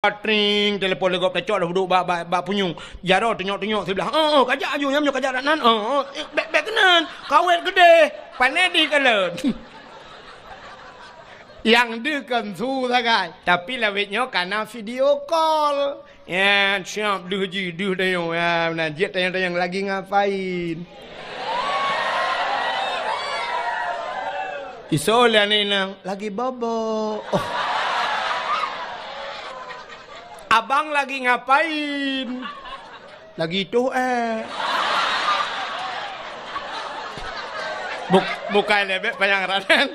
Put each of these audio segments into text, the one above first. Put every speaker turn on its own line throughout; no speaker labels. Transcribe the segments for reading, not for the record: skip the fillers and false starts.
Tring telefon legok pecok dah duduk bak punyung. Jaro tengok-tengok sebelah. Kajak aju nyamnya kajak nan. Bek kenan. Kawet gede. Panedi kala. Yang dekan su sagai. Tapi lawitnya karena video call. Ya, siap duh dayo. Ya, najit tayang lagi ngapain. Isola ni nang lagi bobo. Abang lagi ngapain? Lagi tuh bukan lebek panyangranan.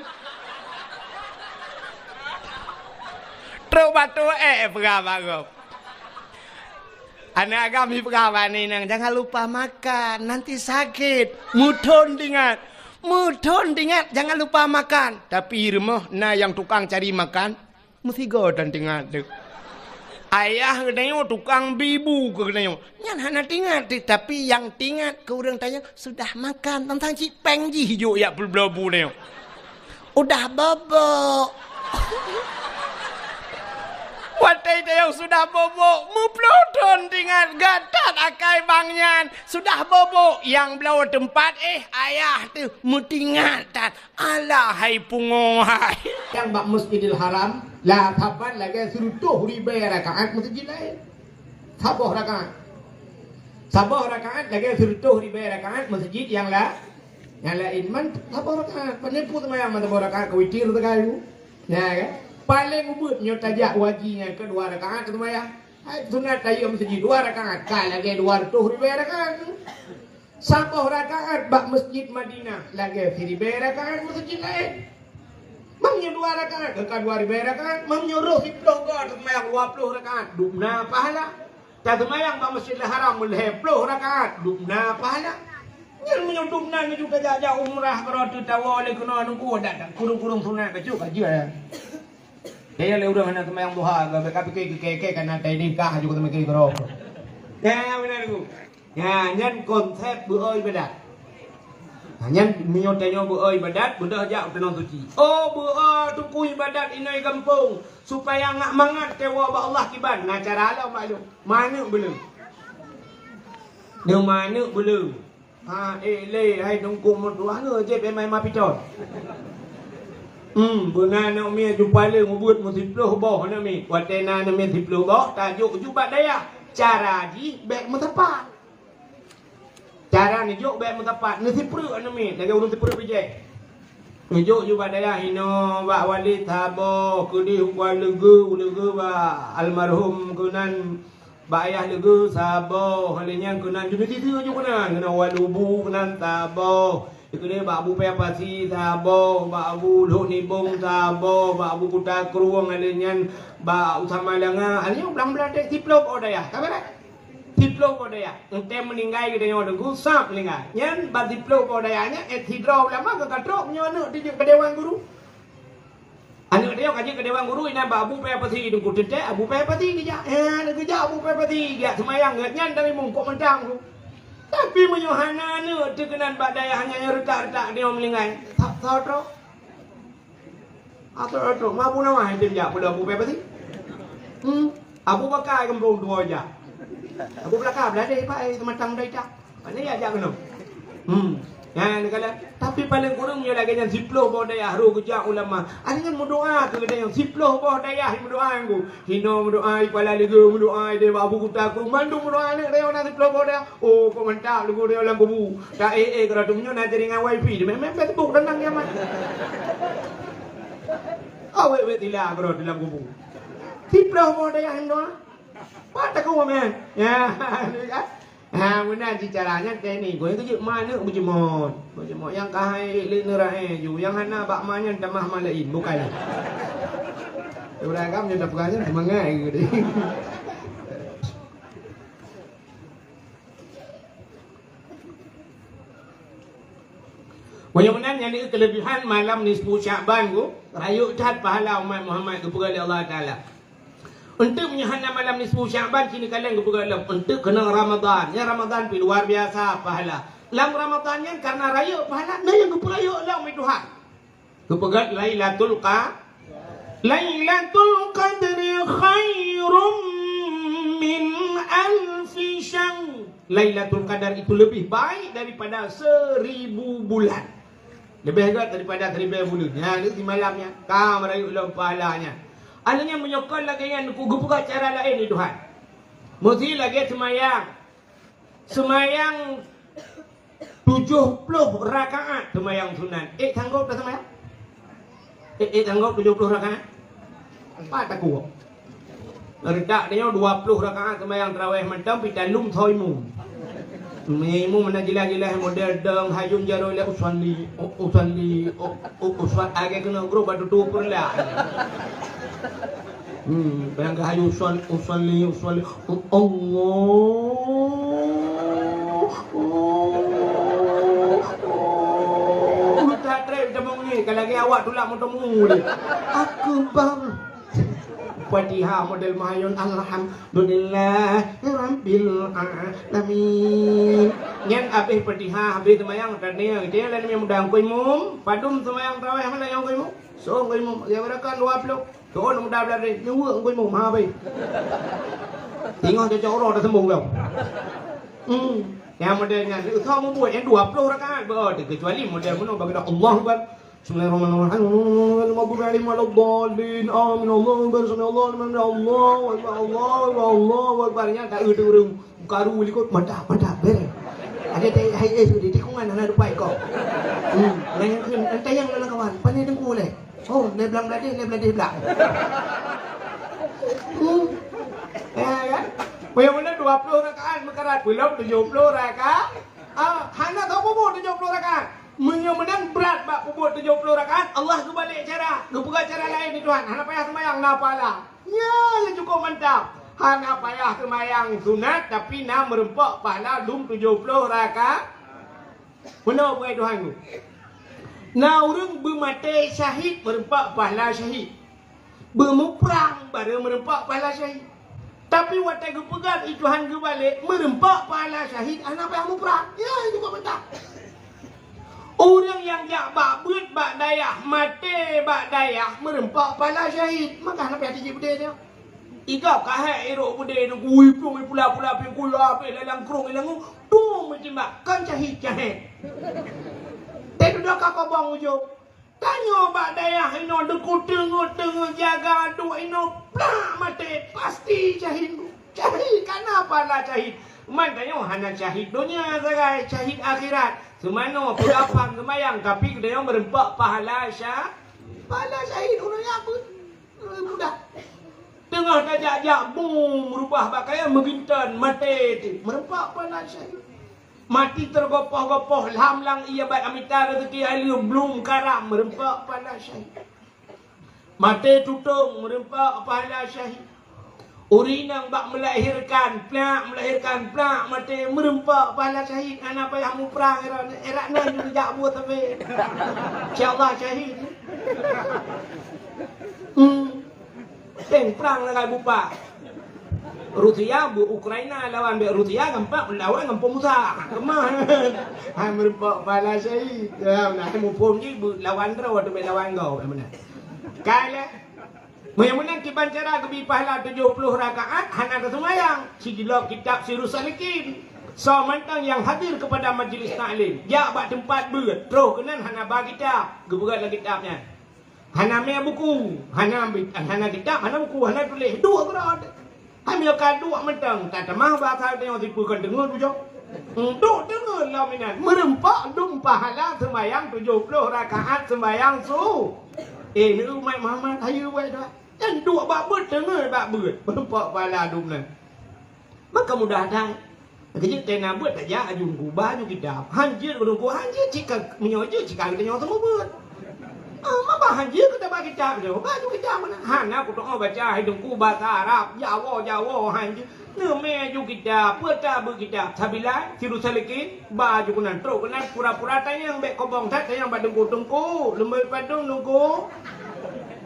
Terus batu pegawai. Anak kami pegawai ni nang jangan lupa makan, nanti sakit. Mudon dingat, jangan lupa makan. Tapi rumah nah yang tukang cari makan mesti godan dingat tu. Ayah katanya tukang bibu katanya. Nyan hana tingat tapi yang tingat ke orang tanya sudah makan tentang cik pengji hijau ya belbu ni. Udah bobo. Watai tayang sudah bobo, muplodon tingat gatat akai bangnya sudah bobo yang belau tempat ayah tu mutingat tat alah hai pungohai.
Yang bak Masjidil Haram lah tapan lagi suruh tuh ribu rakaat masjid lain. Sabah rakaat lagi suruh tuh ribu rakaat masjid yang lain man sabah rakaat penipu sama yang sabah rakaat kewitir tu kayu. Ya kan? Paling ubud nyotajak wajinya kedua rakaat tu maya. Sunat tayo masjid dua rakaat kal lagi 200 ribu rakaat. Sabah rakaat bak Masjid Madinah lagi 1000 rakaat masjid lain. Mamnya 2 rakaat, dekat 2000 rakaat, mamnya roh 10 god, semayang 20 rakaat, dubna pahala. Tak semayang bak Masjidil Haram 10 rakaat, dubna pahala. Yang menyudubna ni juga jajah umrah kalau tu tawa oleh kena nunggu datang kurung-kurung sunat kecil kaji. Dia le urang nak semayang duha, tapi ke kana tai nikah juga temui kero. Ya benar tu. Ya nyan konsep beoi bedat. Hanya menyotanya beoi badat budak jak tenang suci. Oh beoi tukui badat inai kampung supaya ngak mangat tewa ba Allah kiban. Nah cara lah maklum. Mana belum? Dia mana belum? Le hai tunggu mertua ke je mai mapiton. Bunga nak mi jumpa le ngubut musiploh boh na mi. Watena na mi siploh boh tajuk jubat daya. Cara ji bek mentepat. Cara ni jok bek mentepat. Ni sipru na mi. Lagi urus sipru bijak. Tunjuk jubat daya hino bak walid tabo kudi hukwa legu ba almarhum kunan ba ayah legu sabo halinya kunan jubat itu je kunan. Kunan walubu kunan tabo. Itu dia bak abu pepasi sabo, bak abu lho nibung sabo, bak abu kuta keruang alinyan, bak usama langa, alinyan belang-belang dek tiplop odaya, kabar tak? Tiplop odaya, ente meninggal kita nyawa dengku sap meninggal. Nyan bak tiplop odayanya, hidro lama ke katrok nyawa di kedewan guru. Anak dia kaji kedewan guru ina bak abu pepasi dengku tete, abu pepasi dia, kerja abu pepasi dia semayang nyan dari mungkuk mentang tu. Tapi menyohana ni terkenan badai hanya retak-retak dia melingkai. Tak tahu tu. Atau tu, mabu nama itu dia pada Abu Bakar sih. Abu Bakar kembung dua aja. Abu Bakar berada pak tematang dah tak. Mana ya aja kena. Ya ni kala. Tapi paling kurang dia lagi yang 10 bawa daya haru kerja ulama. Ada yang berdoa tu ada yang 10 bawa daya berdoa aku. Hino berdoa kepala lego berdoa dia Abu Kuta aku mandu berdoa ni dia nak 10 bawa daya. Oh kau mantap lego dia orang kubu. Tak kalau tu nak jaringan wifi dia memang Facebook tenang dia mah. Awet tidak kalau dalam kubu. 10 bawa daya hino. Patah kau men. Ya. Benar caranya teknik. Gue itu je mana berjemot yang kahai linerai ju yang hana bak manya tamah malain bukan. Beragam je dapatnya semangat gitu. Bagaimana yang ini kelebihan malam nisfu Syaban ku rayuk cat pahala umat Muhammad kepada Allah Taala. Untuk menyahana malam nisfu Syaban sini kalian kepada untuk kena Ramadan. Ya Ramadan pi luar biasa pahala. Lam Ramadannya karena raya pahala nah yang kepada raya lah Tuhan. Kepegat Lailatul Lailatul Qadri khairum min alfi syahr. Lailatul Qadar itu lebih baik daripada 1000 bulan. Lebih hebat daripada 1000 bulan. Ya, itu di malamnya. Kau merayu pahalanya. Alanya menyokol lagi yang buka cara lain ni Tuhan. Mesti lagi semayang. Semayang 70 rakaat semayang sunat. Sanggup tak semayang? Sanggup 70 rakaat? Apa tak kuat? Redak dia 20 rakaat semayang tarawih malam pitalum thoimu. Memu mana jelas-jelas model deng hayun jaro la usalli uswat age kena group batu tu perla. Bayang hayun usalli Allah. Tak trip demong ni kalau lagi awak tulak motomu ni. Akbar. Fatihah model mahayun alhamdulillah rabbil alamin. Nyan habis Fatihah habis semayang tadinya dia lain yang mudah koi mum padum semayang tarawih mana yang koi mum so koi mum dia berakan 20 tu mudah berada nyewa koi mum ha bai tengok dia coro dah sembung dah yang modelnya itu mau buat yang 20 rakaat kecuali model mana bagi Allah Akbar. Bismillahirrahmanirrahim. Maghdubi alaihim waladdallin. Amin. Allahu akbar. Subhanallah. Allahu akbar. Allahu akbar. Nya tak urung karu likut mata bere. Ada hai sudah di kungan ana rupai kau. Lain kun tayang dalam kawan. Pandai dengku le. Oh, le belang belade belak. Ya. Punya mana 20 rakaat mekarat belum 70 rakaat. Hana tahu pun 70 rakaat. Menang berat bak pubut 70 rakaat. Allah tu balik cara. Lu buka cara lain ni Tuhan. Hana payah semayang napalah. Ya, yang cukup mantap. Hana payah semayang sunat tapi nak merempak pahala lum 70 rakaat. Mana buat Tuhan tu? Nah orang bermati syahid merempak pahala syahid. Bermuprang baru merempak pahala syahid. Tapi waktu aku pegang Tuhan ke balik merempak pahala syahid. Hana payah muprang. Ya, yang cukup mantap. Orang yang jak bak beut bak dayah mati bak dayah merempak pala syahid maka nak pergi bude dia igap kahai erok bude tu kui pula pengkul apa lalang krong lalang tu macam kan syahid dia duduk kau bang ujung tanya bak dayah ino dekut tengok jaga dua ino plak mati pasti syahid kenapa pala syahid man tanya hana syahid dunia sagai syahid akhirat. Semana pegapang semayang tapi dia merempak pahala syahid orang apa? Mudah. Tengah tajak boom merubah pakaian mengintan mati merempak pahala syahid. Mati tergopoh-gopoh lamlang ia baik amita rezeki air belum karam merempak pahala syahid. Mati tutung merempak pahala syahid. Urinang bak melahirkan plak mati merempak pahala syahid. Anak payah mu perang erak nan juga jak buat tapi insyaallah syahid. Perang dengan bupa. Rusia bu Ukraina lawan be Rusia gampak lawan dengan Musa. Kemah. Ha merempak pahala syahid. Ya nah mu pom ni lawan draw atau lawan kau mana. Kala Menang kiban cara kebi pahala 70 rakaat hana ada semayang. Si gila kitab Sirus Salikin. So mantang yang hadir kepada majlis taklim. Ya bak tempat ber. Terus kenan hana bagi kitab. Geberat lagi kitabnya. Hana me buku. Hana kitab, hana buku, hana tulis. Dua berat. Hamil kadua mantang. Tak temah bakal tengok tipukan dengar tu jauh. Duk dengar lah minan. Merempak dum pahala semayang 70 rakaat semayang su. Ni umat Muhammad hayu buat dah. Dan dua bak ber dengar bak ber. Merempak pahala dum lah. Maka mudah datang. Kejut tena buat tak ja ajun ku baju kitab. Hanjir berungku hanjir jika menyojo jika kita nyawa semua buat. Mama hanjir kita bagi kitab je. Baju kitab mana? Hana aku tak baca hidung ku bahasa Arab. Jawa hanjir. Neme ju kitab, peta bu kitab. Sabila Sirus Salikin baju kunan truk kunan pura-pura tanya mbek kobong tat tanya mbak tengku. Lembai padung nunggu.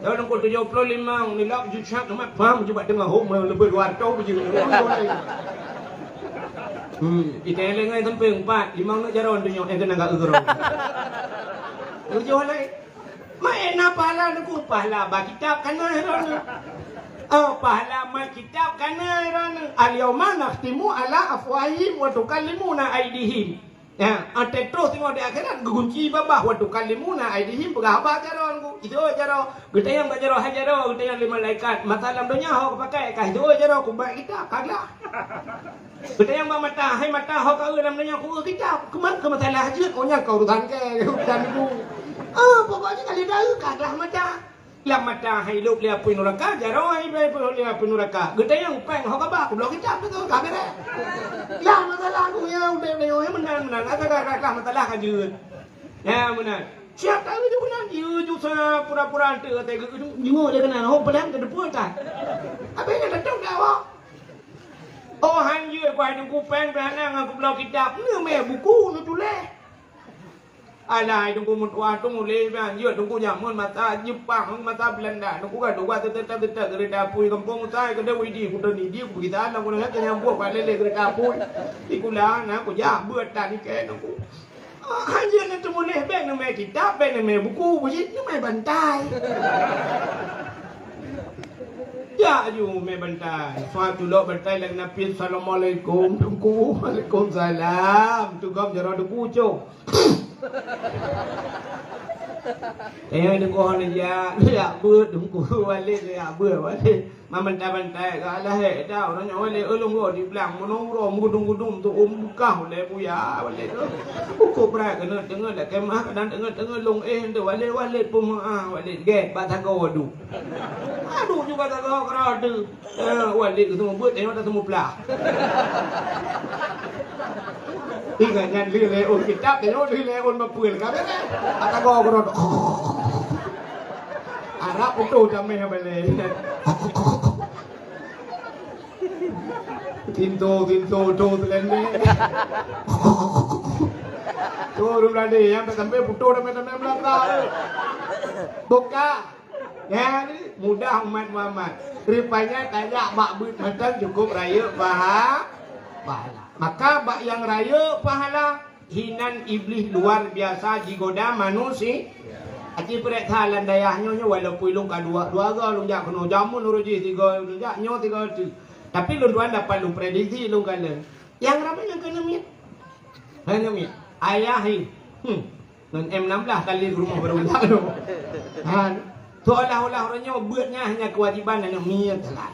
Kalau nunggu 75 nilak jujak nama pam cuba tengah hok lebih 200 begitu. Kita yang lain sampai 4, 5 nak jaron tu yang kena agak gerong. Ujo lai. Maena pahala aku pahala ba kitab kana rana. Pahala ma kitab kana rana. Al-yawma nakhtimu ala afwahihim wa tukallimuna aydihim. Ya, ante terus tengok di akhirat gunci babah wa tukallimuna aydihim berapa jaron ku. Itu jaro. Kita yang bajaro hajaro, kita yang lima malaikat. Masalah dunia hok pakai kah itu jaro ku ba kitab kagak. Kita yang mata hai mata hok kau dalam dunia ku kitab. Keman ke masalah hajat ohnya kau urusan ke urusan ku. Pokoknya kali dah kagak mata. Lah mata hai luk lia pun neraka jaro hai bai pun lia pun neraka. Kita yang peng hok ba ku blok kitab betul kagak dah. Lah masalah aku ya udah menang agak masalah hajat. Ya benar. Siap tahu tu benar. You sana pura-pura ante kata jenguk dia kena hok pelan ke depan tak. Apa yang datang dah awak? Oh hanjir ku ada ku pen beranang aku blok kitab. Ni me buku nu tulis. Alai tunggu mutua tunggu le bang yo tunggu jamun mata Jepang mata Belanda tunggu kan dua tetap kereta pui kampung saya kena widi kuda ni dia kita nak guna kan yang buat balik kereta pui ikulah nak aku jah buat tadi ke tunggu hanya nak tunggu le bang nama kitab bang nama buku begini ni mai bantai ya you mai bantai suatu lo bantai lang Nabi assalamualaikum tunggu waalaikumsalam tunggu jaro tunggu cok đừng có này ya bữa đúng của qua lên ya bữa qua lên mà mình ta gọi là hệ đào nó nhỏ lên ở lông rồi đi làm nó rồi mua đung tôi ôm cao lên bu ya qua lên đó cô bra cái nó tiếng là cái má đang tiếng lông em từ qua lên pum qua lên ghé ba thằng cô đủ đủ juga thằng cô cái từ qua lên cái bữa đấy nó ta một là Ingat nyan leon kitab dia no leon mapuil ka be atago ko Arab uto jame ha bale tinto to telene to rumla de yang sampai puto dame belaka buka ya mudah umat Muhammad rupanya kayak bak but macam cukup raya pahala maka bak yang raya pahala hinan iblis luar biasa digoda manusia aci perek thalan dayahnya walaupun lung kadua dua ga lung jak kono jamun uruji tiga lung jak nyo tiga tu tapi lung tuan dapat lung prediksi lung kala yang ramai yang kena mit ayah hi dan M16 kali rumah berulang tu seolah-olah orangnya buatnya hanya kewajiban hanya mit telah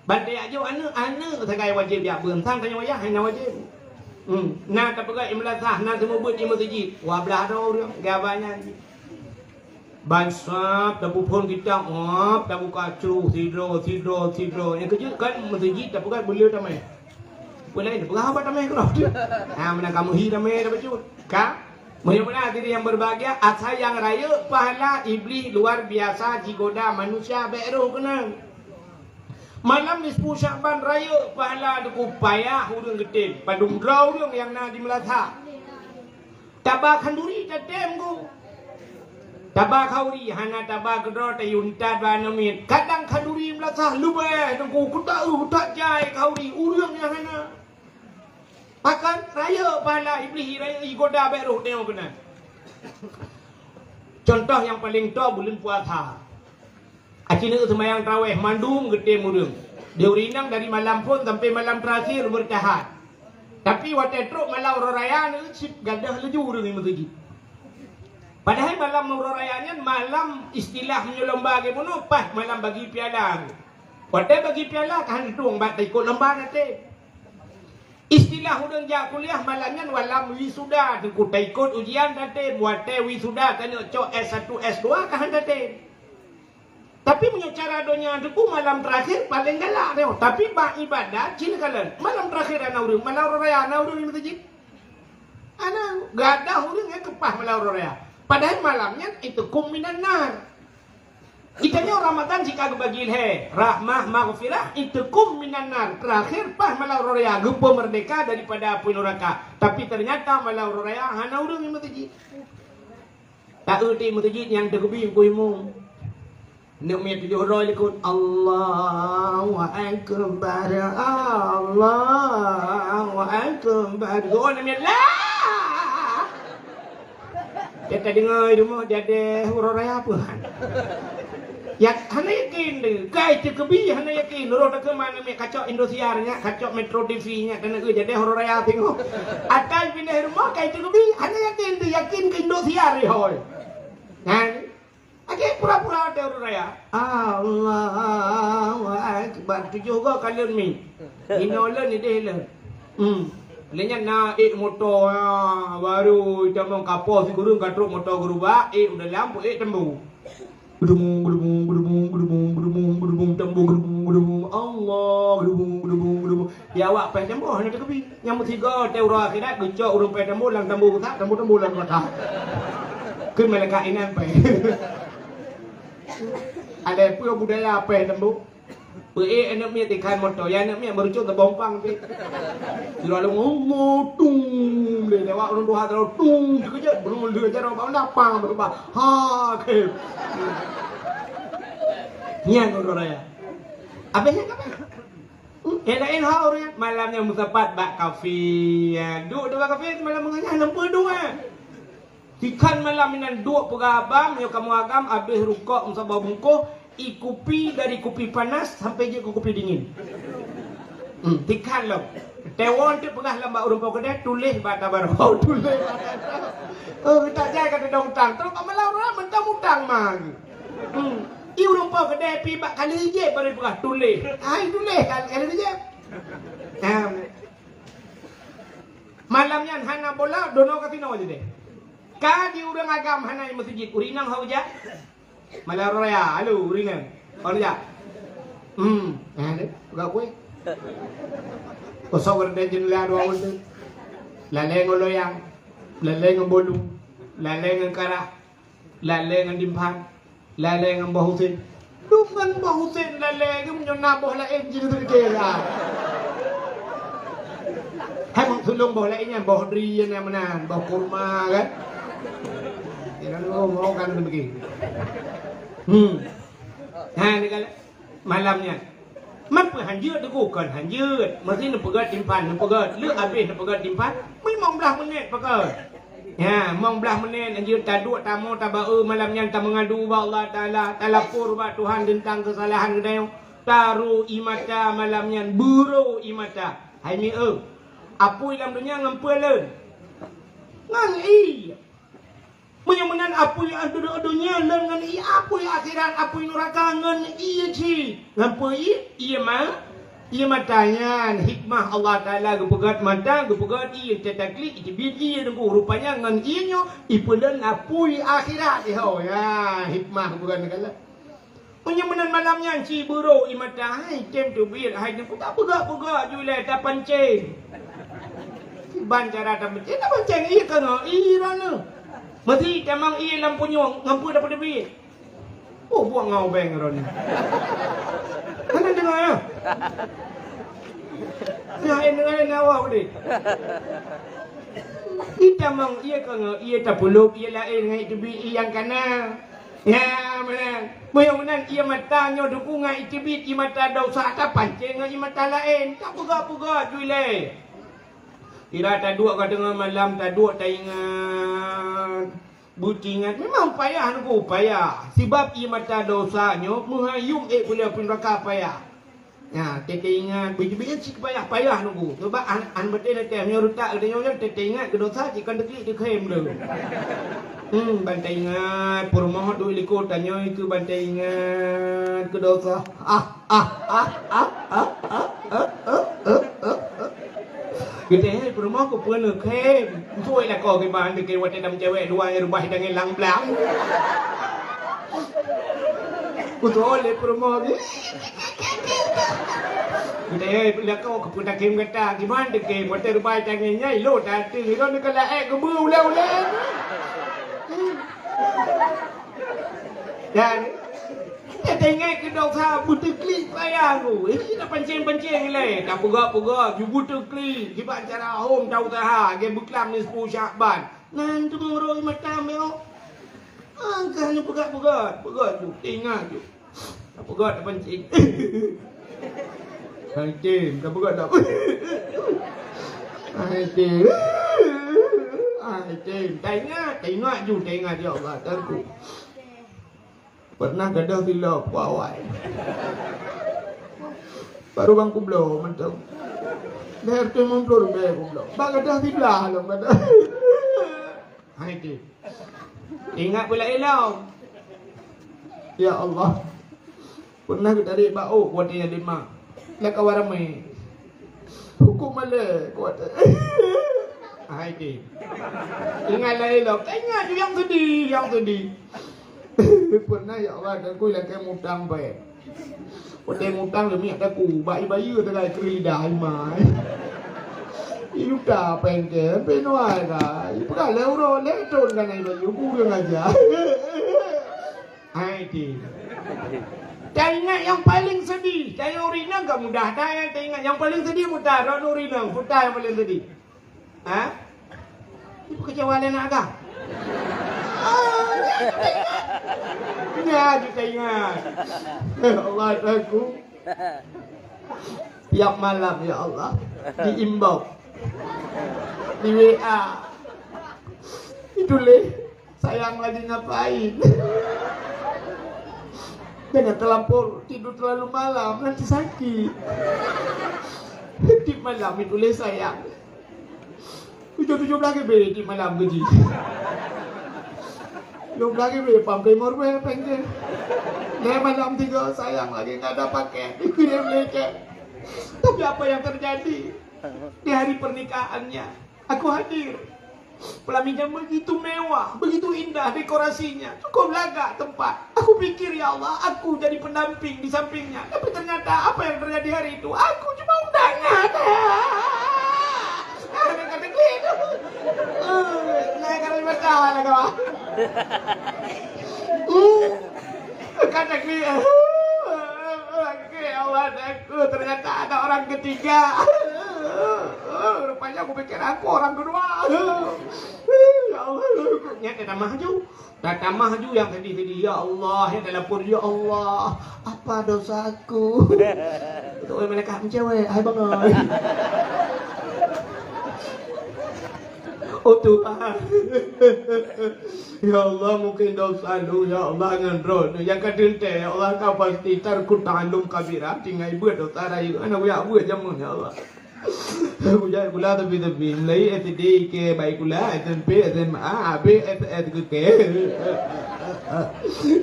Badai aja anu sebagai wajib ya belum sang tanya wajah hanya wajib. Nah tapi kalau imlasah nah semua buat di masjid. Wah belah dah orang gabanya. Bansap tabu pun kita ngap tabu kacu tidro. Yang kerja kan masjid tapi kan boleh tamai. Boleh berapa tamai kalau. Mana kamu hi tamai dah baju. Ka? Mudah-mudahan diri yang berbahagia asa yang raya pahala iblis luar biasa digoda manusia beru kena. Malam nisfu Sya'ban raya pahala deku payah urang getin padung draw urang yang na di Melaka. Tabak khanduri tatem ku. Tabak khauri hana tabak gedro tayunta banamit. Kadang khanduri Melaka lubeh deku kutak jai khauri urang yang hana. Pakan raya pahala iblis raya igoda beruh tengok kena. Contoh yang paling tua bulan puasa. Acina semayang tarawih mandum gede murung. Dia urinang dari malam pun sampai malam terakhir bertahan. Tapi waktu truk malam raya ni sip gadah laju urang ni masjid. Padahal malam rayanya malam istilah lomba ke puno pas malam bagi piala. Waktu bagi piala kan tuang bat ikut lomba nanti. Istilah urang jak kuliah malamnya malam wisuda ikut ujian nanti buat wisuda kan cok S1 S2 kan nanti. Tapi punya cara donya deku malam terakhir paling galak dia. Tapi bak ibadat cina kalian. Malam terakhir ana urang, malam raya ana urang di masjid. Ana gadah urang kepah malam raya. Padahal malamnya itu kuminan nar. Ikanya Ramadan jika bagi rahmah maghfirah itu kuminan nar. Terakhir pas malam raya gempa merdeka daripada api neraka. Tapi ternyata malam raya ana urang di masjid. Tak erti masjid yang terkebing kuimu. Nak main 700 ikut Allahu Akbar Allahu Akbar. Oh nak main lah. Dia tak dengar rumah dia ada huruf raya apa han. Ya, hana yakin deh. Kai cekebi hana yakin. Loro tak ke mana me kacau Indosiar nya, kacau Metro TV nya kena ke jadi huruf raya tengok. Atai pindah rumah kai cekebi hana yakin deh, yakin ke Indosiar hoi. Kan? Okey, pura-pura ada huruf raya. Allahu akbar. Tu juga kalian mi. Inolen ni deh le. Lenyat na motor baru jamong kapal si gurung katruk motor gerubak udah lampu tembung gedung Allah gedung ya awak pe tembung ni kepi yang tiga teura akhirat gecok urung pe tembung lang tembung tak tembung lang kata keun malaikat inan pe ada pun budaya pe tembung anak mia tekan motor, ya anak mia merujuk ke bompang tu. Lalu ngomong tung, dia lewat orang tua terus tung, kerja belum dia cara apa napang berubah, ke. Nian orang raya. Apa yang apa? Enain orang malamnya musapat bak kafe, duk dua kafe malam menganyah 62. Ikan malam ini duk pegabam, yo kamu agam habis rukuk musabah bungkuh. Kopi dari kopi panas sampai je ke kopi dingin. Tikan lo. Tewon tu pegah lambak urung pau kedai tulis bata baru. Tulis bata. Tak jai kata dong tang. Terus kat malau orang mentang-mentang mang. Urung pau kedai pi bak kali je baru pegah tulis. Ai tulis kali je. Malamnya hana bola dono kasino je deh. Kadi urang agam hana masjid urinang hau je. Malam raya, halo, ringan. Kalau ya, ada, buka kue. Kosong kerja jenela dua orang. Lalai ngoloyang, lalai ngembolu, lalai ngengkarah, lalai ngendimpan, lalai ngembah Husin. Bukan Mbah Husin lalai, kamu nyona boh lain jadi tu kira. Hai mak sulung boh lainnya, boh drian yang mana, boh kurma kan? Jangan mau kan begini. Ni kalau malamnya, mampu hanjut tu kan hanjut. Mesti nak pegat timpan, nak pegat. Lek habis nak pegat timpan, memang belah menit pegat. Ya, memang belah menit hanjut taduk tamu tabau malamnya tak mengadu ba Allah Taala, talapur ba Tuhan tentang kesalahan kedai. Taru imata malamnya buru imata. Hai mi apui dalam dunia ngampeleun. Ngan Menyamunan apa yang ada di dunia dengan apa yang akhirat apa yang neraka dengan iya ci ngapa iya matanya hikmah Allah Taala gepegat mata gepegat iya tetakli itu biji dengan rupanya dengan ianya ipulan apa yang akhirat ya hikmah bukan kala menyamunan malamnya ci buru imata hai kem tu bir hai ni tak pegak julai tak pancing ban cara tak pancing iya kan iya na mesti memang ia lampu nyong, ngampu dapat lebih. Oh, buang ngau beng ron. Mana dengar ya? Ya, dengar nawa ni. Kita memang ia kan ia tak perlu ia lain dengan itu yang kana. Ya, mana? Mudah-mudahan ia matanya dukungan itu ia mata dosa tak pancing dengan ia mata lain. Tak pegak juile. Kira tak dua kau dengar malam tak dua tak ingat butingan memang payah aku payah sebab ia mata dosanya menghayung boleh pun neraka payah ya tete ingat biji-biji cik payah aku sebab an betul tem nyorutak dia tete ingat ke dosa cikan deklik dikem dah bantai ingat permohon duit liko tanya itu bantai ingat ke dosa Kita ni perumah ko pun kem. Suai lah kau ke bahan dekat wadah dalam cewek dua yang rumah dengan lang belang. Betul le perumah ni. Kita ni lihat kau ke punak kem kata gimana dekat wadah rumah dengan nyai lo tadi ni kau nak laek ke bu ulang. Dan tengok ke dosa butuh klik payah aku. Ini tak pancing-pancing ni. Tak pegak-pegak. You butuh klik. Sebab cara home tahu taha. Dia berkelam ni 10 Syakban. Nanti mengurus mata meo. Angkah ni pegak-pegak. Pegak tu. Tengok tu. Tak pegak tak pancing. Pancing. Tak pegak tak. Pancing. Tengok ju tengok ya Allah aku. Pernah gadah silap awal. Baru bang kublo mentang. Dah tu memplor be kublo. Bang gadah silap lah gadah. Hai tu. Ingat pula elok. Ya Allah. Pernah kita tarik bau buat dia 5. Nak kawan ramai. Hukum malah kuat. Hai tu. Ingatlah elok. Ingat tu yang sedih. Pernah ya Allah dan aku lagi mutang baik. Pada mutang demi aku bayi-bayi tu dah kerida mai. Iu dah pengke penuai dah. Ibu kan euro leton kan ai bayi aku aja. Hai ti. Ingat yang paling sedih. Saya urina enggak mudah. Saya ingat yang paling sedih mudah. Ron urina, putar yang paling sedih. Ha? Ibu kecewa nak agak. Ya, kita ingat. Ya Allah aku. Tiap malam ya Allah diimbau di WA. Itu sayang lagi ngapain? Jangan terlampau tidur terlalu malam nanti sakit. Di malam itu sayang. 17 lagi di malam gaji. Belum lagi pam kemor pengke. Dia malam 3 sayang lagi enggak ada pakai. Dikirim leke. Tapi apa yang terjadi? Di hari pernikahannya aku hadir. Pelaminya begitu mewah, begitu indah dekorasinya. Cukup laga tempat. Aku pikir ya Allah, aku jadi pendamping di sampingnya. Tapi ternyata apa yang terjadi hari itu? Aku cuma undangan. Kata dia, Allah aku ternyata ada orang ketiga. Rupanya aku pikir aku orang kedua. Ya Allah, nyata dah maju. Dah maju yang tadi ya Allah, yang dalam pur ya Allah, apa dosaku? Itu mereka cewek, hai bangai. Oh Tuhan. Ya Allah mungkin dosa lu ya Allah ngendron yang kadente ya Allah kau pasti tarku ta'allum kabira tinggal buat dosa rayu ana buat jamun ya Allah. Buat kula tapi mulai SD ke baik kula SMP SMA AB ke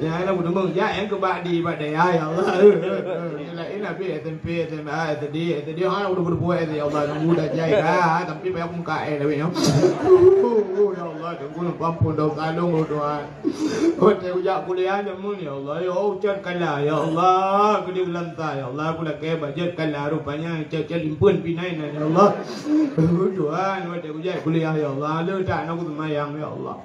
ya ana buat mong ya yang kebadi badai ya Allah. Lain AB SMP SMA SD ana buat ya Allah nunggu dah jai tapi banyak muka tapi ya. Ya Allah tunggu ampun dosa lu Tuhan. Oh ujak kuliah jamun ya Allah. Ya ucap kalah ya Allah aku diulanta ya Allah aku lagi budget kalah rupanya cek limpun pinai ya Allah. Tuhan waktu ujak kuliah ya Allah lu tak nak semayang ya Allah.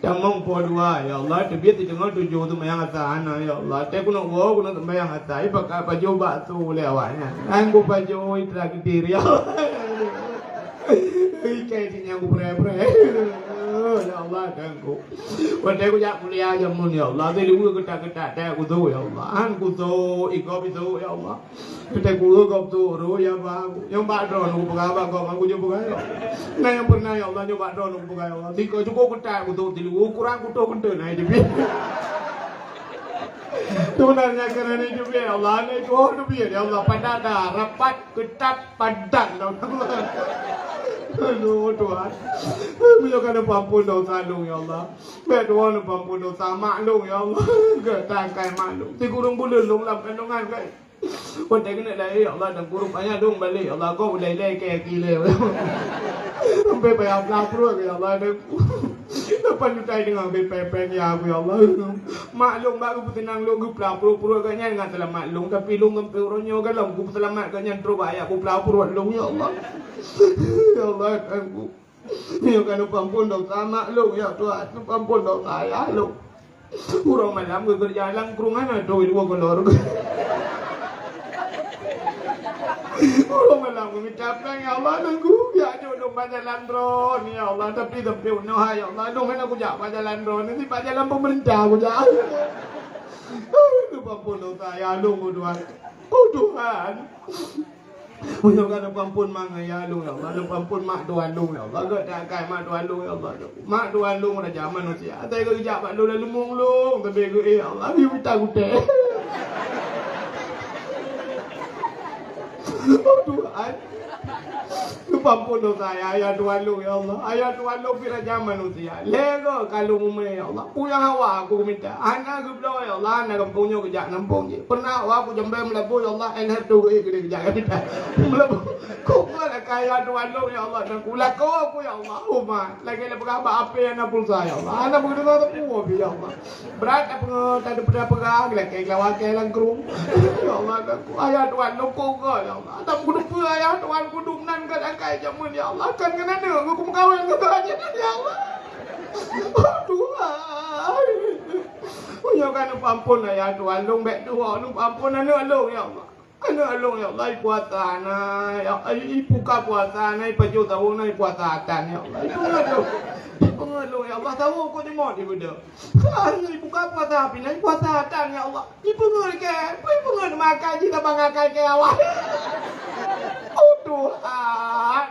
Tamong po dua ya Allah tebiat di tengah 7 tu mayang atas anak ya Allah. Tapi aku nak semayang atas pakai baju batu lewatnya. Aku baju terakhir ya Allah. Kayak sini aku pray. Ya Allah aku. Waktu aku jak kuliah jamun ya Allah. Tadi aku ketak-ketak dah aku tu ya Allah. Aku tu ikop itu ya Allah. Kita aku ikop tu ro ya bang. Yang bak drone aku pegang aku jumpa kaya. Nah yang pernah ya Allah nyoba drone aku pegang Allah. Tiga cukup ketak aku tu tilu kurang aku tu kentut naik dia. Sebenarnya kerana itu ya Allah ni tu ya Allah padat dah rapat ketat padat dah. Aduh Tuhan, beliau kena pampun dosa lu ya Allah. Biar Tuhan pampun dosa maklum ya Allah. Ketangkai maklum. Ti kurung bulan lu lam kandungan kai. Wantai kena lai ya Allah dan kurung banyak dong balik ya Allah kau boleh lai kayak gila. Sampai bayar pelapur ya Allah dan depan lutai dengan bepeng ya aku ya Allah. Maklum baru tenang lu gu pelapur kanya dengan telah maklum tapi lu ngempe uronyo kan lam gu selamat kanya terus bayar aku pelapur lu ya Allah. Ya Allah aku. Ya kan pampun dosa maklum ya Tuhan pampun dosa ya lu. Kurang malam gue berjalan kurungan ada dua kolor. Kurang malam gue capek ya Allah nunggu ya jodoh jalan drone ya Allah tapi unoha ya Allah dong aku jak jalan drone nanti jalan pemerintah aku jak. Aduh pampun dosa ya lu Tuhan. Oh Tuhan. Punya kan pampun mang ya lu ya Allah, pampun mak tuan lu ya Allah, gak tak kai mak tuan lu ya Allah. Mak tuan lu dah zaman manusia. Tapi kau ijak mak lu lalu mung lu, tapi kau ya Allah, you minta gute. Oh Tuhan. Lu pampun dosa ayah Tuhan lu ya Allah. Ayah Tuhan lu pira zaman manusia. Lego kalau mume ya Allah. Punya hawa aku minta. Anak aku bilang ya Allah, anak kampungnya kejak nampung je. Pernah aku jembe melabu ya Allah, enak tu gede kejak kita. Melabu. Kau lah kaya Tuhan lu ya Allah. Dan kula kau aku ya Allah. Umma. Lagi lepas apa apa yang nak pulsa ya Allah. Anak begitu tu puas ya Allah. Berat apa tak ada pernah pegang lagi lawan kelang kerung. Ya Allah aku ayah Tuhan lu kau ya Allah. Tak kudu ayah Tuhan kudu nan kan kai jamun ya Allah kan kena dengar aku kawin ke aja ya Allah. Tuhan. Punya kan pampun ya Tuhan lu bek dua lu pampun anak lu ya Allah. Anak lu ya Allah puasa na ya ibu ka puasa na paju tahu na puasa tan ya Allah. Ibu lu ya Allah tahu kau di mana dia. Kan ibu ka puasa api na puasa tan ya Allah. Ibu ngel makan kita bangakai ke awak. Oh Tuhan.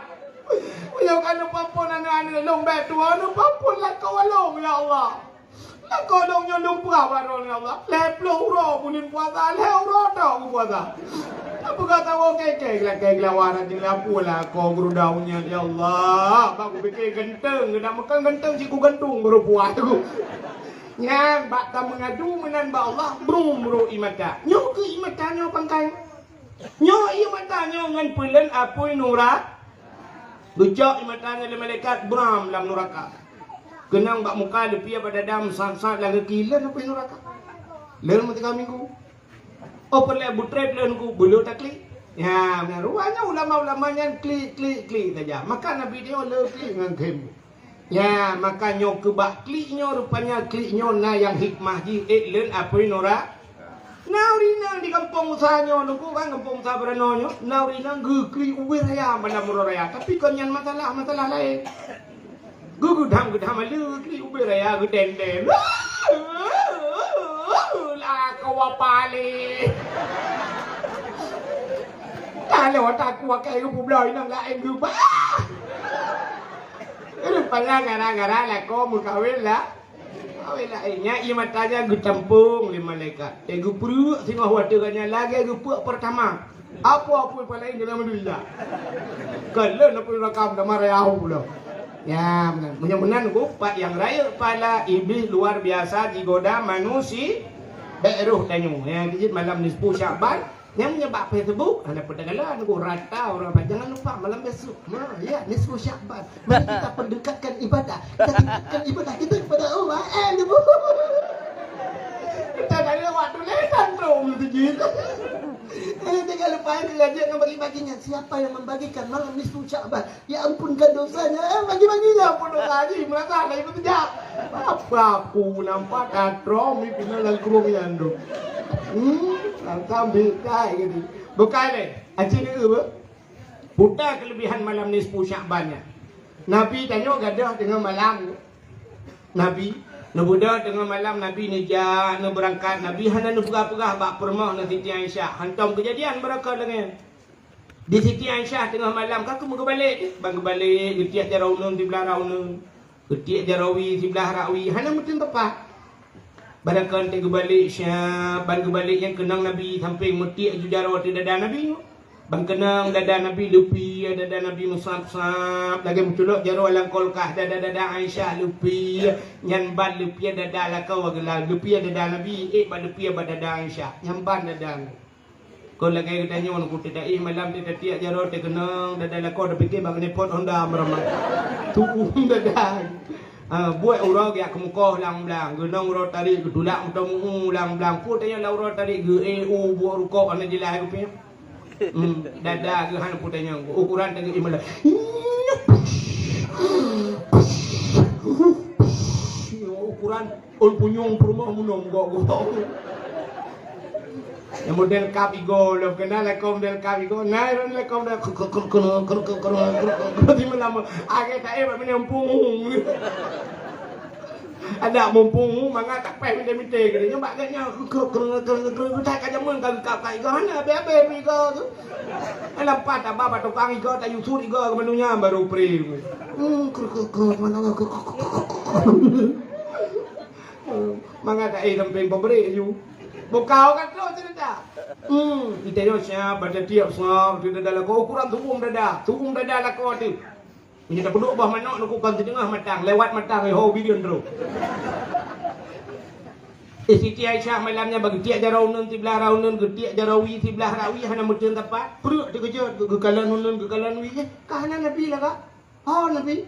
Punya kan pampun anak-anak long bek tua nu pampun lah kau long ya Allah. Lah kau long nyolong berapa ya Allah. Leplo ro punin puasa, leplo ro puasa. Apa kata kau kek lawaran jeung lapu lah kau guru daunnya ya Allah. Aku pikir genteng, dah makan genteng ciku gentung baru puas aku. Nyang bak ta mengadu menan ba Allah bro imata. Nyo ke imata nyo pangkai. Nyo imata nyo ngan pulen apoi nura. Lucak imatanya le malaikat bram lam neraka. Kenang bak muka lepi pada dam sang-sang lagi kila apa neraka. Len mati minggu. Oh perle butret len ku bulu takli. Ya, benar ruanya ulama-ulamanya klik saja. Maka Nabi dia le klik ngan kem. Ya, maka nyo ke bak kliknya rupanya kliknya na yang hikmah ji len apa neraka. Naurina di kampung usahanya nuku kan kampung usaha beranonyo naurina gugri uwe raya mana muro raya tapi konyan masalah lain gudam alu gugri uwe raya gudenden lah kawapali kalau tak kuat kayak gue belai nang lain gue bah itu pala gara-gara lah kau mau kawin lah. Awalnya ia matanya gu tampung lima malaikat. Gu puru singa waternya lagi gu puak pertama. Apa paling dalam dunia. Kalau nak pun rakam dah marah pula. Ya benar. Menyamanan gu pak yang raya pala iblis luar biasa digoda manusia. Beruh tanyu. Ya dijit malam nisfu Syaban. Yang menyebab Facebook, anda perdagangan gue rata orang apa. Jangan lupa malam besok. Nah, ya nisfu Syaban. Mari kita pendekatkan ibadah. Kita tingkatkan ibadah kita kepada Allah. Kita dari waktu letan dong begini. Jangan lupa yang bagi-baginya. Siapa yang membagikan malam nisfu Syaban? Ya ampunkan dosanya. Bagi-baginya ampun dosa haji. Merasa ada itu tidak. Apa aku nampak katrom ini pindah dalam kurung yang dong. Sambil kai gitu. Bukan ni. Acik ni apa? Buta kelebihan malam nisfu Syabannya. Nabi tanya gadah dengan malam. Nabi budak dengan malam Nabi ni jak nak berangkat. Nabi hana nak perah-perah bak permah nak Siti Aisyah. Hantam kejadian beraka dengan. Di Siti Aisyah tengah malam kaku mau balik. Bang balik getiak jaraunun di belah raunun. Getiak jarawi di belah rawi. Hana mungkin tepat. Barangkan tengok balik Syah, bangku balik yang kenang Nabi sampai metiak jujarah di dada Nabi. Bang kenang dada Nabi lupi, dada Nabi musab-sab, lagi menculuk jarah alang kolkah dada Aisyah lupi, nyamban lupi dada lakau agak lupi dada Nabi, ban lupi dada Aisyah, nyamban dada. Kau lagi tanya orang ku tidak malam dia tiak jarah dia kenang dada lakau dah fikir bang ni pot Honda meramai. Tu dada. Buat orang yang kemukoh lang-lang, genong rotari gedulak mutong lang-lang, putanya la rotari ge buat rukuk ana jelas aku punya. Dada ge han putanya ukuran tengah imala. Ukuran ul punyung rumah munong go. Yang model kapigo, lo kenal lekom del kapigo, naik lekom del di malam agak tak menyambung. Ada mumpung manga tak pai minta ke dia nyobak katnya ke tak ka jamun ka kai ko hana be pi ko tu. Alam pat apa tukang iko tak yusur iko ke menunya baru pri. Mana manga tak samping pemberi you. Bukau kan tu tidak. Kita yo siap pada tiap sangap di dalam kau ukuran tuung dada lah kau tu. Ini tak perlu bah manok nak kan tengah matang lewat matang ho video terus. Siti Aisyah malamnya bagi tiak jaraunun tiblah raunun ke tiak jarawi tiblah rawi hana mutun tepat. Perut dikejut ke kalan hunun ke kalan wi. Kahana Nabi lah kak. Oh Nabi.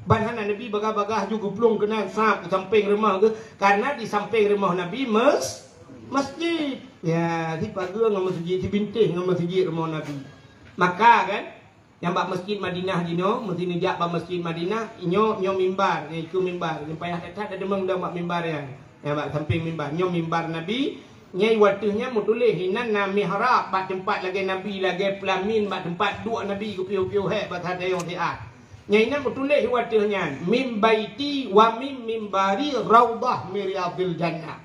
Banhana Nabi bagah-bagah juga pelung kena sap samping rumah ke karena di samping rumah Nabi masjid. Ya, di pagar dengan masjid, di bintih dengan masjid rumah Nabi. Maka kan, yang bak masjid Madinah dino, mesti nejak bak masjid Madinah, nyo mimbar, iku mimbar. Yang payah tak ada demang dah bak mimbar yang bak samping mimbar, nyo mimbar Nabi. Nyai watuhnya mutulih hinan na mihrab, bak tempat lagi Nabi lagi pelamin, bak tempat dua Nabi ku piu-piu he bak ada yang tiat. Nyai nan mutulih watuhnya, mim baiti wa mim mimbari raudah miriyadil jannah.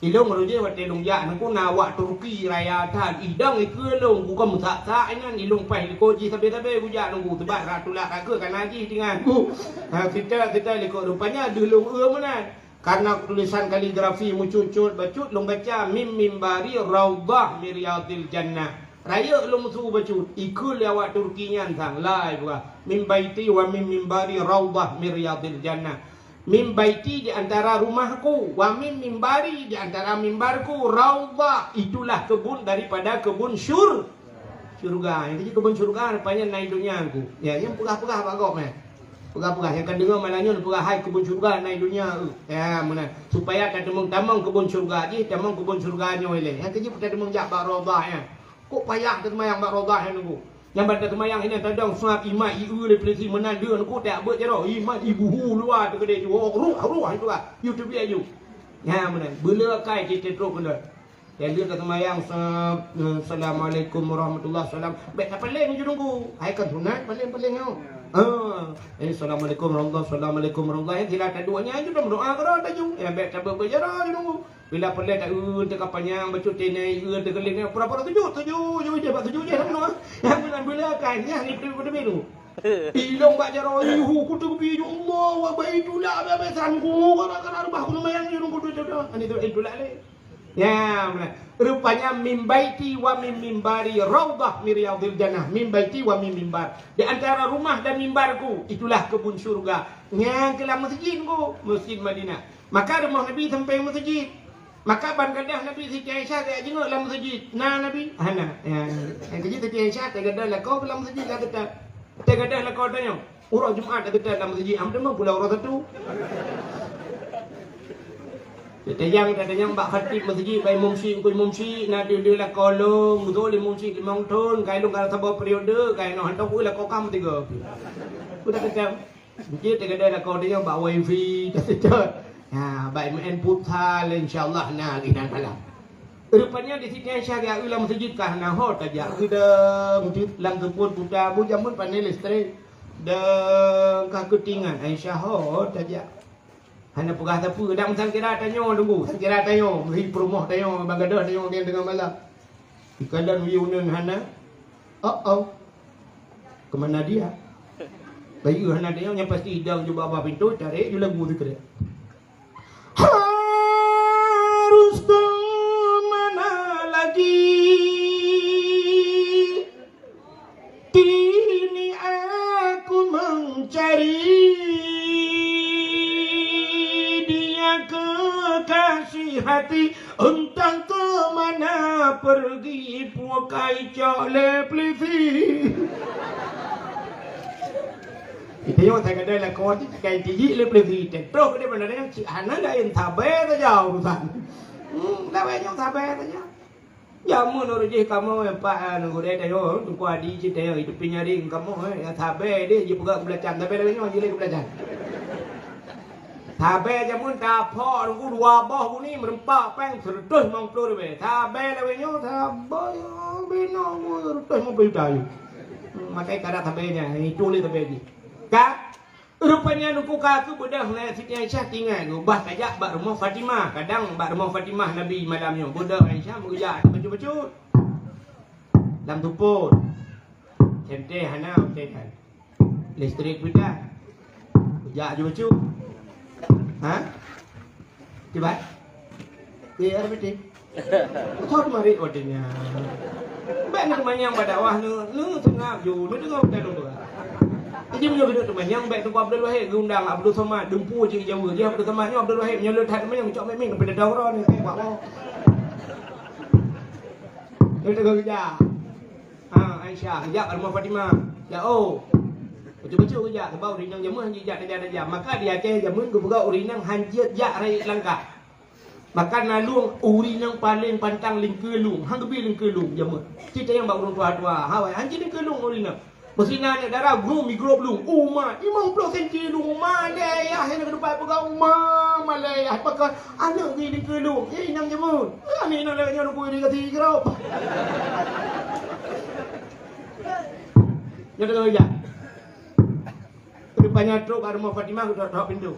Ilong roje wate long ya nangku nawak Turki raya tan idang ikue long ku kam tak inan ilong pai ko ji tabe ku ja nunggu tebat ratulak ke kan haji dengan ku. Kita liko rupanya dulung menan. Karena tulisan kaligrafi mucucut bacut long baca mim mimbari raudah miriyadil jannah. Raya long su bacut ikul awak Turki nyan sang lai buka. Mim baiti wa mim mimbari raudah miriyadil jannah. Mim baiti di antara rumahku, wa mim mimbari di antara mimbarku, raudhah itulah kebun daripada kebun surga. Yang jadi kebun surga rupanya naik dunia aku. Ya, yang pegah-pegah bagok meh. Pegah-pegah yang kan dengar malanya pegah hai kebun surga naik dunia. Ya, mana supaya tak temung kebun surga je, temung kebun surganya oleh. Yang kerja kita temung jak bak raudhah ya. Kok payah kita mayang bak raudhah yang nunggu. Yang pada temayang ini tadang suap imat iu le pelisi menan dia aku tak ber jero imat ibu hu luar tu kedai tu ruah itu lah YouTube dia ju ya menan bela kai kita teruk benda yang dia temayang assalamualaikum warahmatullahi wabarakatuh bet tak paling je nunggu hai kan sunat paling kau assalamualaikum warahmatullahi tidak ada duanya je doa kau tak ju ya bet tak ber jero nunggu bila pelai tak tengah panjang bacut tenai terkeling pura-pura tujuh dia buat tujuh je sama yang bila kan yang ni pada menu ilong bak jaro yuhu kutu bi Allah wa baitulah babesan ku kana rubah ku mayang ni nunggu tu ani tu itulah le ya rupanya mim baiti wa mim mimbari raudhah miriyadil jannah mim baiti wa mim mimbar di antara rumah dan mimbarku itulah kebun surga yang kelam masjidku masjid Madinah maka rumah Nabi sampai masjid. Maka ban gadah Nabi Siti Aisyah tak jenguk dalam masjid. Nah Nabi, hana. Yang kerja Siti Aisyah tak gadah lah kau dalam masjid lah tetap. Tak gadah lah kau tanya. Urut Jumaat tak tetap dalam masjid. Am demam pula urut satu. Tetayang bak khatib masjid bai mumsi na dia lah kolong betul mumsi 5 tahun kai long kalau sabah periode kai no hantar ku lah kau kam 3. Ku tak tetap. Masjid tak gadah lah kau tanya bak wifi tak tetap. Ya, baik main putar insya-Allah nah lidan malam. Rupanya di sini syariah ulam masjid kah nah ho tajak udah masjid lam tempun putar bu jamun panel listrik dan kah ketingan Aisyah ho tajak. Hana pegah tapu dak sang kira tanyo tunggu, kira tanyo hi promoh tanyo banggadah tanyo dia dengan malam. Ikalan wiunun hana. Kemana dia? Bayu hana dia yang pasti hidang juga bawah pintu tarik dia lagu tu kira. Harus kemana lagi kini aku mencari dia kekasih hati entah kemana pergi pukai cole plisi. Itu yang saya kata lah kau ni kain tinggi lebih tinggi. Terus dia benar yang si anak dah yang sabar saja urusan. Dah yang sabar saja. Jamu nuru je kamu yang pak nuru dia tayo, tu kau adi je tayo itu penyaring kamu yang sabar dia je pegang belacan, sabar dia yang je lagi belacan. Sabar jamu tak apa, nuru dua bah ni merempak peng terus mangklur be. Sabar dia yang sabar bino terus mau pergi tayo. Makai kada sabarnya, itu le sabar ni. Kak, Rupanya nuku kaku budak nak Siti Aisyah tinggal tu. Bah tajak bak rumah Fatimah. Kadang bak rumah Fatimah Nabi malamnya. Budak Aisyah mengujar baju-baju. Dalam tuput. Centeh hanau centeh. Listrik pita. Ujar baju-baju. Ha? Coba. Biar betul. Thot mari odenya. Baik nak manyang badawah nu tengah ju nu tengah dah tu. Jadi punya geduk tu manyang baik tu Abdul Wahid undang Abdul Somad dempu je Jawa dia Abdul Somad ni Abdul Wahid nyelut hat manyang cok memang pada daurah ni saya buat mau. Dia tengah kerja. Aisyah kerja kat rumah Fatimah. Ya oh. Betul-betul kerja sebab urinang jamu hanji jak dah. Maka dia Aceh jamun ku buka urinang hanji jak rai langkah. Maka nalung urinang paling pantang lingkelung, hang gebi lingkelung jamu. Cerita yang bak urang tua-tua. Hawai hanji lingkelung urinang. Mesina ni darah grum mikrop lung. Umma 50 cm lung Malayah yang kedepan pegang umma Malayah pakai anak ni lingkelung. Nang jamu. Ni nak lagi nak kuih dekat tigrop. Yang tu ya. Rupanya truk kat rumah Fatimah aku tak pintu.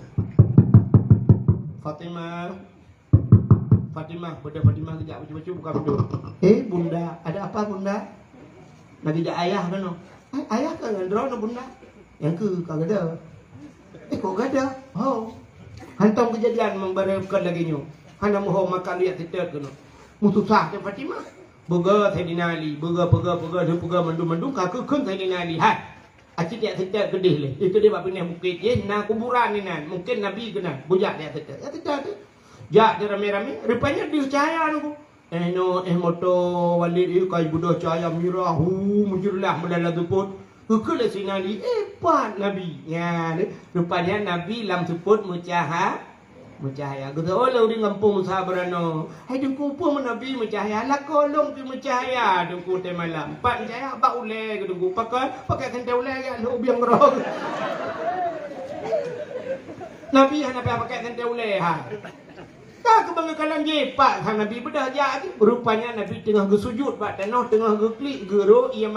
Fatimah, pada Fatimah kejap baca-baca buka pintu. Bunda, ada apa bunda? Nak kejap ayah kan? Ayah kan ngendro no bunda. Yang ke kagak ada. Kok gak ada? Oh. Hantam kejadian membarekan lagi nyu. Hana moho makan lihat titik kan. Mutusah ke Fatimah. Bega Saidina Ali, bega mendung kakak kun Saidina Ali. Hai. Acik dia titik kedih le. Itu dia bab pindah bukit ye na kuburan ni nan. Mungkin Nabi kena bujak dia titik. Ya titik tu. Jak dia rame-rame, rupanya dia cahaya tu. Moto Walid kai budak cahaya mirah mujurlah medala tuput. Kekele sinali pat Nabi. Ya, rupanya Nabi lam tuput mucahaya. Kata Allah di ngampung sabarano. Hai dengku pun Nabi mucahaya. Lah kolong tu mucahaya dengku te malam. Pat mucahaya bak ule ke dengku pakai kental ule ke lu biang rong. Nabi hana pakai kental ule ha. Tak kebanggakan je pak hang Nabi bedah jak rupanya Nabi tengah gesujud pak tanah tengah geklik gero ia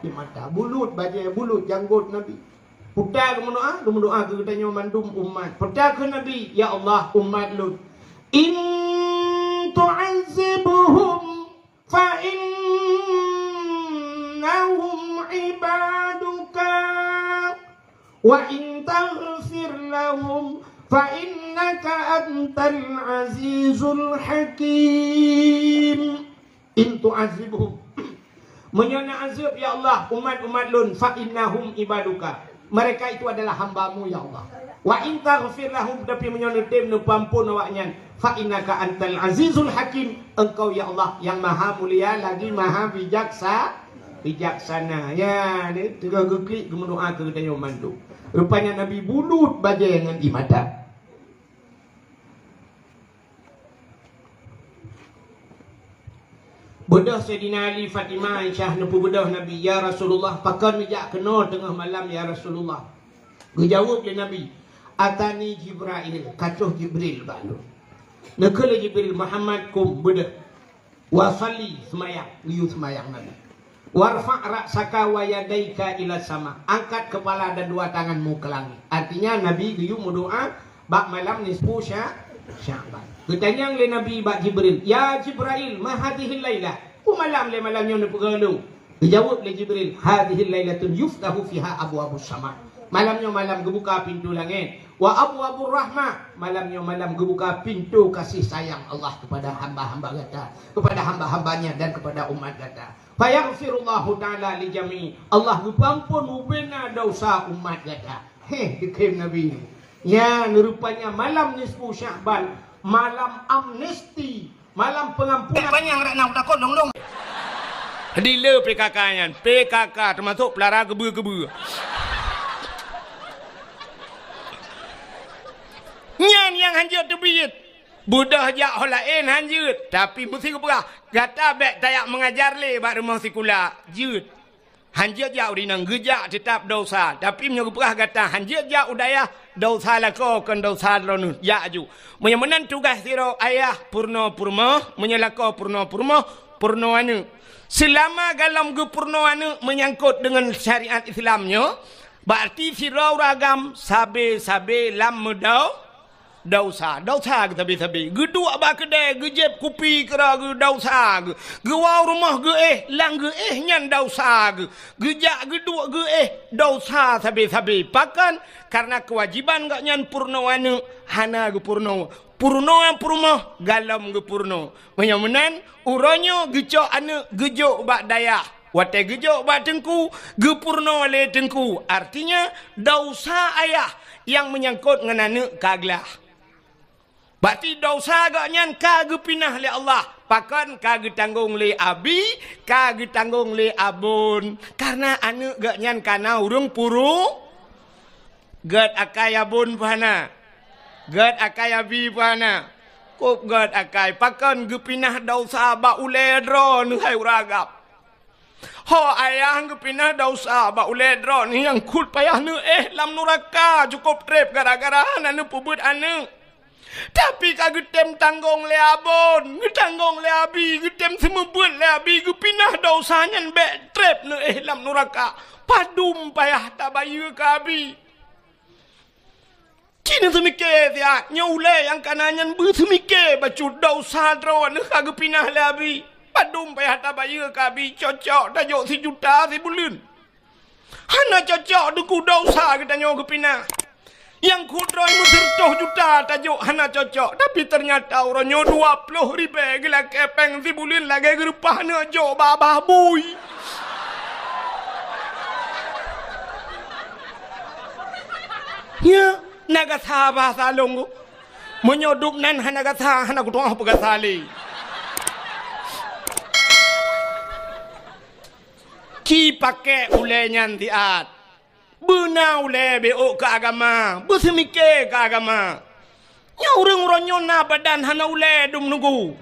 di mata bulut baje bulut janggut Nabi. Putar doa ke tanya mandum umat. Putar ke Nabi, ya Allah umat Lut. In tu'azzibuhum fa innahum ibaduka wa in taghfir lahum fa innaka antal azizul hakim. In tu'azzibuhum menyana azab ya Allah umat-umat Lut fa innahum ibaduka. Mereka itu adalah hambamu ya Allah. Wa in taghfir lahum tapi menyonetim nu pampun awaknya. Fa innaka antal azizul hakim. Engkau ya Allah yang maha mulia lagi maha bijaksana. Ya, dia tengah geklik gemendoa ke tanya mandu. Rupanya Nabi bulut baja dengan di mata. Bedah Sayyidina Ali Fatimah Aisyah nempu bedah Nabi ya Rasulullah pakan mijak kena tengah malam ya Rasulullah. Dijawab oleh Nabi atani Jibril kacau Jibril balu. Nakala Jibril Muhammad kum bedah wa salli semayang liu semayang Nabi. Warfa' ra'saka wa yadaika ila sama. Angkat kepala dan dua tanganmu ke langit. Artinya Nabi liu berdoa bak malam nisfu Sya'ban. Bertanya oleh Nabi bak Jibril, "Ya Jibril, ma hadhihi lailah?" Malam le malamnya ni pegalu. Dijawab oleh Jibril, "Hadhihi lailatun yuftahu fiha abwabus sama." Malamnya malam gebuka pintu langit. Wa abwabur rahmah. Malamnya malam gebuka pintu kasih sayang Allah kepada hamba-hamba kata, kepada hamba-hambanya dan kepada umat kata. Fa yaghfirullahu ta'ala li jami'. Allah mengampun ubena dosa umat kata. Dikirim Nabi ni. Ya, rupanya malam nisfu Sya'ban, malam amnesti, malam pengampunan. Banyak nak nak takut dong.
Dila PKK-nya, PKK termasuk pelara gebu-gebu. Nyan yang hanjut terbiyit. Budah jak holain hanjut, tapi mesti keperah. Kata bek tayak mengajar le bak rumah sekolah. Jut. Hanjut jak urinang gejak tetap dosa, tapi menyeperah kata hanjut jak udaya dosa lako kan dosa lonu ya ju. Menyemenan tugas siro ayah purno menyelako purno anu. Selama dalam ge purno anu menyangkut dengan syariat Islamnya, Berarti sirau ragam sabe-sabe lam medau dausa ke tabi-tabi gedua ba kedai gejep kupi kera ge dausa ge gewau rumah ge lang ge nyan dausa ge gejak gedua ge dausa tabi-tabi pakan karena kewajiban gak nyan purno anu hana ge purno yang purmo galam ge purno menyamenan uronyo gecok anu gejok bak daya wate gejok bak tengku ge purno le tengku artinya dausa ayah yang menyangkut ngenane kaglah. Berarti dosa agaknya kagak pinah le Allah. Pakan kagak tanggung le abi, kagak tanggung le abun. Karena anu agaknya kana urung puru. Gad akai abun pana. Gad akai abi pana. Kop gad akai. Pakan gepinah dosa ba ule dron hai uragap. Ho ayah gepinah dosa ba ule dron yang kut payah nu lam nuraka cukup trip gara-gara anu pubut anu. Tapi kagak tem tanggung le abon, tanggung le abi, tem semua buat le abi, pinah dosanya be trap ne lam nuraka, padum payah tak bayu ke abi. Cina semike dia, nyule yang kanannya bersemike, bacu dosa drawan kagak pinah le abi, padum payah tak bayu ke abi, cocok tajuk si juta si bulun. Hana cocok duku dosa kita nyawa ke pinah. Yang kudroi musertoh juta tajuk hana cocok. Tapi ternyata orangnya 20 ribu gila kepeng si bulin lagi gerupah na jo babah bui. Ya, nagatha bahasa longo. Menyoduk nan hana gatha hana kutuang apa gathali. Ki pakai ulenyan tiat. Benau le beo ke agama, bersemike ke agama. Nya urang-urangnya na badan hana ule dum nunggu.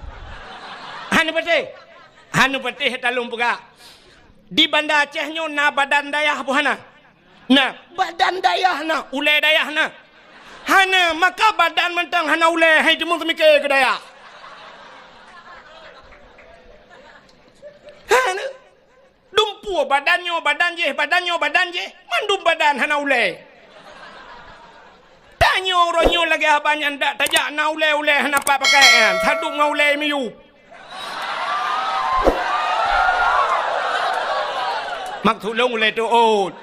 Hana pete talung pega. Di Banda Aceh nyo na badan dayah apa hana? Nah, badan dayah na, ule dayah na. Hana maka badan mentang hana ule hai demung semike ke dayah. Hana dumpu badannya badan je mandum badan hana ule tanya orangnya lagi abanya ndak tajak na ule hana apa pakaian sadung ngau ule miyu mak tulung ule tu ot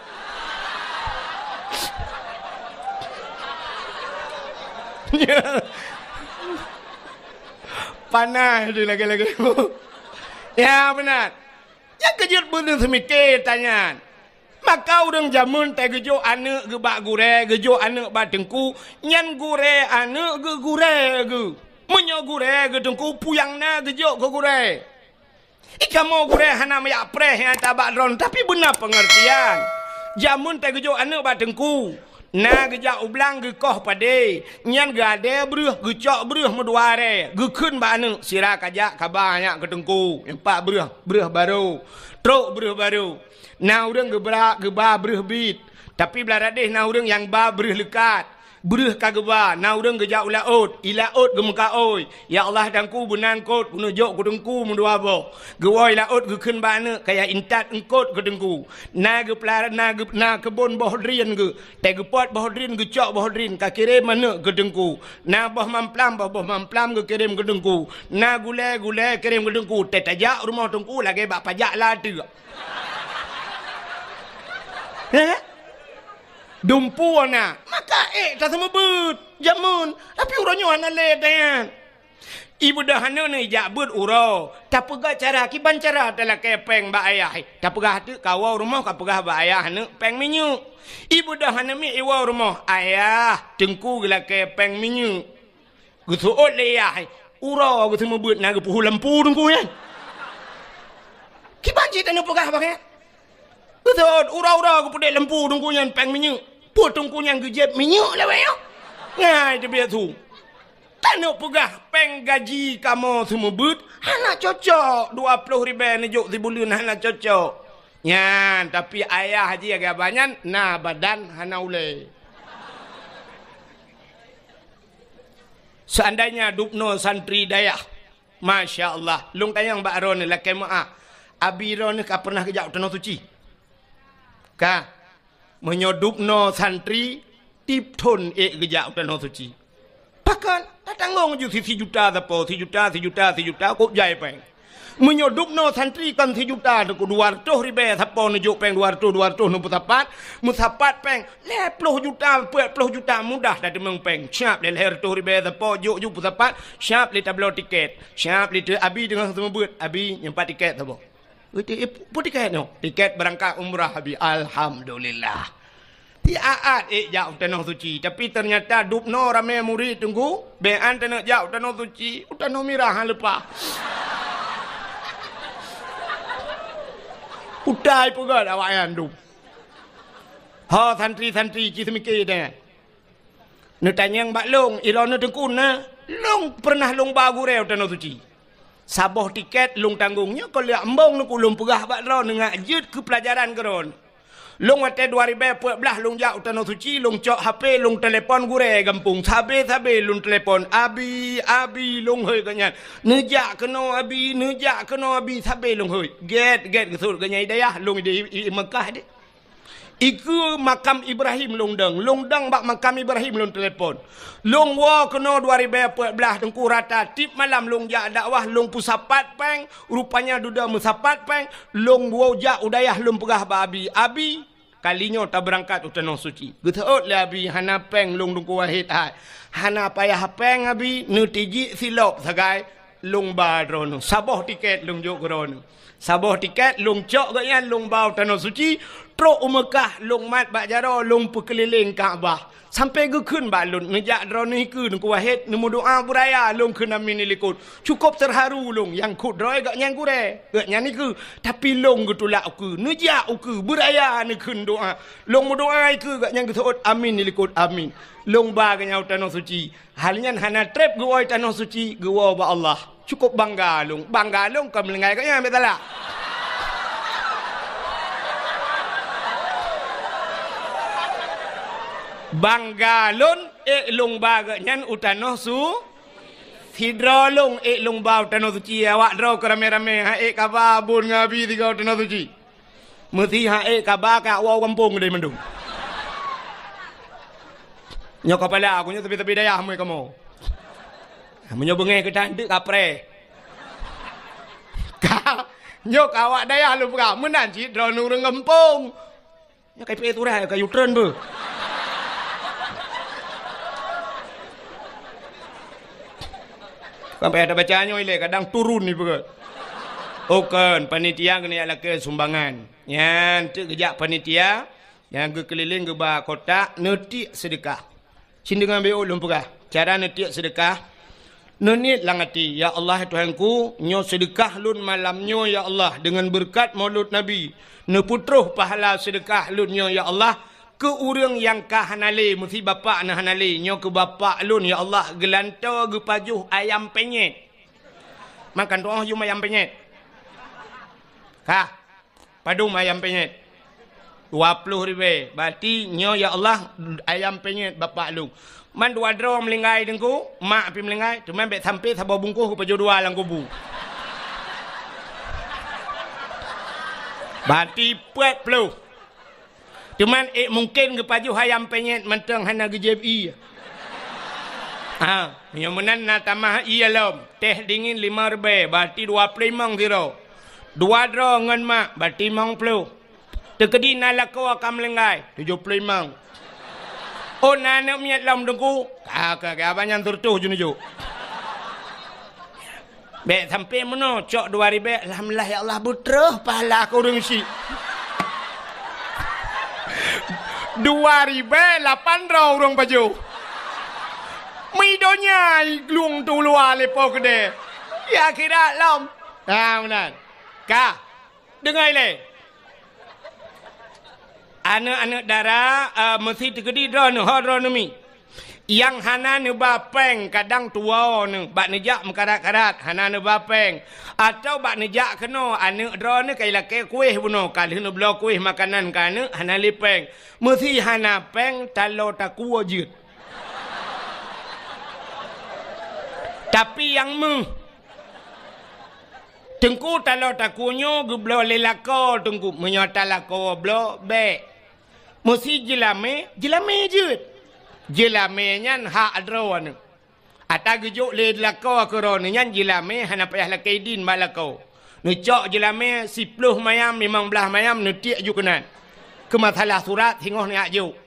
panah dia lagi ya benar. Yang kejut bener semike tanya. Maka orang jamun teh gejo ane ge bak gure, gejo ane bak tengku, nyan gure ane ge gure ge. Menyo gure ge tengku puyangna gejo ge gure. Ika mau gure hana maya preh yang tabak dron tapi benar pengertian. Jamun teh gejo ane bak tengku. Na gejak ublang ge koh pade, nyan ge ade bruh ge cok bruh meduare, ge keun ba ane sira kajak kabanya ke tengku, empat bruh baru. Truk bruh baru. Na urang ge ba bruh bit, tapi belarade na urang yang ba bruh lekat. Bruh kageba, na urang ge jak ulaut, ilaut ge muka oi. Ya Allah dangku benang kot guna jok ku tengku mendua bo. Ge woi laut ge keun ba ane kaya intat engkot ke tengku. Na ge pelara na kebon bohdrin ge. Te ge pot bohdrin ge cok bohdrin ka kirim mana ke tengku. Na boh mamplam ge kirim ke tengku. Na gule kirim ke tengku. Te tajak rumah tengku lagi bak pajak lada. Dumpu na maka tak sama but jamun tapi urangnya hana le dayan ibu dah hana ni jak but uro tak pegah cara kiban cara telah kepeng ba ayah tak pegah tu kawau rumah ka pegah ba ayah hana peng minyu ibu dah hana mi iwa rumah ayah tengku gila kepeng minyu gusuot le ayah uro gu sama but na gu puhu lempu tengku ya kiban cita ni pegah ba betul, ura-ura aku pedek lempu tungkunya peng minyak. Put tungkunya gejep minyak lah bayang. Ngai dia biar tu. Tak nak pegah peng gaji kamu semua but. Hana cocok. 20 ribu nejuk si bulan hana cocok. Nyan, tapi ayah haji agak banyak. Nah badan hana ule. Seandainya dupno santri dayah. Masya Allah. Lung tayang Mbak Ron ni laki maaf. Abi Ron ni pernah kejap tanah suci. Ka, menyodupno santri tip ton gejak utano suci pakan tatangong ju 4 juta tapo 3 juta kop jai peng menyodupno santri kan 3 juta ku 200 ribe tapo nujuk peng 200 nu mutapat peng 10 juta 40 juta mudah dah demeng peng siap le leher 2 ribe tapo juk putapat siap le tablo tiket siap le abi dengan semua buat abi nyempat tiket tapo tiket no tiket berangkat umrah abi alhamdulillah tiaat jauh tanah suci tapi ternyata dupno rame murid tunggu bean tanah jauh tanah suci tanah mirah lepas udai pun awak yang dup ha santri ci semikir dah ne tanyang bak long ilon tengkun na long pernah long bagu reu tanah suci saboh tiket long tanggungnya kalau liak embong nu kulum pegah bak ro ngak jut ke pelajaran keron long wate 2014 long jak tanah suci long cok HP long telefon gure gampung sabe long telefon abi long hoi kanyan nejak keno abi sabe long hoi get kesut kanyai dayah long di Mekah de iku makam Ibrahim long dang bak makam Ibrahim long telefon long wa keno 2014 tengku rata tip malam long jak dakwah long pusapat peng rupanya duda musapat peng long wa jak udayah long pegah ba abi kalinya tak berangkat tanah suci geteut le abi hana peng long dungku wahid hai hana payah peng abi nu tiji silop sagai long ba drono saboh tiket long jok grono saboh tiket long cok gaya long bau tanah suci trok Mekah long mat bak jaro long perkeliling Kaabah sampai ge keun balun ngejak drono iku dungku wahid nemu doa buraya long keun amin likut cukup terharu long yang kut droi gak nyang gure gak nyang iku tapi long getulak ku nejak ku buraya ne keun doa long doa iku gak nyang getot amin likut amin long ba ganyau tanah suci halnya hana trip ge oi tanah suci ge wa ba Allah cukup bangga long kam lengai gak nyang betala Banggalon long baga nyan utano su hidrolong long bau utano suci awak draw rame-rame ha kababun ngabi tiga utano suci mesti ha kabaka wow kampung gede mendung nyok kepala aku nya tepi-tepi dayah mu kamu menyo bengai ke cantik kapre nyok awak dayah lu buka menan ci draw nurung kampung nya kai pe turah kayu tren bu sampai ada bacanya ile kadang turun ni betul. Oken panitia kena ala ke sumbangan. Yang tu kejak panitia yang ke keliling ke bah kota netik sedekah. Sin dengan beo ulun pegah. Cara netik sedekah nenit langati ya Allah Tuhanku nyo sedekah lun malamnyo ya Allah dengan berkat Maulud Nabi. Ne putruh pahala sedekah lun nyo ya Allah. Ke urang yang kah hanale mesti bapak na hanale nyo ke bapak lun ya Allah gelanto ge pajuh ayam penyet makan doa jum ayam penyet kah padung ayam penyet 20 ribu berarti nyo ya Allah ayam penyet bapak lun man dua dro melingai dengku mak pi melingai cuman bet sampai sabo bungkus ke pajuh dua lang kubu berarti 40 cuman mungkin ke pajuh ayam penyet mentang hana GJBI. Yang menan na tamah iya lom. Teh dingin 5 ribu, berarti 25 zero. 2 draw ngan mak, berarti 50. Tekedi na lako akam lengai, 75. Oh nana miat lom dengku. Kakak abang yang tertuh junuju. Bek sampai mana cok 2 ribu. Alhamdulillah ya Allah butrah pahala aku rungsi. 2008 orang baju. Midonya luang tu luar lepo kede. Ya kira lom. Benar. Kah? Dengar le. Anak-anak darah mesti tegedi drone mi. Yang hana ne bapeng kadang tua ne bak nejak mekarat-karat hana ne bapeng atau bak nejak keno anak drone kai lake kuih buno kali ne blok kuih makanan kana hana lipeng mesti hana peng talo taku wajud tapi yang tengku talo takunyo gublo lelako tengku menyota lako blo be Mesti jelame je. Jelame nyan hak adron. Ata gejuk le lako korona nyan jelame hana payah lakai din balako. Nu cok jelame 10 mayam 15 mayam nu tiak ju kenan. Kemasalah surat hingoh ni aju.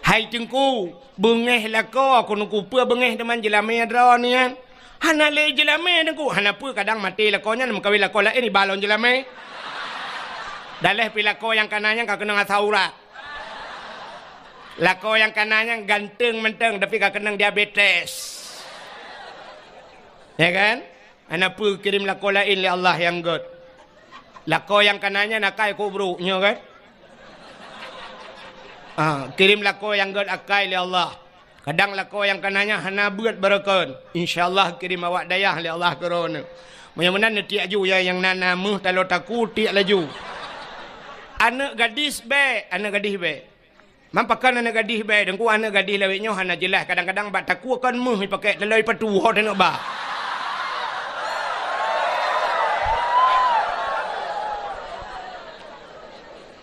Hai tengku bengeh lako kunuku pua bengeh teman jelame adron ni kan. Hana le jelame tengku hana pua kadang mati lakonya nak kawin lako lain ni balon jelame. Daleh pi lako yang kanannya kau kena saurat. Lako yang kanannya ganteng menteng tapi kau kena diabetes. Ya kan? Anak pun kirim lako lain li Allah yang god. Lako yang kanannya nakai kubruknya kan? Kirim lako yang god akai li Allah. Kadang lako yang kanannya hana buat berakon. InsyaAllah kirim awak dayah li Allah korona. Mudah-mudahan nanti aju ya yang nanamuh talo taku tiak laju. Anak gadis be, anak gadis be. Mampakan anak gadis be, dengku anak gadis leweknya hana jelas kadang-kadang bak taku akan muh pakai telai patu ho tengok ba.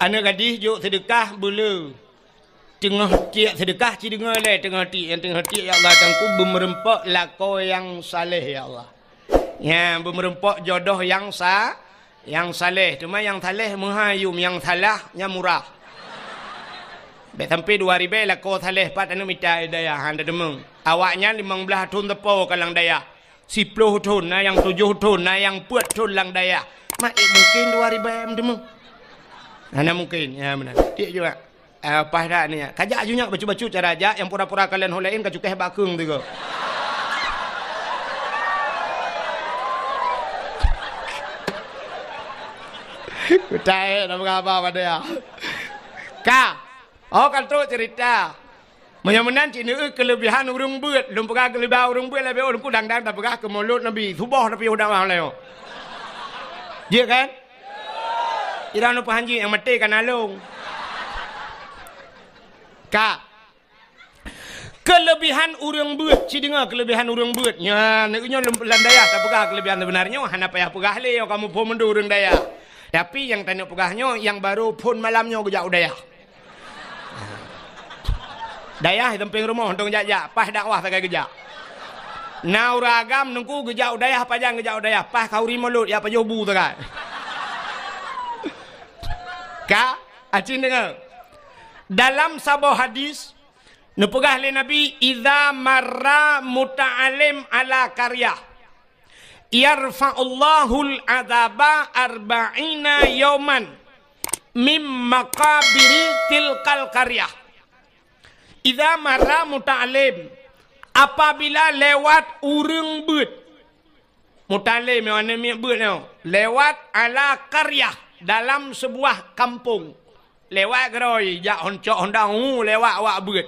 Anak gadis juk sedekah bulu. Tengah tiak sedekah ci dengar le tengah ti yang tengah ti ya Allah tangku bermerempak lako yang saleh ya Allah. Ya bermerempak jodoh yang saleh, cuma yang saleh menghayum, yang salah yang murah. Bet sampai 2000 lah kau saleh pat anu minta daya handa demeng. Awaknya 15 tahun tepo kalang daya. 10 tahun na yang 7 tahun na yang 4 tahun lang daya. Mak mungkin 2000 demeng. Hana mungkin ya benar. Dia juga apa dah ni ya. Kajak ajunya bacu-bacu cara aja yang pura-pura kalian holain kacukeh bakung tu go. Kutai nak apa pada ya. Ka. Oh kan tu cerita. Menyamanan cina kelebihan urung buat, lum pegah kelebihan urung buat lebih urung kudang-dang tak pegah ke mulut Nabi. Subuh tapi udah mahal leo. Dia kan? Ira nu pahanji yang mati kan alung. Ka. Kelebihan urung buat, ci dengar kelebihan urung buat. Nya neknya landaya tak pegah kelebihan sebenarnya hana payah pegah leo kamu pun mendu urung daya. Tapi yang tanya pegahnya yang baru pun malamnya gejak dayah. Dayah temping rumah untuk jajak pas dakwah tak gejak. Nauragam nungku gejak dayah pajang gejak dayah pas kau rimulut ya pajobu tak kan. Ka acin dengar. Dalam sebuah hadis nepegah le Nabi idza marra muta'alim ala qaryah yarfa'ullahul adzaba arba'ina yawman mim maqabiri tilkal qaryah. Idza marra muta'alim apabila lewat urang beut. Muta'alim mana mi beut no? Lewat ala qaryah dalam sebuah kampung. Lewat geroi jak honcok hondang lewat awak beut.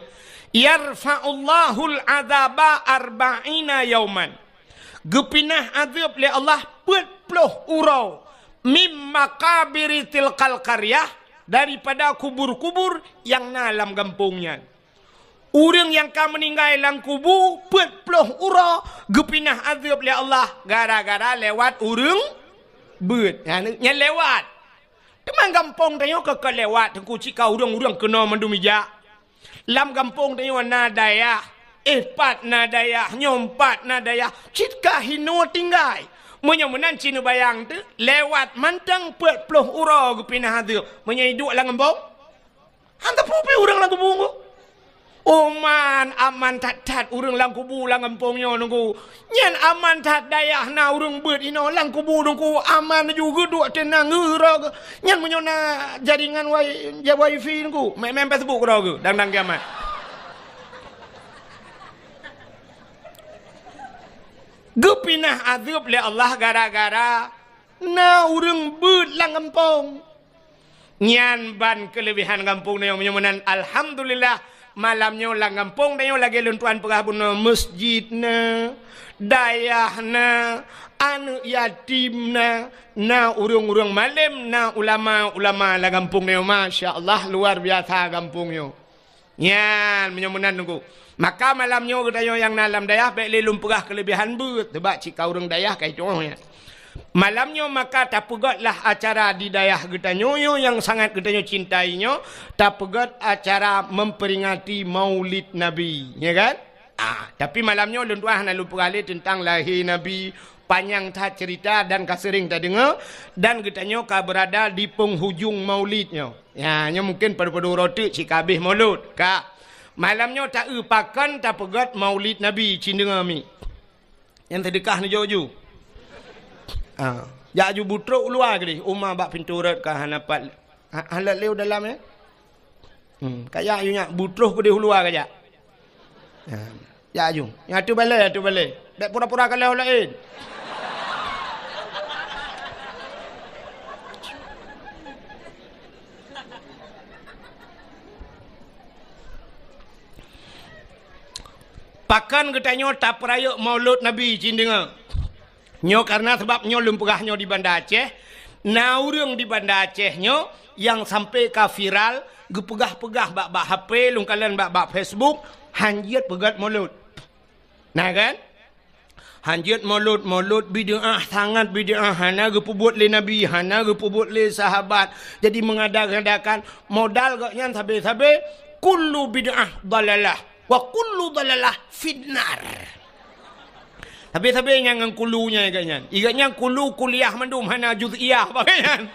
Yarfa'ullahul adzaba arba'ina yawman. Gepinah azab oleh Allah 40 urau mim makabiri tilkal qaryah daripada kubur-kubur yang dalam kampungnya. Orang yang kan meninggal dalam kubur 40 urau gepinah azab oleh Allah gara-gara lewat urang beut. Nya lewat. Teman kampung tanya ke lewat tengku cika urang-urang kena mendumija. Lam kampung tanya nadaya. Pat nadaya, nyompat nadaya, citka hino tinggai. Menyamunan cina bayang tu, lewat mantang 40 urau kepinah tu. Menyiduk lang kampung. Hanta pupi urang lang kampung tu. Oh man, aman tat-tat urang lang kubu lang kampungnya nunggu. Nyan aman tat dayah na urang beut ino lang kubu nunggu. Aman juga duk tenang urang. Nyan menyona jaringan wifi nunggu. Main Facebook urang ke, dang-dang kiamat. Gepinah azab oleh Allah gara-gara na urang beut lang kampung. Nyan ban kelebihan kampung ni yang menyamanan alhamdulillah malamnya lang kampung ni lagi lentuan pegah pun masjid na dayah na anu yatim na urang-urang malam na ulama-ulama lang kampung ni masya-Allah luar biasa kampung ni. Nyan menyamanan nunggu. Maka malamnya kita yang dalam dayah baik lelum pegah kelebihan beut. Sebab cika orang dayah kayak contohnya. Malamnya maka tak pegatlah acara di dayah getanyo yang sangat getanyo cintainya, tak pegat acara memperingati Maulid Nabi, ya kan? Tapi malamnya tuan nak lupa kali tentang lahir Nabi, panjang tak cerita dan kasering tak dengar, dan getanyo ka berada di penghujung Maulidnya. Ya, nya mungkin pada roti si kabeh Maulud, ka. Malamnya tak pakan tak pegat Maulid Nabi cindenga mi. Yang terdekah ni jojo. Ya ju butruk luar ke ni. Umar bak pintu rat ka hanapat. Halat leu dalam ya. Kayak you nya butruk ke di luar ke ja. Ya ju. Yang tu balai. Dak pura-pura kalau lain. Pakan getanyo tak perayuk Maulud Nabi cindenga. Nyo karena sebab nyo lempegahnya di Banda Aceh, naurung di Banda Aceh nyo yang sampai ka viral, gepegah-pegah bak HP, lungkalan bak Facebook, hanjit pegat Maulud. Nah kan? Hanjit Maulud bid'ah sangat bid'ah, hana gepubuat le Nabi, hana gepubuat le sahabat. Jadi mengadakan modal gaknya sabe-sabe kullu bid'ah dalalah wa kullu dalalah finnar. Tapi yang kulunya ikannya. Ikannya kulu kuliah mendum hana juz'iyah bagaian.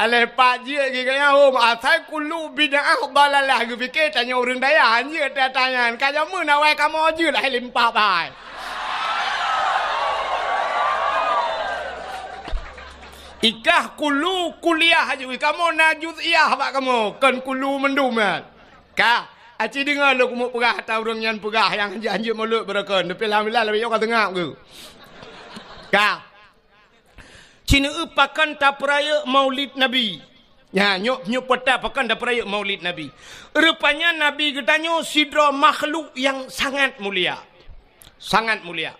Alai pak je ikannya asal kulu bid'ah dalalah gue fikir tanya orang daya hanya tanya kaya mu nawai kamu aja lah limpah bai. Ikah kulu kuliah aja kamu na juz'iyah bak kamu kan kulu mendum kan. Ka Aci dengar lu kumuk pegah atau orang yang pegah yang anjir mulut berakon. Tapi alhamdulillah lebih orang tengah ke. Ka. Cina pakan tak peraya Maulid Nabi. Ya, nyok peta pakan tak peraya Maulid Nabi. Rupanya Nabi getanyo sidra makhluk yang sangat mulia. Sangat mulia.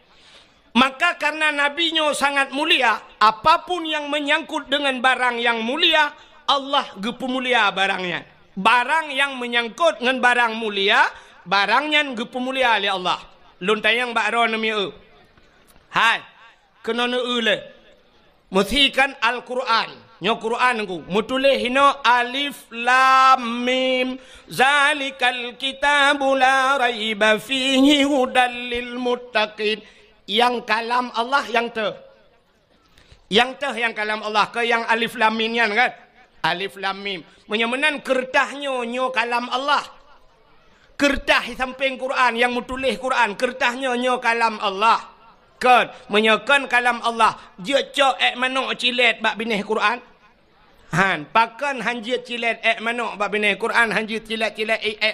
Maka karena nabinya sangat mulia, apapun yang menyangkut dengan barang yang mulia, Allah gepemulia barangnya. Barang yang menyangkut dengan barang mulia, barangnya gepemulia oleh Allah. Luntayang bakro nami Hai, kena le. Muthikan Al-Quran. Nyo Quran ku. Mutulih hino alif lam mim. Zalikal kitabu la raiba fihi hudal lil muttaqin. Yang kalam Allah yang te. Yang kalam Allah ke yang alif lam mim kan? Alif lam mim. Menyamanan kertahnya nyo kalam Allah. Kertah samping Quran yang mutulih Quran, kertahnya nyo kalam Allah. Kan menyakan kalam Allah. Dia cok manok cilet bak bineh Quran. Han pakan hanjit cilet manok bak bineh Quran, hanjit cilet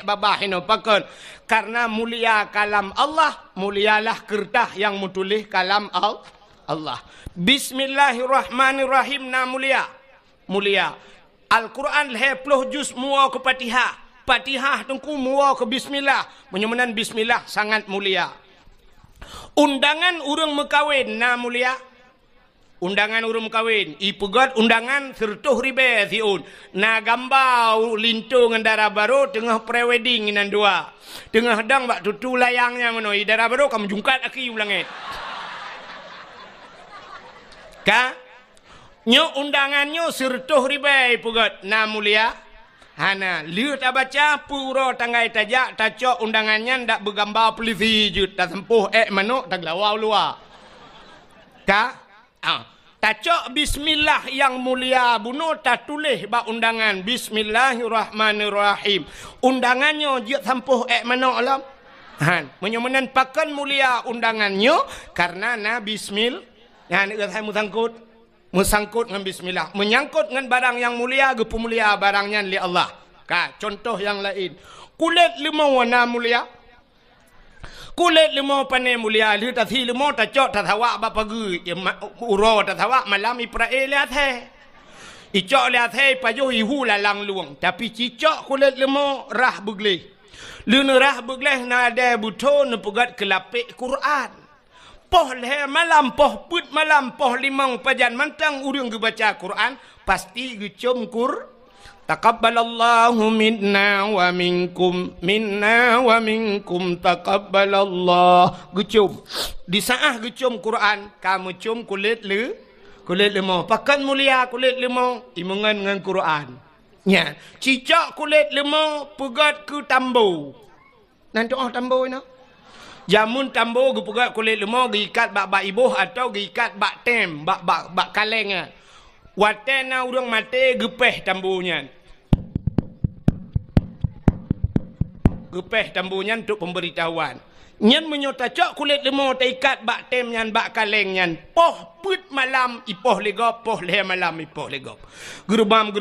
babah hino pakan. Karena mulia kalam Allah, mulialah kertah yang mutulih kalam Allah. Bismillahirrahmanirrahim na mulia. Mulia. Al-Quran 10 juz mua ke Fatihah. Fatihah tengku mua ke Bismillah. Menyamanan Bismillah sangat mulia. Undangan urang mekawin na mulia. Undangan urang mekawin. Ipegat undangan 30 ribu siun. Na gambau lintu ngan darah baru tengah pre-wedding inan dua. Tengah dang bak tutu layangnya menoi darah baru kamu jungkat aki ulangit. Ka? Nyo undangannya 30 ribu pegat na mulia. Hana liu tak baca puro tanggai tajak tacok undangannya ndak bergambar polisi jut tak sempuh manuk tak lawau luar. Ka? Tacok bismillah yang mulia bunuh tak tulis bak undangan bismillahirrahmanirrahim. Undangannya jut sempuh manuk alam. Han menyamanan pakan mulia undangannya karena na bismillah. Ya ni saya musangkut. Musangkut dengan bismillah. Menyangkut dengan barang yang mulia, gepemulia barangnya li Allah. Ka, contoh yang lain. Kulit limau warna mulia. Kulit limau panai mulia. Lihat tadi limau tak cok tak tawak bapa gu. Uro tak tawak malam Israel lihat he. Icok lihat he pajuh ihu lalang luang. Tapi cicok kulit limau rah begleh. Luna rah begleh na ada buto na pegat kelapik Quran. Poh leh malam, poh put malam, poh limang pajan mantang urang ge baca Quran, pasti ge Taqabbalallahu minna wa minkum taqabbalallah. Gecum. Di saat gecum Quran, kamu cium kulit lemau. Pakan mulia kulit lemau, imungan dengan Quran. Ya, cicak kulit lemau pegat ke tambo. Nanti tambo ini. Jamun tambo gu pegat kulit lemau giikat bak ibuh atau giikat bak tem, bak kaleng. Watena urang mate gepeh tambunya. Gepeh tambunya untuk pemberitahuan. Nyan menyotacak kulit lemau taikat bak tem nyan bak kaleng nyan. Poh put malam ipoh legop, poh leh malam ipoh legop. Gerubam.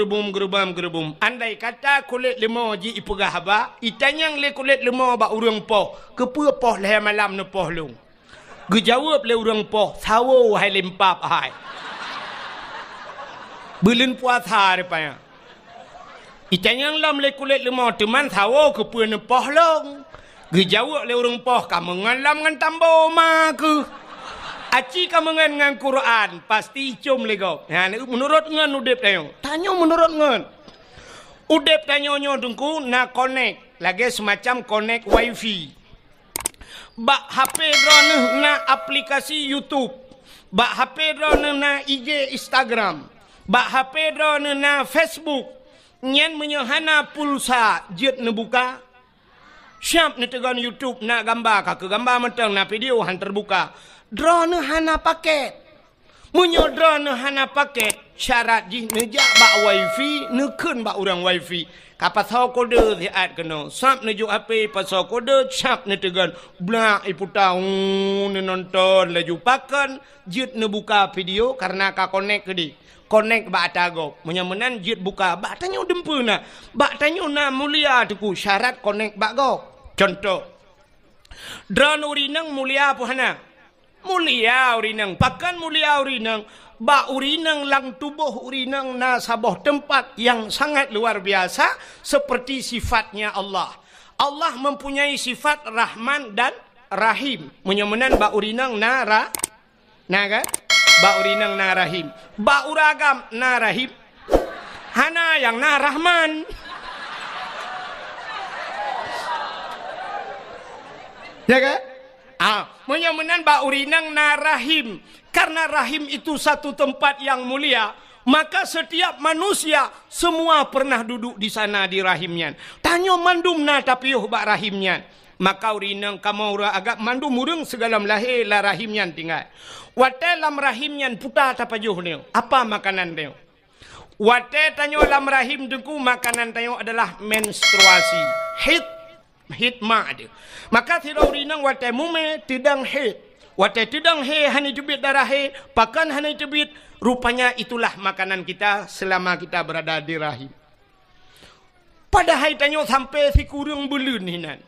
Andai kata kulit lemau ji ipegah ba, itanyang le kulit lemau bak urang poh. Kepa poh leh malam ne poh lung. Gejawab le urang poh, sawo hai lempap hai. Belin puasa rupanya. Itanyang lam le kulit lemau teman sawo kepa ne poh long. Gejawab le urang poh kamu ngalam ngan tambo ma ke. Aci kamu ngan Quran pasti cium lego. Ha menurut ngan udep tayo. Tanyo menurut ngan. Udep tanyo nyo dengku na connect lagi semacam connect wifi. Bak HP drone na aplikasi YouTube. Bak HP drone na IG Instagram. Bak HP drone na Facebook. Nyen menyohana pulsa jet ne buka. Siap ni tegan YouTube nak gambar ke gambar mentang nak video han terbuka. Drone hana paket. Munyo drone hana paket. Syarat jih nejak bak wifi, nekun bak orang wifi. Kapasal kode siat kena. Sap nejuk HP pasal kode, sap ni tegan. Blak iputau ni nonton laju pakan. Jet ne buka video karena ka connect ke di. Connect bak atagop. Menyamenan jet buka. Bak tanyo dempu na. Bak tanyo na mulia tuku. Syarat connect bak go. Contoh. Drone urinang mulia apa hana? Mulia urinang. Pakan mulia urinang. Bak urinang lang tubuh urinang na sabuh tempat yang sangat luar biasa. Seperti sifatnya Allah. Allah mempunyai sifat Rahman dan Rahim. Menyamenan bak urinang na kan? Bak urinang na Rahim. Bak uragam na Rahim. Hana yang na Rahman. Ya kan? Menyamenan bak urinang na Rahim. Karena Rahim itu satu tempat yang mulia. Maka setiap manusia semua pernah duduk di sana di rahimnya. Tanyo mandum na tapiuh bak rahimnya. Maka urinang kamu agak mandum urung segala lahir lah rahimnya tinggal. Wate lam rahimnya putar tapajuh ni. Apa makanan dia? Wate tanyo lam rahim dengku makanan tanyo adalah menstruasi. Hitma dia. Maka tidak urinang wate mume tidang hit. Wate tidang he hani jubit darah he. Pakan hani jubit. Rupanya itulah makanan kita selama kita berada di rahim. Padahal tanyo sampai si kurang belun hinan.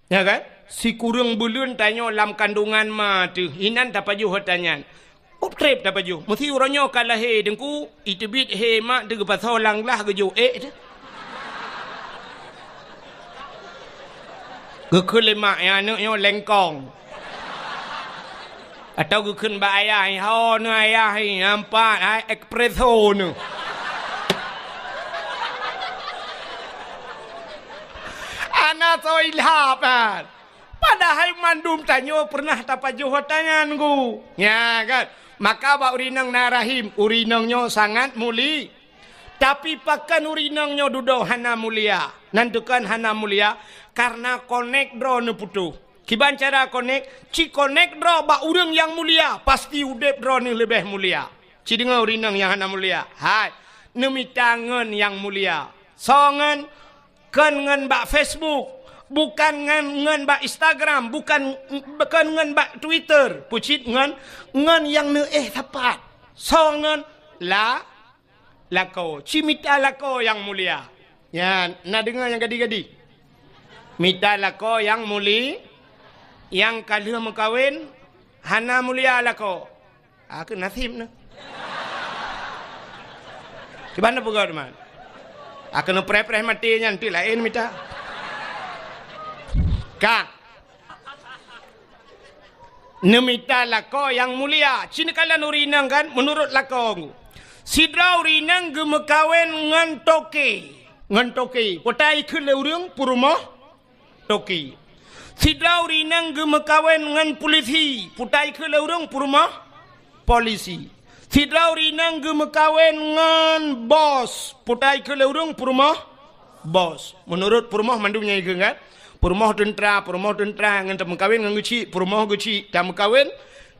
Ya kan? Si kurang belun tanyo lam kandungan ma tu. Hinan tapaju hotanyan. Uptrep tapaju. Mesti uranyo kalah he dengku. Itubit he mak degu pasolang lah gejo tu. Gekun lemak yang anaknya lengkong. Atau gekun bak ayah. Hau ni ayah ni. Nampak espresso ni. Anak so ilham kan. Padahal mandum tanyo pernah tapajuh tangan ku. Ya kan. Maka bak urinang na Rahim. Urinangnya sangat muli. Tapi pakan urinangnya duduk hana mulia. Nantukan hana mulia. Karena connect draw ne putu. Kiban cara connect? Ci connect draw bak urang yang mulia. Pasti udep draw ni lebih mulia. Ci dengar urinang yang hana mulia. Hai. Nemita ngen yang mulia. Songan. Kan ngen bak Facebook. Bukan ngen bak Instagram. Bukan ngen bak Twitter. Pucit ngen yang ne tepat. Songan. Lako. Ci mita lako yang mulia. Ya. Nak dengar yang gadi-gadi? Mita lako yang muli, yang kalau mengkawin, hana mulia lako. Aku nasib na. Gimana pegawai teman? Aku nak pre-pre mati nanti lain mita. Kak, nemita lako yang mulia. Cina kalian urinang kan? Menurut lako. Sidrauri nang gemekawen ngan toke potai ke leurung purmoh toki. Sidrauri nang gemekawen ngan polisi potai ke leurung purmoh polisi. Sidrauri nang gemekawen ngan bos potai ke leurung purmoh bos. Menurut purmoh mandunya itu kan, purmoh tentera ngan temekawin ngan guci purmoh guci temekawin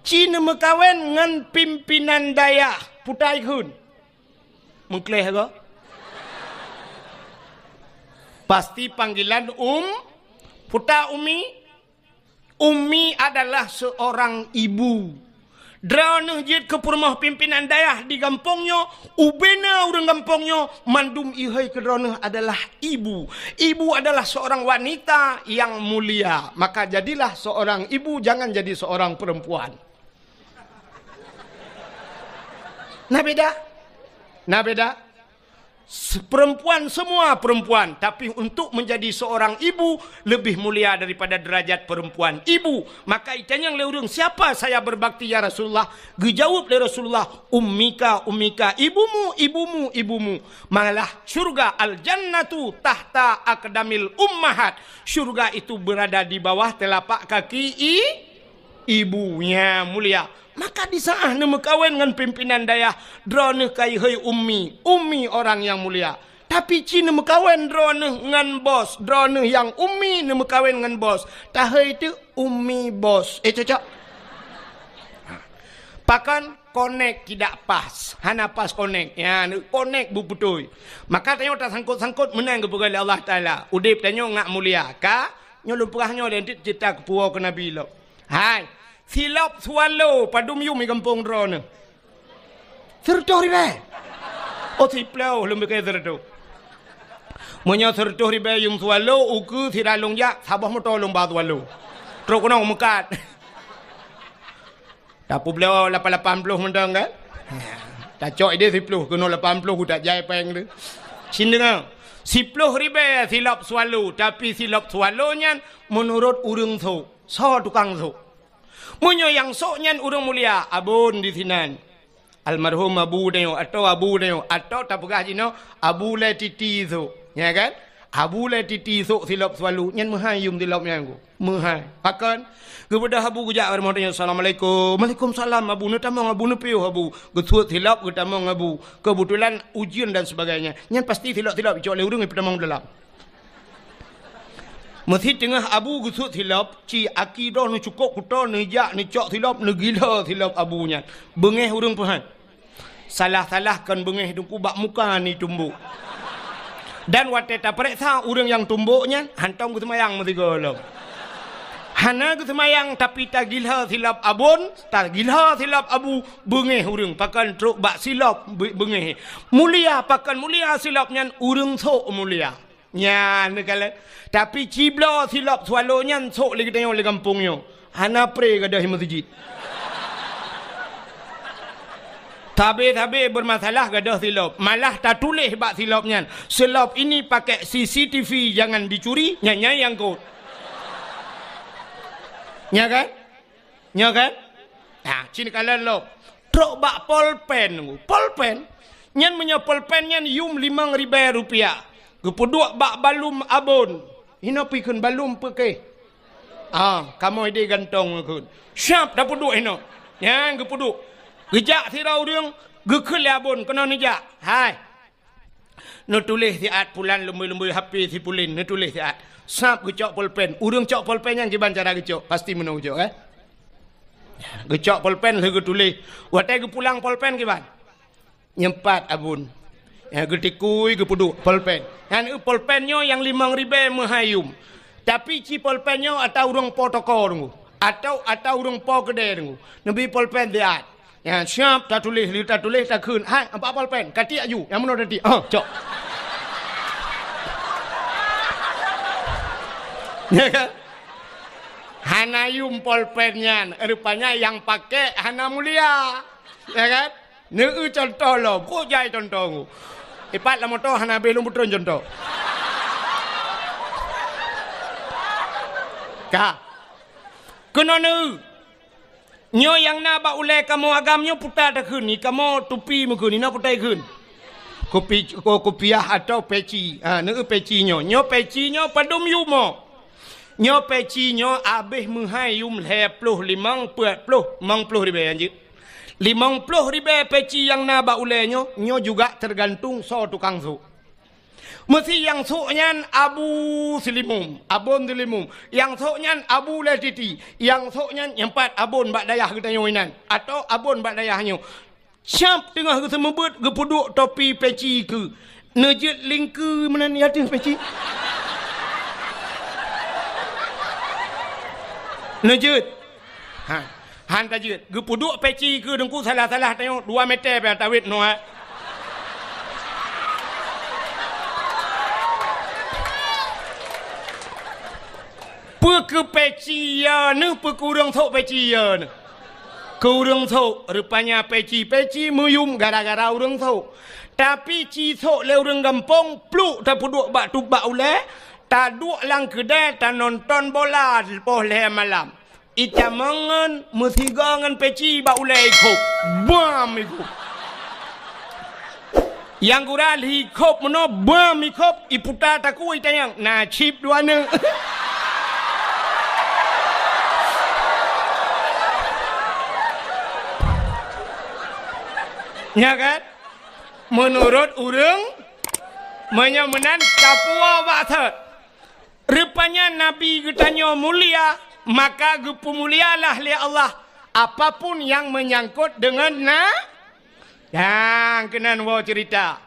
Cina mekawen ngan pimpinan daya putai kun mengkleh ke pasti panggilan puta umi adalah seorang ibu. Drone jid ke rumah pimpinan daya di kampungnya, ubena orang kampungnya mandum ihai ke drone adalah ibu. Ibu adalah seorang wanita yang mulia. Maka jadilah seorang ibu, jangan jadi seorang perempuan. Nah beda. Perempuan semua perempuan, tapi untuk menjadi seorang ibu lebih mulia daripada derajat perempuan ibu. Maka itanya yang leurung, siapa saya berbakti ya Rasulullah? Dijawab oleh Rasulullah, ummika ibumu. Malah surga al-jannatu tahta aqdamil ummahat. Surga itu berada di bawah telapak kaki ibunya mulia. Maka di saat nama kawan dengan pimpinan daya, drone kai hei ummi orang yang mulia. Tapi cina mekawen drone dengan bos, drone yang ummi nama kawan dengan bos. Tahai itu ummi bos. Cocok. Pakan connect tidak pas, hana pas connect. Ya, connect bu betul. Maka tanya tak sangkut menang kepada Allah Taala. Udip tanya ngak mulia, ka? Nyolong perahnya dan cerita kepuau ke Nabi lo. Hai. Silap swallow padum yumi kampung drone. Sertoh ribe. O siplau lumbe ke sertoh. Munya sertoh ribe yum swallow uku siralong ya sabah moto lomba swallow. Terus kena mekat. Tapu beliau 80 mendang kan? Tak cok dia 10 kena 80 tak jai peng tu. Sin dengar. 10 ribe silap swallow tapi silap swallownya menurut urang so. So tukang so. Munyo yang soknyan urang mulia abun di sinan almarhum abu dayo atau tak pegah jino abu le titi so ya kan abu le titi so silap selalu nyan mahayum silap nyangu mahai pakan kepada abu gujak warahmatullahi assalamualaikum waalaikumsalam abu netamong abu nepiu abu gesut silap getamong abu kebetulan ujian dan sebagainya nyan pasti silap icok le urang petamong dalam. Masih tengah abu gusut silap, ci akidah ni cukup kuta ni jak ni cok silap ni gila silap abunya. Bengeh urang Tuhan. Salah-salahkan bengeh dengku bak muka ni tumbuk. Dan wate ta periksa urang yang tumbuknya hantong ke semayang mesti golong. Hana ke semayang tapi tak gila silap abun, tak gila silap abu bengeh urang pakan truk bak silap bengeh. Mulia pakan mulia silapnya urang sok mulia. Nya nekala tapi cibla silap swallonya sok lagi tengok le kampungnya hana pre gadah masjid tabe bermasalah gadah silap malah tak tulis bak silapnya silap ini pakai CCTV jangan dicuri nya yang kot nya kan nah cini kalian lo truk bak polpen nyan punya polpen nyan yum 5.000 rupiah. Gepuduk bak balum abon. Hina pikun balum peke. Kamu ide gantong kun. Siap dah puduk hina. Yang gepuduk. Gejak sirau dia gekul abon kena nejak. Hai. No tulis siat pulan lembu-lembu HP si pulin, no tulis siat. Sap gecok pulpen. Urang cok pulpen yang kiban cara gecok. Pasti menang gecok Gecok pulpen lagi tulis. Watai pulang pulpen kiban. Nyempat abon. Ya getikui gepuduk pulpen. Yang pulpennya yang 5.000 mahayum. Tapi ci pulpennya atau urang protokol tunggu. Atau urang po gede tunggu. Nabi pulpen dia. Ya siap tak tulis tak kun. Hai apa pulpen? Kati aju. Yang mana tadi? Cok. Ya kan? Hanayum pulpennya rupanya yang pakai hana mulia. Ya kan? Neu contoh lo, kok jai contoh. Ipat lah motor hana belum betul contoh. Ka. Kena neu. Nyo yang na ba ulai kamu agamnya putar dah kun ni kamu tupi muka ni na putar kun. Kopiah atau peci. Ne peci nyo. Nyo peci nyo padum yumo. Nyo peci nyo abih menghai yum 50 50 ribu anjir. 50 ribu peci yang na ba ulai nyo juga tergantung so tukang su. Mesti yang soknya Abu Silimum, Abon Silimum. Yang soknya Abu Latiti. Yang soknya yang empat Abon bak dayah kita nyoinan. Atau Abon bak dayahnya. Siap tengah ke semebut ke puduk topi peci ke. Nejit lingku mana ni hati peci. Nejit. Han tajit. Ke puduk peci ke dengku salah-salah tengok 2 meter pada tawit no. Ke peci ya ne kurang thok peci ya ne kurang thok rupanya peci muyum gara-gara urang thok tapi ci thok le urang gampong pluk ta puduk bak tu bak ule ta duk lang kedai ta nonton bola poh le malam ita mangan mesiga ngan peci bak ule ikop bam ikop yang gural ikop meno bam ikop iputa taku itayang na chip dua ne. Ya kan? Menurut urang menyamenan kapua waktu. Rupanya Nabi getanya mulia, maka gepu mulialah li Allah. Apapun yang menyangkut dengan yang kenan wa cerita.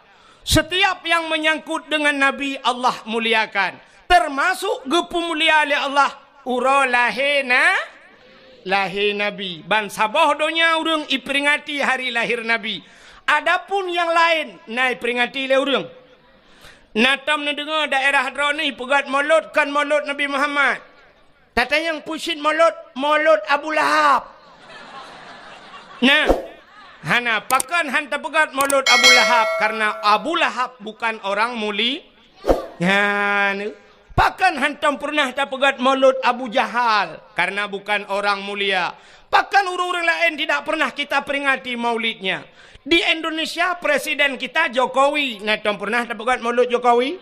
Setiap yang menyangkut dengan Nabi Allah muliakan. Termasuk gepu mulia li Allah. Uro lahena lahir Nabi. Ban sabah donya urang iperingati hari lahir Nabi. Adapun yang lain naik peringati le urang. Natam na dengar daerah Hadra ni pegat maulud kan maulud Nabi Muhammad. Tata yang pusit maulud Abu Lahab. Nah, hana pakan hanta pegat maulud Abu Lahab karena Abu Lahab bukan orang muli. Ya, pakan hantam pernah tak pegat maulud Abu Jahal karena bukan orang mulia. Pakan urang-urang lain tidak pernah kita peringati maulidnya. Di Indonesia presiden kita Jokowi, natam pernah tak pegat maulud Jokowi?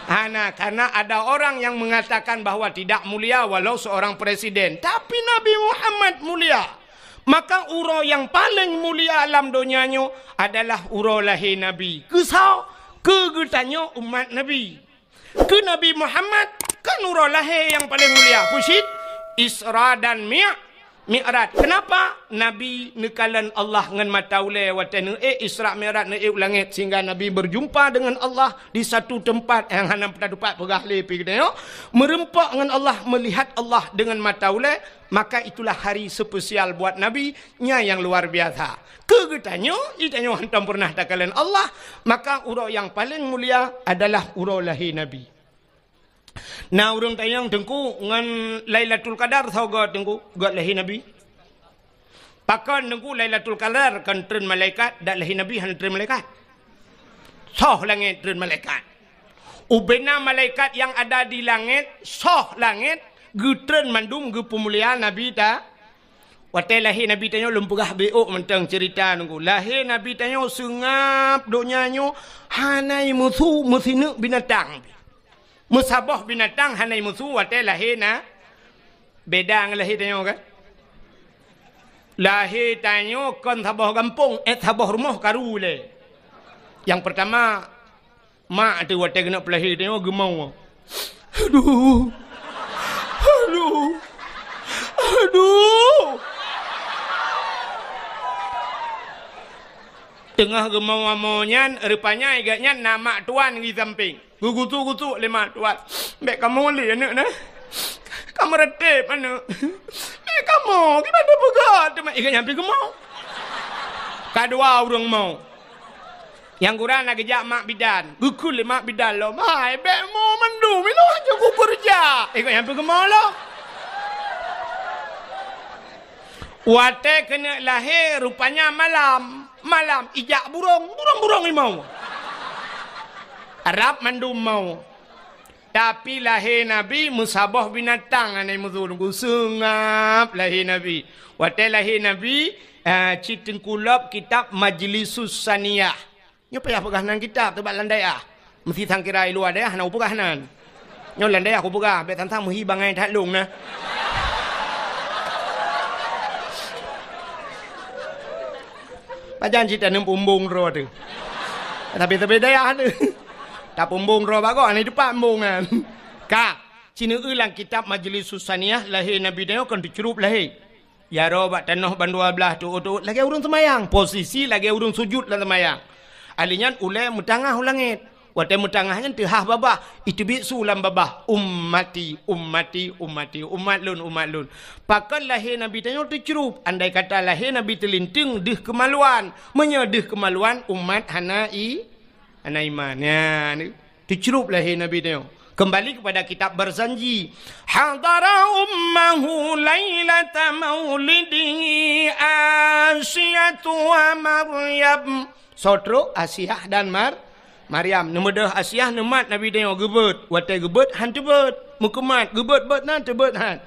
Karena ada orang yang mengatakan bahwa tidak mulia walau seorang presiden, tapi Nabi Muhammad mulia. Maka uro yang paling mulia alam dunianya adalah uro lahir Nabi. Kesau kegetanyo umat Nabi. Ke Nabi Muhammad kan uro lahir yang paling mulia. Pusit Isra dan Mi'raj. Kenapa? Nabi nekalan Allah ngan mata ule watan Isra Mi'raj ne langit sehingga Nabi berjumpa dengan Allah di satu tempat yang hanam pada tempat pegah lepi kita merempak dengan Allah, melihat Allah dengan mata ule, maka itulah hari spesial buat Nabi nya yang luar biasa. Kegetanyo itanyo hantam pernah takalan Allah, maka urau yang paling mulia adalah urau lahir Nabi. Nah urang tayang tengku ngan Lailatul Qadar tahu god tengku god lahir Nabi. Pakan tengku Lailatul Qadar kan tren malaikat dak lahir Nabi han tren malaikat. Soh langit tren malaikat. Ubena malaikat yang ada di langit soh langit getren mandum ge pemuliaan Nabi ta. Watai lahir Nabi tanyo lempugah beok mentang cerita tengku. Lahir Nabi tanyo sengap donyanyo hanai musuh musine binatang. Musabah binatang hanai musuh watai lahir na beda dengan lahir tanyo kan. Lahir tanyo kan sabah kampung sabah rumah karule. Yang pertama mak tu watai kena pelahir tanyo gemau. Aduh. Tengah gemau amonyan rupanya agaknya nama tuan di samping. Gugutu lima tuan. Mek kamu li anak nah. Kamu retep anak. Mek kamu gimana begat mek agaknya pergi gemau. Kedua orang mau. Yang kurang nak kejak mak bidan. Gukul mak bidan lo. Mai bek mau mandu milo aja ku kerja. Agaknya pergi gemau lo. Wate kena lahir rupanya malam ijak burung limau. Arab mandum mau. Tapi lahir Nabi musabah binatang anai muzurungku sungap lahir Nabi. Watai lahir Nabi citeng kulab kitab Majlisus Saniyah. Nyo payah pegahanan kitab tebak landai ah. Mesti sangkirai luar dah nak pegahanan. Nyo landai aku pegah bet tantang muhi bangai tak long nah. Pajan cerita nem pumbung ro tu. Tapi daya tu. Tak pumbung ro bagok ni depan pumbung kan. Kak, cina ulang kitab Majlisus Saniyah lahir Nabi dia kan dicerup lahir. Ya ro bak tanah ban 12 tu lagi urun semayang. Posisi lagi urun sujud lah semayang. Alinyan ulai mutangah ulangit. Watai mutangahnya tehah babah. Itu bisu ulam babah. Ummati, ummati, ummati. Umat lun. Pakan lahir Nabi dia dicerup. Andai kata lahir Nabi terlinting dih kemaluan. Menyedih kemaluan umat hanai. Anak iman ya, dicerup lahir Nabi dia. Kembali kepada kitab Barzanji. Hadara ummahu lailata maulidihi Asyatu wa Maryam. Sotro Asyah dan Maryam. Nemedah Asyah nemat Nabi dia gebet. Watai gebet han tebet. Mukemat gebet bet nan tebet han.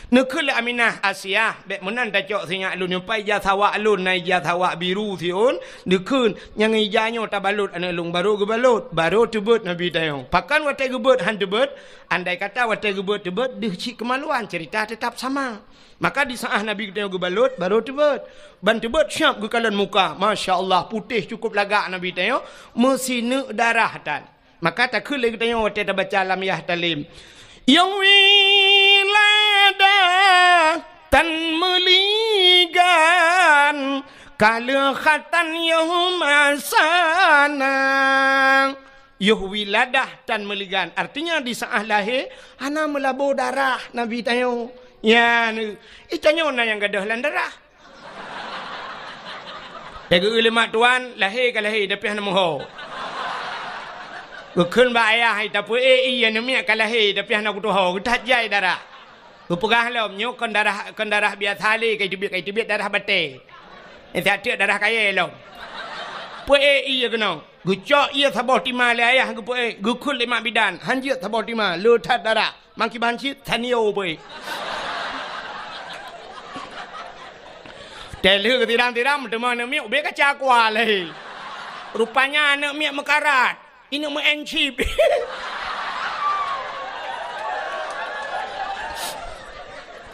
Nekul Aminah Asyah bek menan dacok singa alun nyampai jasawa alun nai jasawa biru siun nekun yang ijanyo tabalut ana lung baru gebalut baru tebet Nabi tayong pakan watai gebet han tebet andai kata watai gebet tebet deh cik kemaluan cerita tetap sama maka di saat Nabi tayong gebalut baru tebet ban tebet syap gekalan muka masya-Allah putih cukup lagak Nabi tayong mesine darah tan maka tak kul lagi tayong watai baca lamiyah talim yang wilada tan meligan kalekhatan yahum asana yuh wiladah tan meligan artinya di saat lahir ana melabur darah Nabi tayo ya itanyo na yang gadah lan darah dagu ulama tuan lahir ka lahir tapi ana moho Gukun ba ayah tapi iya nemiak kalahi tapi anak ku tuho gutat jai darah. Gupegah lom nyok kan darah biasa li kai tibit darah bate. Enti darah kaya lom. Pue iya kena. Gucok iya sabah tima le ayah gupue gukul lima bidan. Hanjit sabah tima lutat darah. Mangki banci tanio pue. Telu tiram teman nemiak be kaca kwa le. Rupanya anak miak mekarat. Ini mau encip.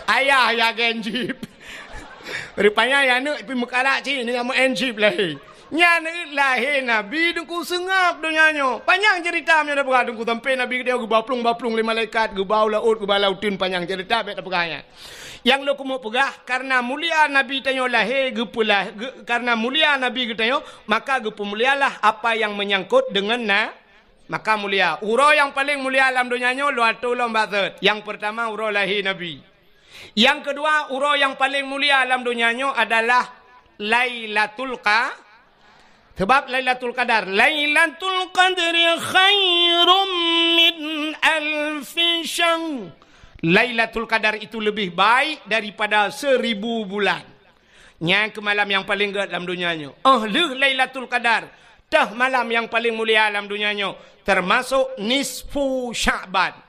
Ayah ya encip. Rupanya ya nak pergi mekarak cik ni mau encip lah. Nya lahir Nabi dengku sengap dunianya. Panjang cerita nya dah berada dengku sampai Nabi dia gebaplung-baplung lima malaikat gebau laut gebalautin panjang cerita bet pegahnya. Yang lo kumu pegah karena mulia Nabi tanyo lahir gepulah karena mulia Nabi tanyo maka gepemulialah apa yang menyangkut dengan maka mulia. Uro yang paling mulia alam dunianya luatu lombat. Yang pertama uro lahir Nabi. Yang kedua uro yang paling mulia alam dunianya adalah Lailatul Qadar. Sebab Lailatul Qadar. Lailatul Qadri khairum min alfi syahr. Lailatul Qadar itu lebih baik daripada 1000 bulan. Yang ke malam yang paling gerat dalam dunianya. Lailatul Qadar. Tah malam yang paling mulia dalam dunianya. Termasuk nisfu Sya'ban.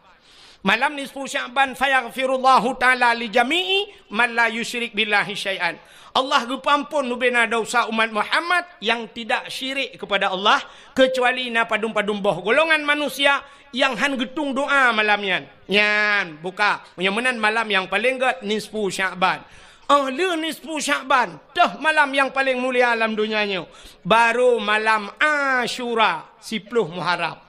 Malam nisfu Sya'ban fayaghfirullahu ta'ala li jami'i man la yusyrik billahi syai'an. Allah gepampun nubena dosa umat Muhammad yang tidak syirik kepada Allah kecuali na padum-padum boh golongan manusia yang han getung doa malamnya. Nyan buka menyamanan malam yang paling gerat nisfu Sya'ban. Nisfu Sya'ban dah malam yang paling mulia alam dunianya. Baru malam Asyura 10 Muharram.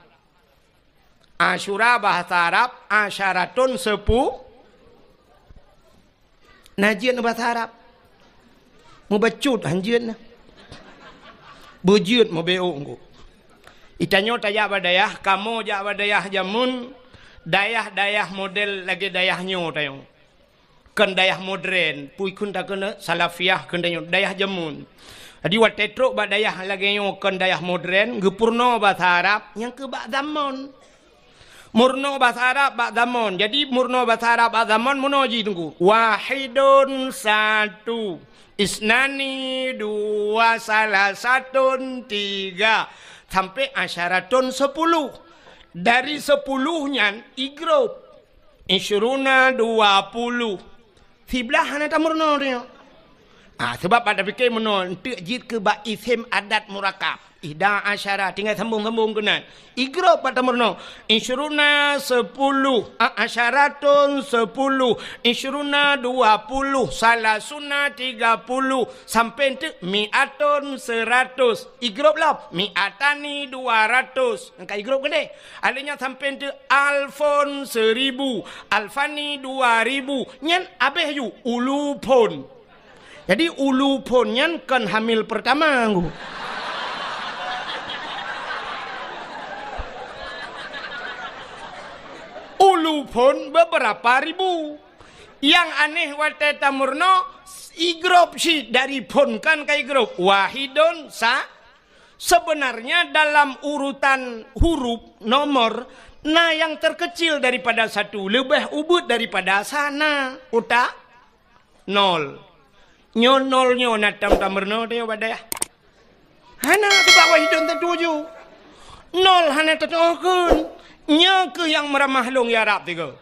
Asyura bahasa Arab asyaratun 10 najian bahasa Arab. Mau bacut hanjian lah. Bujut mau beong. Itanyo taya badayah, kamu jak badayah jamun, dayah model lagi dayahnya tayong. Kan dayah modern, pui kun tak kena salafiyah kan dayah jamun. Jadi wat tetrok badayah lagi nyo kan dayah modern, gepurno bahasa Arab yang ke bak zaman. Murno bahasa Arab bak zaman. Jadi murno bahasa Arab bak zaman munoji tunggu. Wahidun satu. Isnani dua salah satun tiga sampai asyaratun 10 Dari 10-nya igrup. Insyuruna 20. Fiblah hana tamurno dia. Sebab pada fikir menon tek jid ke ba isim adat murakab. Ihda asyara tinggal sambung-sambung kena. Igro pada murno. Insyuruna 10, asyaratun 10, insyuruna 20, salasuna 30, sampai tu mi'atun 100. Igro lah. Mi'atani 200. Angka igro gede. Adanya sampai tu alfon 1000, alfani 2000. Nyan abeh yu ulupon. Jadi ulupon nyan kan hamil pertama aku. Ulu pun beberapa ribu. Yang aneh wate tamurno igrop si dari pun kan ke igrop wahidun sa. Sebenarnya dalam urutan huruf nomor yang terkecil daripada 1 lebih ubud daripada sana uta 0. Nyo 0 nyo natam tamurno dia pada hana tu bawa hidung tertuju 0 hana tertuju. Nya ke yang meramah long ya Arab tiga.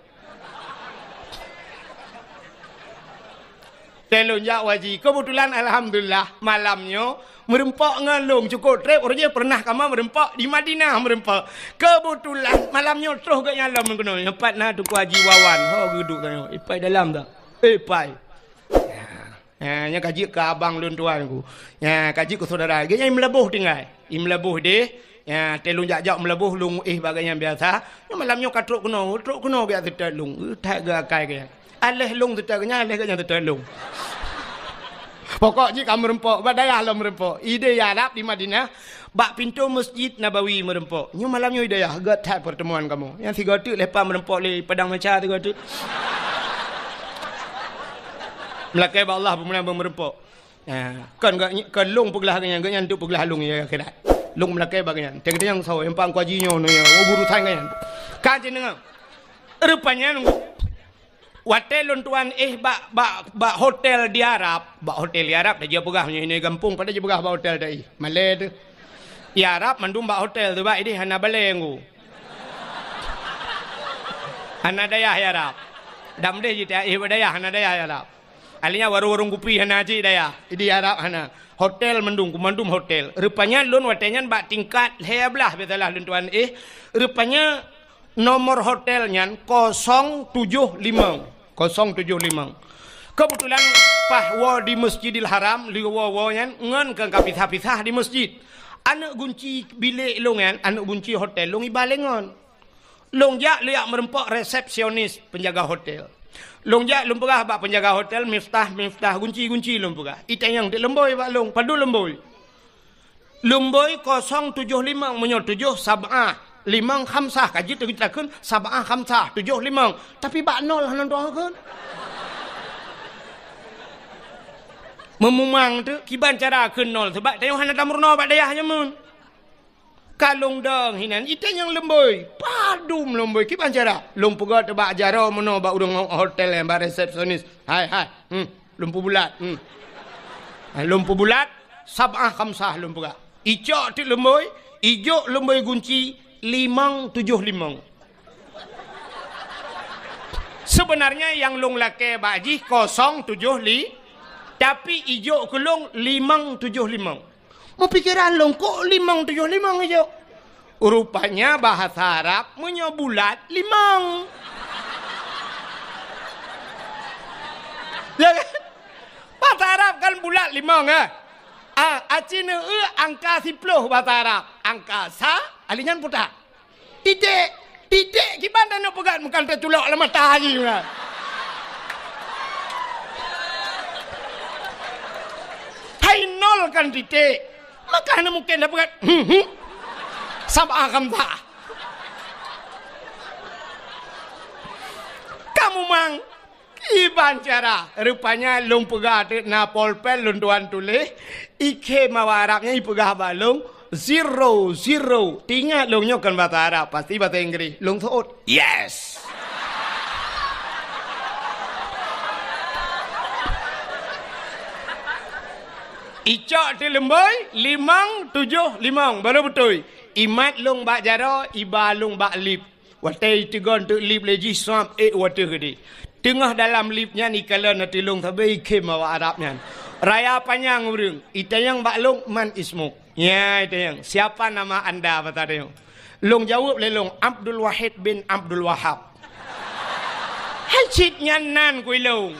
Telunjak waji. Kebetulan alhamdulillah malamnya merempak ngalung cukup trip orangnya pernah kama merempak di Madinah merempak. Kebetulan malamnya terus ke nyalam mengkono. Empat na tu waji wawan. Ho duduk tanya. Ipai dalam tak? Ipai. Nya kaji ke abang lun tuan aku. Ya kaji ke saudara. Dia melebuh tinggal. Melebuh dia. Ya, telung jak-jak melebuh lung bagainya biasa. Yang malamnya katruk kena biasa tetap lung. Tak gakai ke. Alih lung tetapnya, alih kanya tetap lung. Pokoknya kamu merempok, badaya lah merempok. Ide Arab di Madinah, bak pintu Masjid Nabawi merempok. Yang malamnya ide ya, gatai pertemuan kamu. Yang 3 tu lepas merempok le padang macam 3 tu. Melakai ba Allah pemenang merempok. Ya, kan lung pegelah kanya, gak nyantuk pegelah lung ya akhirat. Long melakai bagian. Tengok yang saw yang pang kuajinya no ya. Buru tangan. Kaji dengar. Rupanya nunggu. Hotel tuan ba hotel di Arab, ba hotel di Arab dia pegah ini kampung pada dia pegah ba hotel dai. Malay tu. Di Arab mandum ba hotel tu ba ini hana balenggu. Hana daya Arab. Dam deh jita daya hana daya Arab. Alinya warung kupi hana ji daya. Di Arab hana. Hotel mandum hotel. Rupanya lun watenya bak tingkat heblah betalah lun tuan rupanya nomor hotelnya 075. Kebetulan pahwa di Masjidil Haram liwa-wanya ngan ke pisah-pisah di masjid. Anak kunci bilik longan, anak kunci hotel long ibalengon. Long jak liak merempok resepsionis penjaga hotel. Longjak lumpurah bak penjaga hotel miftah kunci lumpurah. Ita yang di lemboi bak long padu lemboi. Lemboi 075 menyo 7 sab'ah 5 khamsah kaji tu kita kun sab'ah khamsah 7 5 tapi bak 0 hanan doakeun. Memumang tu kiban cara keun 0 sebab tayong hanan tamurno bak dayahnya mun. Kalung dong hinan ita yang lemboi padum lemboi kiban cara lumpuga tebak jaro meno bak urang hotel yang bak resepsionis hai lumpu bulat lumpu bulat sab'ah khamsah lumpuga ijo ti lemboi ijo lemboi kunci 575 sebenarnya yang lung lake baji 075 tapi ijo kelung 575 mau pikiran long kok 575 aja. Rupanya bahasa Arab punya bulat 5. Ya kan? Bahasa Arab kan bulat 5 kan? Acina angka 10 bahasa Arab. Angka sa alinyan putar. Titik gimana nak pegang bukan tertulak lah matahari kan? Hai 0 kan titik. Makanya mungkin dapat sab'ah khamsah. Kamu mang iban cara rupanya lung pegah na polpen lun tuan tulis ike mawa Arabnya ipegah balung 0 tinggal lungnya kan bahasa Arab pasti bahasa Inggris lung suut yes. Icak di lemboi 575 baru betul. Imat long bak jara, iba long bak lip. Watai tigon tu lip leji swamp water gede. Tengah dalam lipnya ni kalau nanti long tabai kem awak Arabnya. Raya panjang urang. Itayang bak long man ismuk. Ya itayang. Siapa nama anda patadayang? Long jawab le long Abdul Wahid bin Abdul Wahab. Hajit nyanan kui long.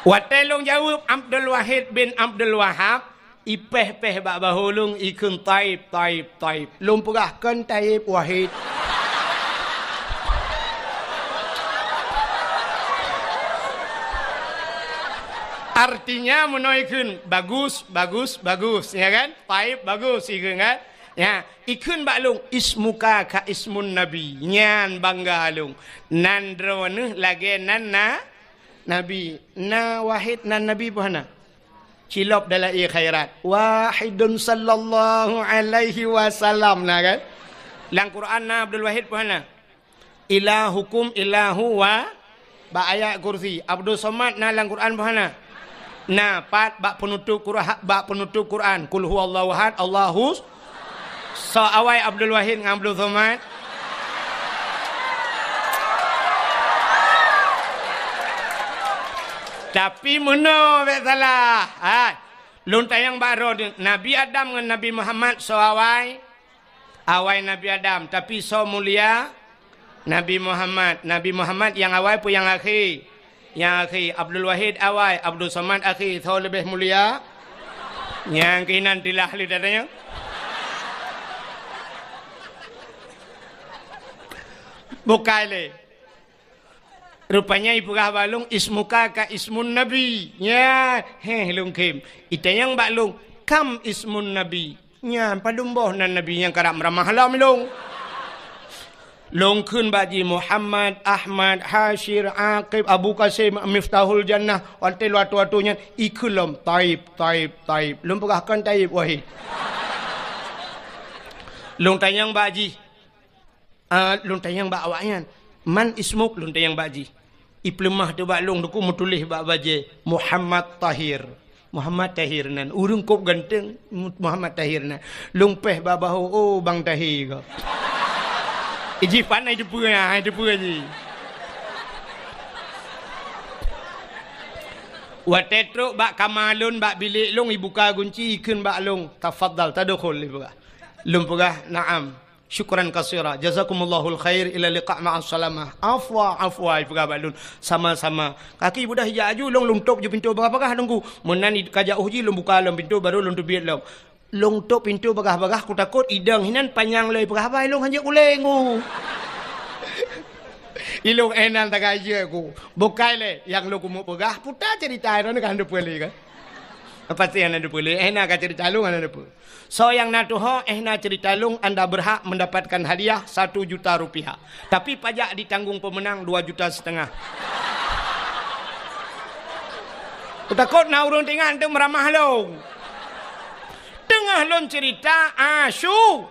Watai long jawab Abdul Wahid bin Abdul Wahab. Ipeh-peh bak bahulung ikun taib. Long pegahkan taib Wahid. Artinya menoikun bagus, ya kan? Taib bagus ikun kan? Ya, ikun baklung ismuka ka ismun nabi. Nyan bangga alung. Nandro lagi nan nabi. Na wahid nan nabi puhana. Cilop dalam khairat. Wahidun sallallahu alaihi wasallam nah kan? Lang Quran na Abdul Wahid puhana. Ilahukum ilahu wa ba ayat kursi. Abdul Somad na lang Quran puhana. Nah, pat bak penutup Quran. Kul huwallahu ahad, Allahus. So awai Abdul Wahid dengan Abdul Somad. Tapi mana bet salah. Luntayang baro Nabi Adam dengan Nabi Muhammad so awai Nabi Adam, tapi so mulia Nabi Muhammad. Nabi Muhammad yang awai pun yang akhir. Yang akhir Abdul Wahid awal, Abdul Somad akhir, so lebih mulia. Yang kinan tilah lidahnya. Bukai. Rupanya ibu balung ismuka ka ismun nabi. Ya, lung kim. Ita yang balung kam ismun nabi. Ya, padumboh nan nabi yang karam ramah lam lung. Long kun baji Muhammad, Ahmad, Hashir, Aqib, Abu Qasim, Miftahul Jannah, wanti watu-watunya ikulum taib. Long pegahkan taib wahid. Long tanyang baji. Long tanyang bak awaknya. Man ismuk long tanyang baji. Iplemah tu bak long duku mutulih bak baji Muhammad Tahir. Muhammad Tahir nan. Urung kop ganteng Muhammad Tahir nan. Long peh babahu oh Bang Tahir ko. Iji panai depu je. Watetro bak kamalun bak bilik long ibuka kunci ikun bak long tafaddal tadkhul ibuka. Lum pegah na'am. Syukran kasira. Jazakumallahul khair ila liqa' ma'as salamah. Afwa ibuka bak long sama-sama. Kaki ibu dah hijau long top je pintu bagah-bagah nunggu. Menan kajak uji long buka long pintu baru long tubiat long. Long top pintu bagah-bagah ku takut idang hinan panjang lei bagah long hanjak ulengu. Ilung enan tak aja ku. Bukai le yang lu kumu pegah putar cerita ron kan ada boleh kan. Pasti yang ada boleh enak cerita lu kan ada boleh. So yang natuho nak cerita lung anda berhak mendapatkan hadiah 1 juta rupiah. Tapi pajak ditanggung pemenang 2,5 juta. Ku takut na urang tingan tu meramah long. Tengah lon cerita Asyur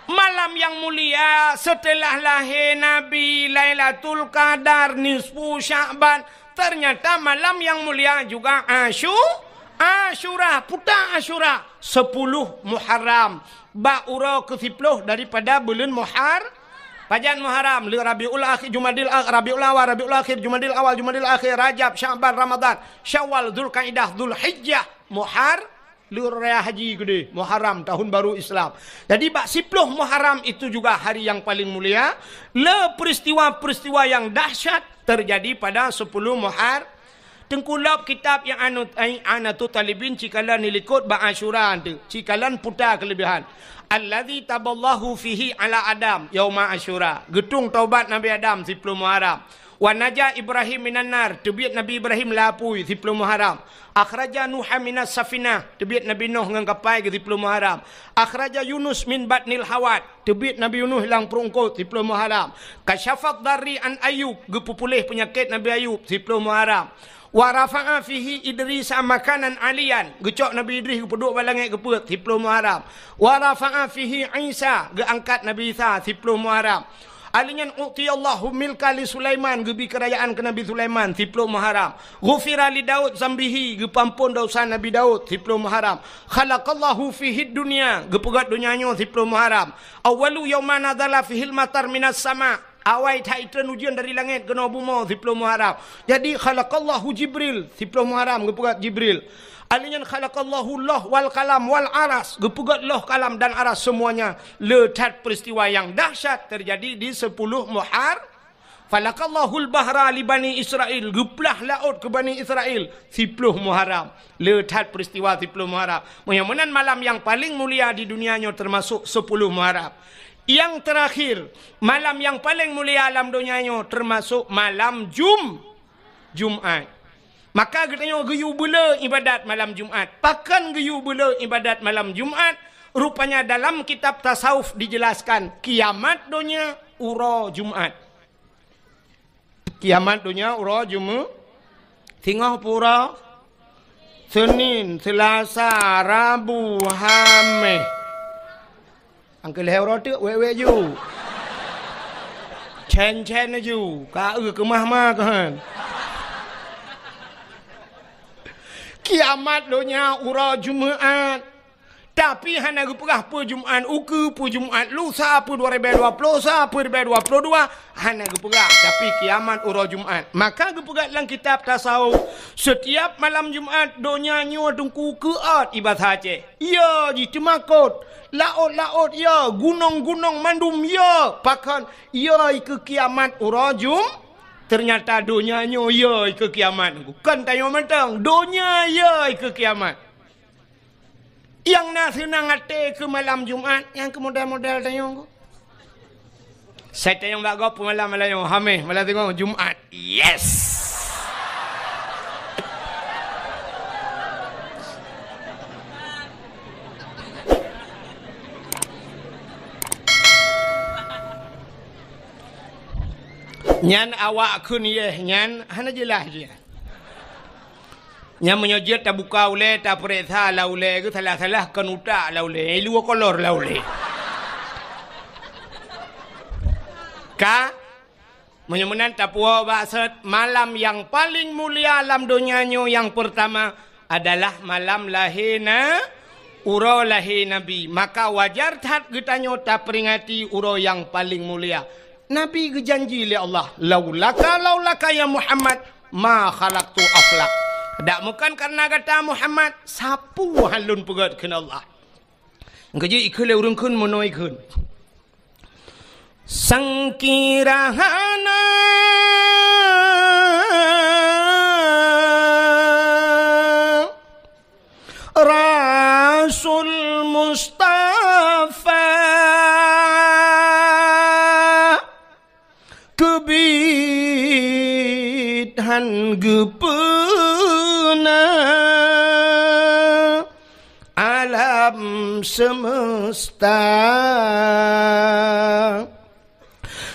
malam yang mulia setelah lahir Nabi Lailatul Qadar nisfu Sya'ban. Ternyata malam yang mulia juga Asyura putar Asyura 10 Muharram ba'ura ke-10 daripada bulan Pajan Muharram Rabiul Akhir Jumadil Rabiul Awal Rabiul Akhir Jumadil Awal Jumadil Akhir Rajab Sya'ban Ramadan Syawal Dzulqa'dah Dzulhijjah Lur raya haji gede Muharram tahun baru Islam. Jadi bak 10 Muharram itu juga hari yang paling mulia. Peristiwa-peristiwa yang dahsyat terjadi pada 10 Muharram. Tengkulap kitab yang anatu talibin cikalan nilikut bak Asyura tu. Cikalan putar kelebihan. Allazi taballahu fihi ala Adam yauma Asyura. Getung taubat Nabi Adam 10 Muharram. Wa naja Ibrahim minan nar, tebiat Nabi Ibrahim lapui 10 Muharram. Akhraja Nuh minas safinah, tebiat Nabi Nuh ngan kapal ke 10 Muharram. Akhraja Yunus min batnil hawat, tebiat Nabi Yunus hilang perungkut 10 Muharram. Kasyafat dari an Ayub, gepupulih penyakit Nabi Ayub 10 Muharram. Wa rafa'a fihi Idris makanan alian, gecok Nabi Idris gepeduk balangit geput 10 Muharram. Wa rafa'a fihi Isa, geangkat Nabi Isa 10 Muharram. Alinyan u'tiyallahu milka li Sulaiman gebi kerajaan ke Nabi Sulaiman 10 Muharram. Ghufira li Daud zambihi gepampun dosa Nabi Daud 10 Muharram. Khalaqallahu fihi dunya gepegat dunianya 10 Muharram. Awwalu yawma nazala fihil matar minas sama. Awai taitan ujian dari langit kena bumi 10 Muharram. Jadi khalaqallahu Jibril 10 Muharram gepegat Jibril. Alinyan khalaqallahu Allah wal kalam wal aras. Gepegat loh kalam dan aras semuanya. Letat peristiwa yang dahsyat terjadi di 10 Muharram. Falaqallahul bahra li Bani Israel. Geplah laut ke Bani Israel 10 Muharram. Letat peristiwa 10 Muharram. Mudah-mudahan malam yang paling mulia di dunianya termasuk 10 Muharram. Yang terakhir, malam yang paling mulia alam dunianya termasuk malam Jumat. Maka katanya geyu bela ibadat malam Jumat. Pakan geyu bela ibadat malam Jumat. Rupanya dalam kitab tasawuf dijelaskan kiamat dunia ura Jumat. Kiamat dunia ura Jumat. Tengah pura Senin, Selasa, Rabu, Khamis. Angkel hero tu wewe ju. Chen ju. Ka ke mah kan. Kiamat dunia ura Jumaat. Tapi hana gepegah pu Jumaat uku pu Jumaat lusa pu 2020 sa pu 2022 hana gepegah tapi kiamat ura Jumaat. Maka gepegah dalam kitab tasawuf setiap malam Jumaat dunia nyu tungku keat ibadah Aceh. Ya ji temakut. Laut ya, gunung mandum ya. Pakan ya ke kiamat ura Jumaat. Ternyata dunianya ya ke kiamat. Bukan tanya mentang. Dunia ya ke kiamat. Yang nak senang hati ke malam Jumat. Yang ke model-model tanya aku. Saya tanya tak apa malam-malam yang hamil. Malam tengok Jumat. Yes. Nyan awak kun ye nyan hana jelas je. Nyan menyojit tak buka ule tak periksa la ule ke salah-salah kan utak la ule. Lu kolor la ule. Ka menyemenan tak puas maksud malam yang paling mulia alam dunianya yang pertama adalah malam lahirna ura lahir Nabi. Maka wajar tak kita nyota peringati ura yang paling mulia. Nabi berjanji oleh Allah, laulaka ya Muhammad ma khalaqtu aflak. Tak bukan karena kata Muhammad sapu halun pegat kena Allah. Ngaji ikhle urang kun monoi kun. Sangkirahana Rasul Mustafa kebidhan gepena alam semesta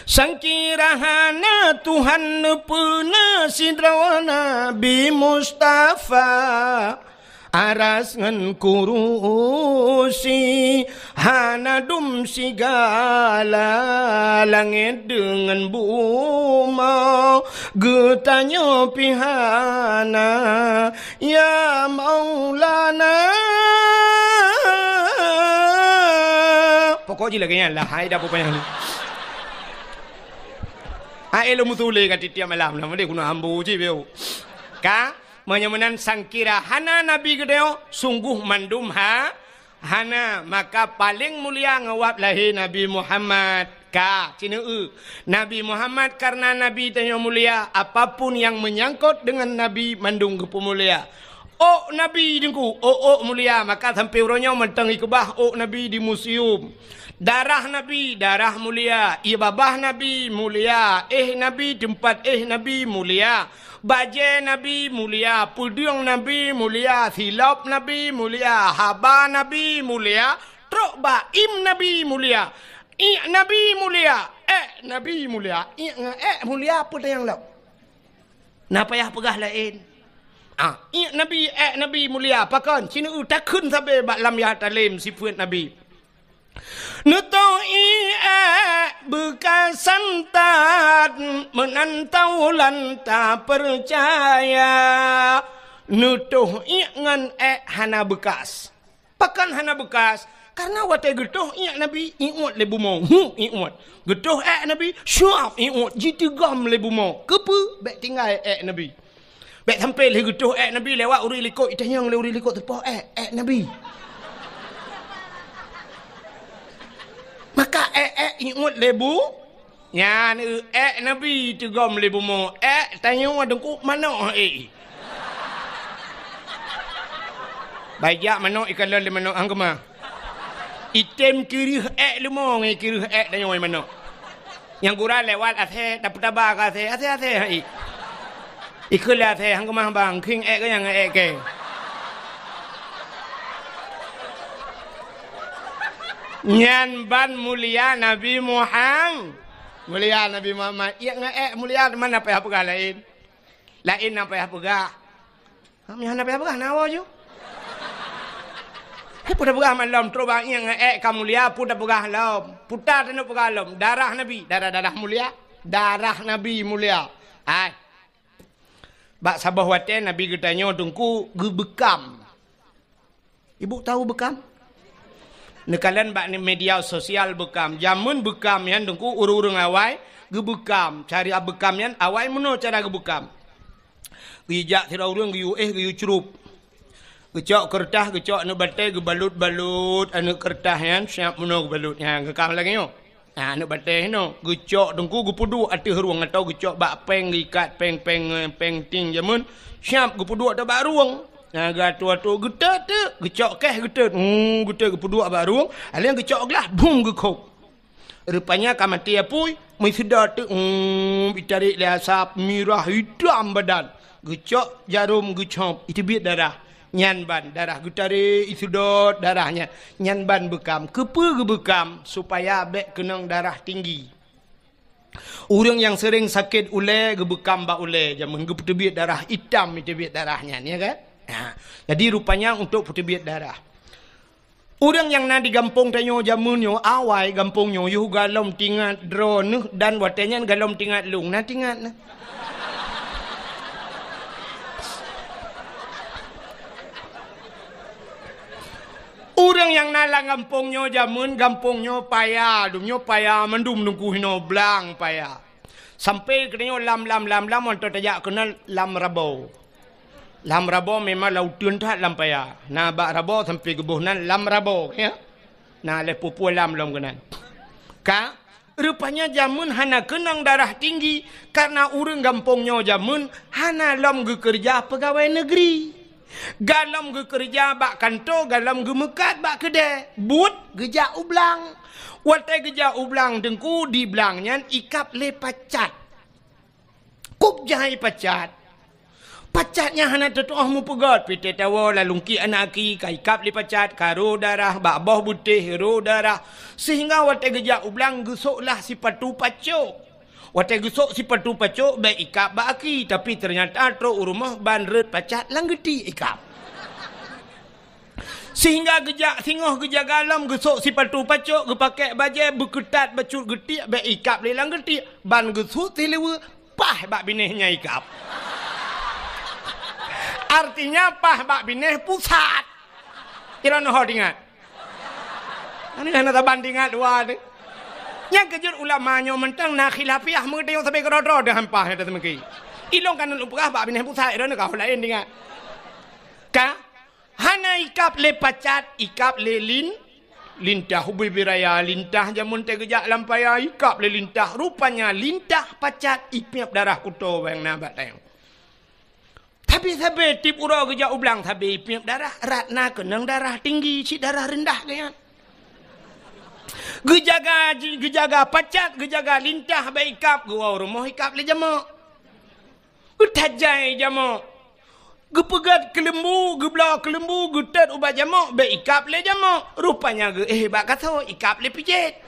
sangkirahana Tuhan nepena sidrawana Nabi Mustafa aras ngan kurusi hanadum sigala langit dengan buma getanya pihana ya Maulana pokoknya lagi lah hai dah apa yang ni ai lo mutule kat tiap malam lah mesti guna ambu je beo ka menyemenan sangkira hana Nabi gedeo sungguh mandum hana maka paling mulia ngawap lahir Nabi Muhammad ka cina Nabi Muhammad karena Nabi tanya mulia apapun yang menyangkut dengan Nabi mandung kepu mulia oh Nabi dengku oh mulia maka sampai orangnya mentang ikebah oh Nabi di museum darah Nabi darah mulia ibabah Nabi mulia Nabi tempat Nabi mulia baju Nabi mulia, pudung Nabi mulia, silap Nabi mulia, haba Nabi mulia, truk baim Nabi mulia, Nabi mulia, Nabi mulia, mulia apa yang lain? Napa yang pegah lain? Nabi Nabi mulia, pakan cina takun sampai lam ya talim sifat Nabi. Nutoi bekas santat menantau lanta percaya nutuh ngan hana bekas pakan hana bekas karena wate getuh nabi iut lebu mau iut getuh nabi syuap iut jitigam lebu mau kepu bek tinggal nabi bek sampai le getuh nabi lewat uri likut itanyang le uri likut tepoh nabi maka ingat lebu ya nabi tegam lebu mo tanya dengku mana baik mana ikan lele mana anggama item kiri lemo ngai kiri tanya mana yang gura lewat athe dapat tabak athe ikut athe anggama bang king ke yang ke Nyan ban mulia Nabi Muhammad. Mulia Nabi Muhammad. Ya mulia mana apa pegah lain? Lain apa pegah? Kami hana apa pegah nawa jo. He puda pegah malam terobang yang kamulia puda pegah lam. Puta tenu pegah lam. Darah Nabi, darah mulia. Darah Nabi mulia. Ai. Bak sabah wate Nabi getanya tungku gebekam. Ibu tahu bekam? Nekalan bak ni media sosial bekam. Jamun bekam yan dengku urung awai gebekam. Cari bekam yan awai meno cara gebekam. Gijak tira urung giu giu curup. Gecok kertas gecok anu batai gebalut-balut anu kertas yan siap meno gebalut yang gekam lagi yo. Nah anu batai no gecok dengku gepudu ati ruang atau gecok bak peng gikat peng ting jamun siap gepudu atau bak ruang. Nah, gatu getet gecok getet. Getet gepuduk baru. Alian gecok gelah bum gekok. Rupanya kamati apui mai sedar tu ditarik le asap merah hitam badan. Gecok jarum gecop itu biat darah. Nyan ban darah getarik isudot darahnya. Nyan ban bekam. Kepa gebekam supaya bek kenang darah tinggi. Orang yang sering sakit ule gebekam ba ule jamun geputebit darah hitam itu biat darahnya ni kan? Nah, jadi rupanya untuk putih biat darah. Orang yang na di gampung tanyo jamunyo awai gampungnya yu galom tingat drone dan watenya galom tingat lung na tingat na. Orang yang nala gampungnya jamun gampungnya payah, dumnya payah mendum nungku hino blang payah. Sampai kenyo lam untuk tajak kenal lam rabau. Lam rabo memang lautan tak lampaya. Nah bak rabo sampai gebuhnan lam rabo ya. Nah le pupu lam kenan. Ka rupanya jamun hana kenang darah tinggi karena urang gampungnya jamun hana lam kerja pegawai negeri. Galam kerja bak kantor, galam mekat bak kedai. But geja ublang. Watai geja ublang dengku di blangnya ikap le pacat. Kup jahai pacat. Pacatnya hana tetuah mu pegat. Pite tawa lalungki anaki kaikap li pacat. Karo darah. Bakboh butih. Ro darah. Sehingga watai gejak ublang. Gesoklah si patu pacuk. Watai gesok si patu pacuk. Baik ikap baki. Tapi ternyata tro rumah banret pacat. Langgeti ikap. Sehingga gejak singoh gejak galam. Gesok si patu pacuk. Gepakai bajai. Berketat bacut getik. Baik ikap li langgeti. Ban gesok tilewa. Pah bak binihnya ikap. Artinya pah bak bineh pusat. Kira noh ingat. Ini hanya bandingan dua tu. Yang kejut ulamanya mentang nak khilafiah mengerti yang sampai kerodro dah hampah ada temaki. Ilong kan lupukah bak bineh pusat itu nak kau lain ingat. Ka hana ikap le pacat ikap le lintah hubi biraya lintah jamun tegejak lampaya ikap le lintah rupanya lintah pacat ipiap darah kuto yang nabat tayang. Tapi tip ura gejak ublang tapi ipiap darah ratna kenang darah tinggi si darah rendah kaya. Gejaga pacat gejaga lintah baik ikap gua rumah ikap le jamak. Utajai jamak. Gepegat kelembu, gebla kelembu, getat ubat jamak, baik ikap le jamak. Rupanya bak kata ikap le pijit.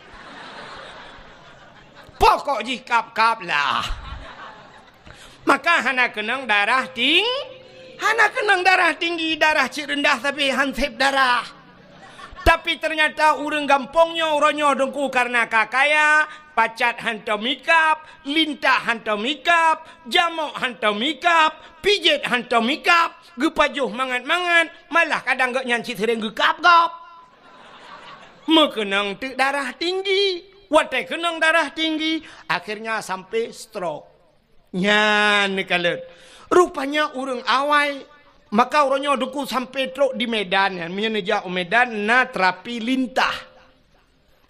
Pokok ji kap lah. Maka hana kenang darah hana kenang darah tinggi, darah cik rendah tapi hansip darah. Tapi ternyata urang gampongnya uronyo dengku karena kakaya, pacat hantam mikap, lintah hantam mikap, jamok hantam mikap, pijet hantam mikap, gepajuh mangan-mangan, malah kadang gak nyanci sering gekap-gap. Mekenang darah tinggi, watai kenang darah tinggi, akhirnya sampai stroke. Nyan kalian. Rupanya urang awai. Maka orangnya duku sampai truk di Medan. Menyeja Medan na terapi lintah.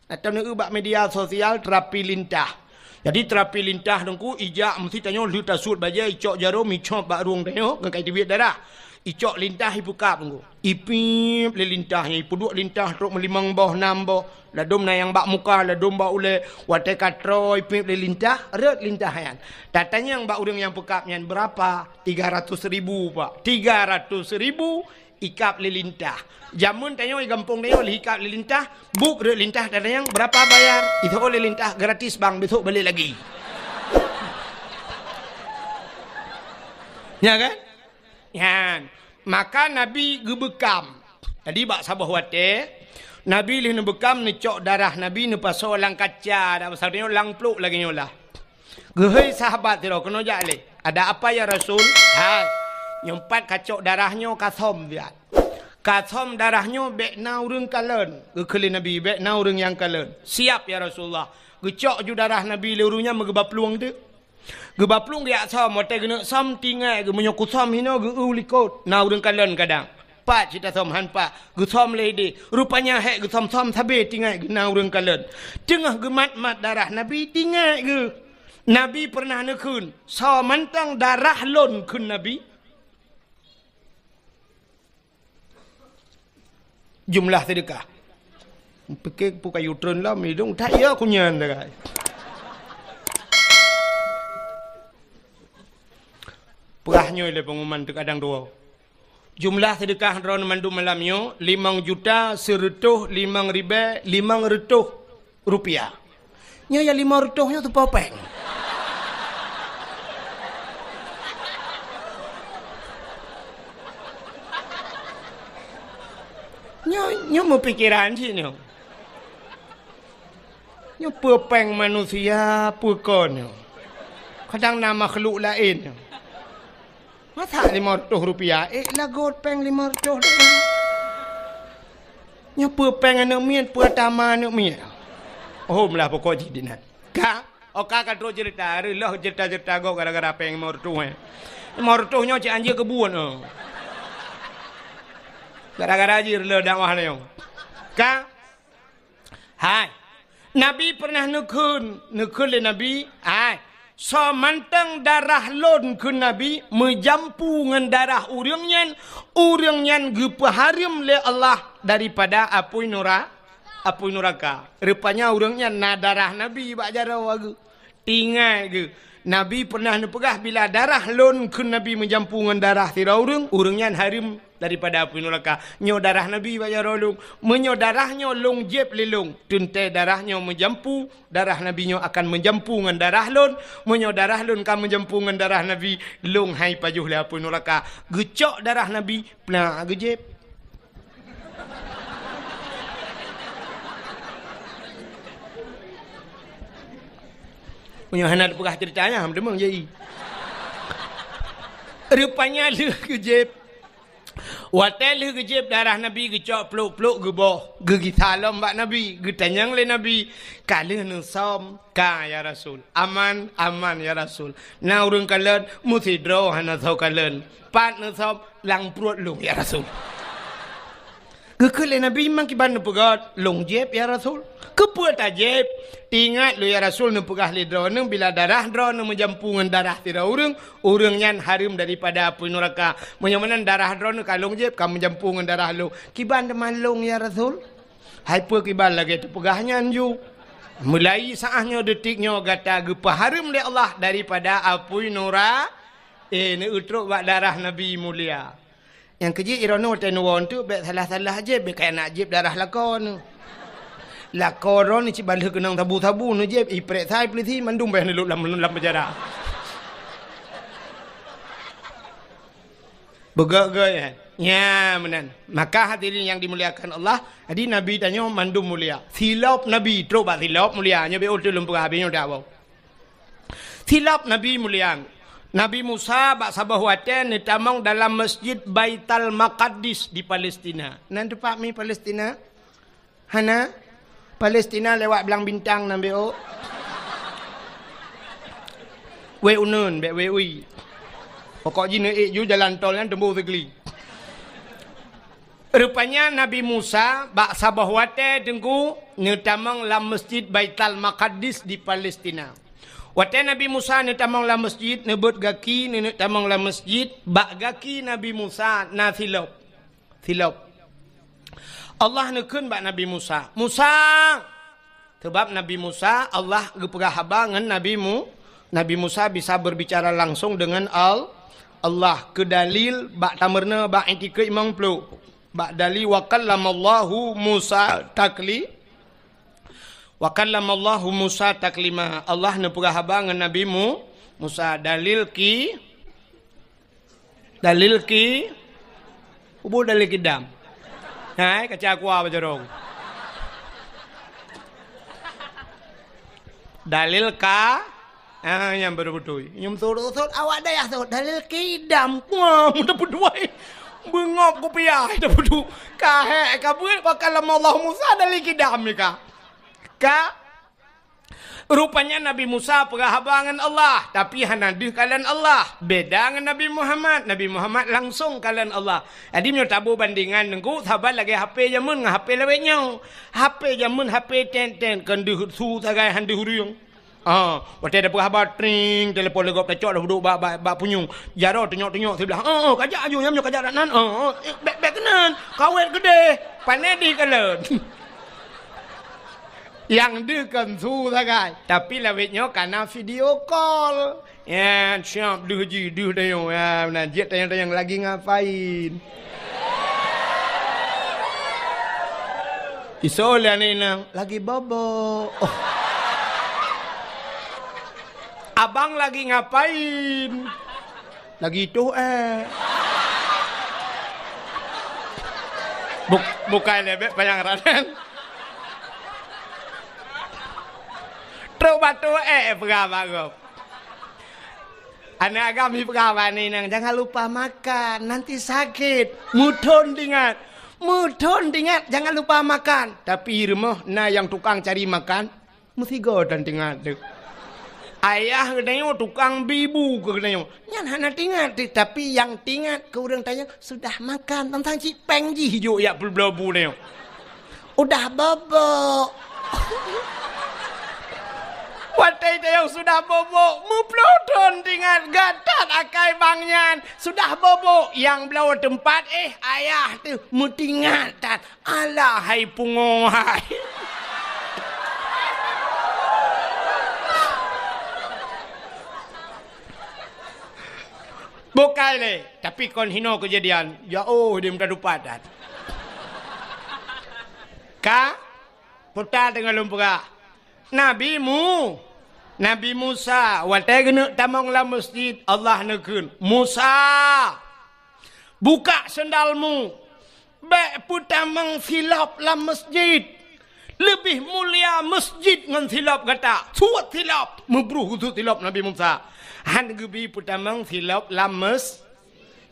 Atau nak ubah media sosial terapi lintah. Jadi terapi lintah dengku ijak mesti tanya lu tasut baja icok jarum icok bak ruang tengok ngekai duit darah. Icok lintah ibuka dengku. Ipip le lintahnya ipu duk lintah truk melimang boh nambah. Ladum na yang bak muka ladum bak ule watai katro ipip le lintah red lintah yan. Datanya yang bak urang yang pekapnya berapa? 300.000 Pak. 300.000 ikap le lintah. Jamun tanya di kampung dia oleh ikap le lintah, buk red lintah datanya yang berapa bayar? Itu oleh lintah gratis bang, besok balik lagi. Ya kan? Yan. Maka Nabi gebekam. Jadi bak sabah wate, Nabi lih bekam ni cok darah Nabi ni paso lang kaca, dak pasal dia lang pluk lagi nyolah. Gehei sahabat dia kena jale. Ada apa ya Rasul? Hai. Nyempat kacok darahnya kasom dia. Kasom darahnya bekna urang kalen. Gekeli Nabi bekna urang yang kalen. Siap ya Rasulullah. Gecok ju darah Nabi lerunya megeba peluang tu. Geba peluang dia som mote gena som tinggal ge menyoku som hino ge ulikot. Na urang kalen kadang. Pak cita som han pak. Ge som lady. Rupanya hek ge som sabe tinggal ge na urang kalen. Tengah gemat-mat darah Nabi tinggal ge. Nabi pernah nekun. So mantang darah lon kun Nabi. Jumlah sedekah. Pikir buka yutron lah. Midung tak ya kunyan dah. Perahnya le pengumuman tu kadang dua. Jumlah sedekah ron mandu malamnya 5 juta 100 5.000 500 rupiah. Nya ya 500 nya tu popeng. Nyo mau pikiran sih nyo. Nyo popeng manusia pukon nyo. Kadang nama makhluk lain nyo. Masa 500 rupiah? Lagot peng 500 dah. Nya popeng anak mian pertama anak mian. Oh melah pokok jidinat. Ka, oka kan terus cerita, relah cerita-cerita go gara-gara peng 500. 500 nyo cik anjir kebun oh. Gara-gara aja relah dakwah ni. Ka? Hai. Nabi pernah nekun le Nabi. Hai. So mantang darah lon ke Nabi menjampu dengan darah urangnya gepaharim le Allah daripada apui neraka. Rupanya urangnya na darah Nabi bak jarau agu. Tinggal ke. Nabi pernah nepegah bila darah lon ke Nabi menjampu dengan darah tira urangnya harim daripada api neraka. Nyo darah Nabi baya rolong, menyo darahnya long jeb lelong. Tunte darahnya menjampu, darah Nabi nyo akan menjampu dengan darah lon, menyo darah lon kan menjampu dengan darah Nabi, long hai pajuh le api neraka. Gecok darah Nabi, pna gejeb. Menyo hanat pegah ceritanya ham demang jadi. Rupanya le gejeb. Watel gejeb darah Nabi gecok peluk-peluk geboh gigi salam bak Nabi getanyang le Nabi kala nu som ka ya Rasul aman ya Rasul na urang kalen musi dro hana so kalen pat nu som lang prut lung ya Rasul gekele Nabi mang kiban nu pegat lung jeb ya Rasul kepuat ajeb ingat lu ya Rasul nu pegah le dro nu bila darah dro nu menjampungan darah tira urang nyan harim daripada api neraka menyamanan darah dro nu kalung jeb kam menjampungan darah lu kiban teman lung ya Rasul hai pu kiban lagi tu pegahnya anju mulai saahnya detiknya gata gepa harim le Allah daripada api neraka ni utruk bak darah Nabi mulia yang keji irono tenuon tu bet salah-salah je bet kaya nak jeb darah lakon lakoron ni cibalik kenang tabu-tabu ni je iprek sai polisi mandum bah ni lam penjara begak-gak Ya, benar. Maka hadirin yang dimuliakan Allah, jadi Nabi tanya mandum mulia. Silap Nabi, coba silap mulianya be utul lumpur habisnya dah bau. Silap Nabi mulia. Nabi Musa bak sabah waten ni tamang dalam masjid Baitul Maqdis di Palestina. Nanti Pak mi Palestina. Hana Palestina lewat belang bintang nambe o. We unun be we ui. Pokok jina ju jalan tol kan tembu segeli. Rupanya Nabi Musa bak sabah wate dengku netamang lam masjid Baitul Maqdis di Palestina. Wate Nabi Musa netamang lam masjid nebut gaki netamang lam masjid bak gaki Nabi Musa na silop. Silop. Allah nekun bak Nabi Musa. Musa. Sebab Nabi Musa Allah geperah habangan Nabi Musa bisa berbicara langsung dengan Allah ke dalil bak tamerna bak etika imam pelu. Bak dalil wa kallamallahu Musa taklima. Allah nepurah habangan Nabi Musa dalil ki ubu dalil kidam. Hai kaca aku apa jorong. Dalil ka yang betul-betul. Nyum surut awak dah ya dalil kidam. Wah, mudah berduai. Bengop ku piah dah betul. Kahe kabul bakal Allah Musa dalil kidam ni ka. Rupanya Nabi Musa perahabangan Allah. Tapi hanadih kalian Allah. Beda dengan Nabi Muhammad. Nabi Muhammad langsung kalian Allah. Jadi minta tabu bandingan nengku. Sahabat lagi HP jamun. HP lewetnya. HP jamun. HP ten. Kenduh su sagai handuh huriung. Waktu ada perahabat. Tring. Telepon legop tecok dah duduk. Bak punyung. Jaro tengok-tengok. Saya bilang. Kajak aju. Nyamnya kajak ranan. Bek kenan. Kawet gede. Panedi kalian. Yang dekan su sagai. Tapi lawitnya karena video call. Ya, siap duh dah yo. Ya, najit tayang lagi ngapain? Isola ni nang lagi bobo. Abang lagi ngapain? Lagi itu bukan lebih panjang ranan. Batu berapa. Anak kami berapa ni nang jangan lupa makan nanti sakit. Mudon ingat jangan lupa makan. Tapi rumah na yang tukang cari makan mesti godan tinggal tu. Ayah katanya tukang bibu katanya. Nyan hana tingat tapi yang tingat ke orang tanya sudah makan tentang cipeng ji hijau ya belbu ni. Udah bobo. Watai yang sudah bobo, muplodon dengan gatat akai bangnya sudah bobo yang belau tempat ayah tu mutingatan alah hai pungohai. Bukai le, tapi kon hino kejadian, ya dia minta dupadan. Putar dengan lumpura. Nabi Musa watai kena tamang la masjid Allah nekun Musa buka sendalmu baik putamang silap la masjid lebih mulia masjid ngan silap kata suat silap membruh tu silap Nabi Musa han gebi putamang silap la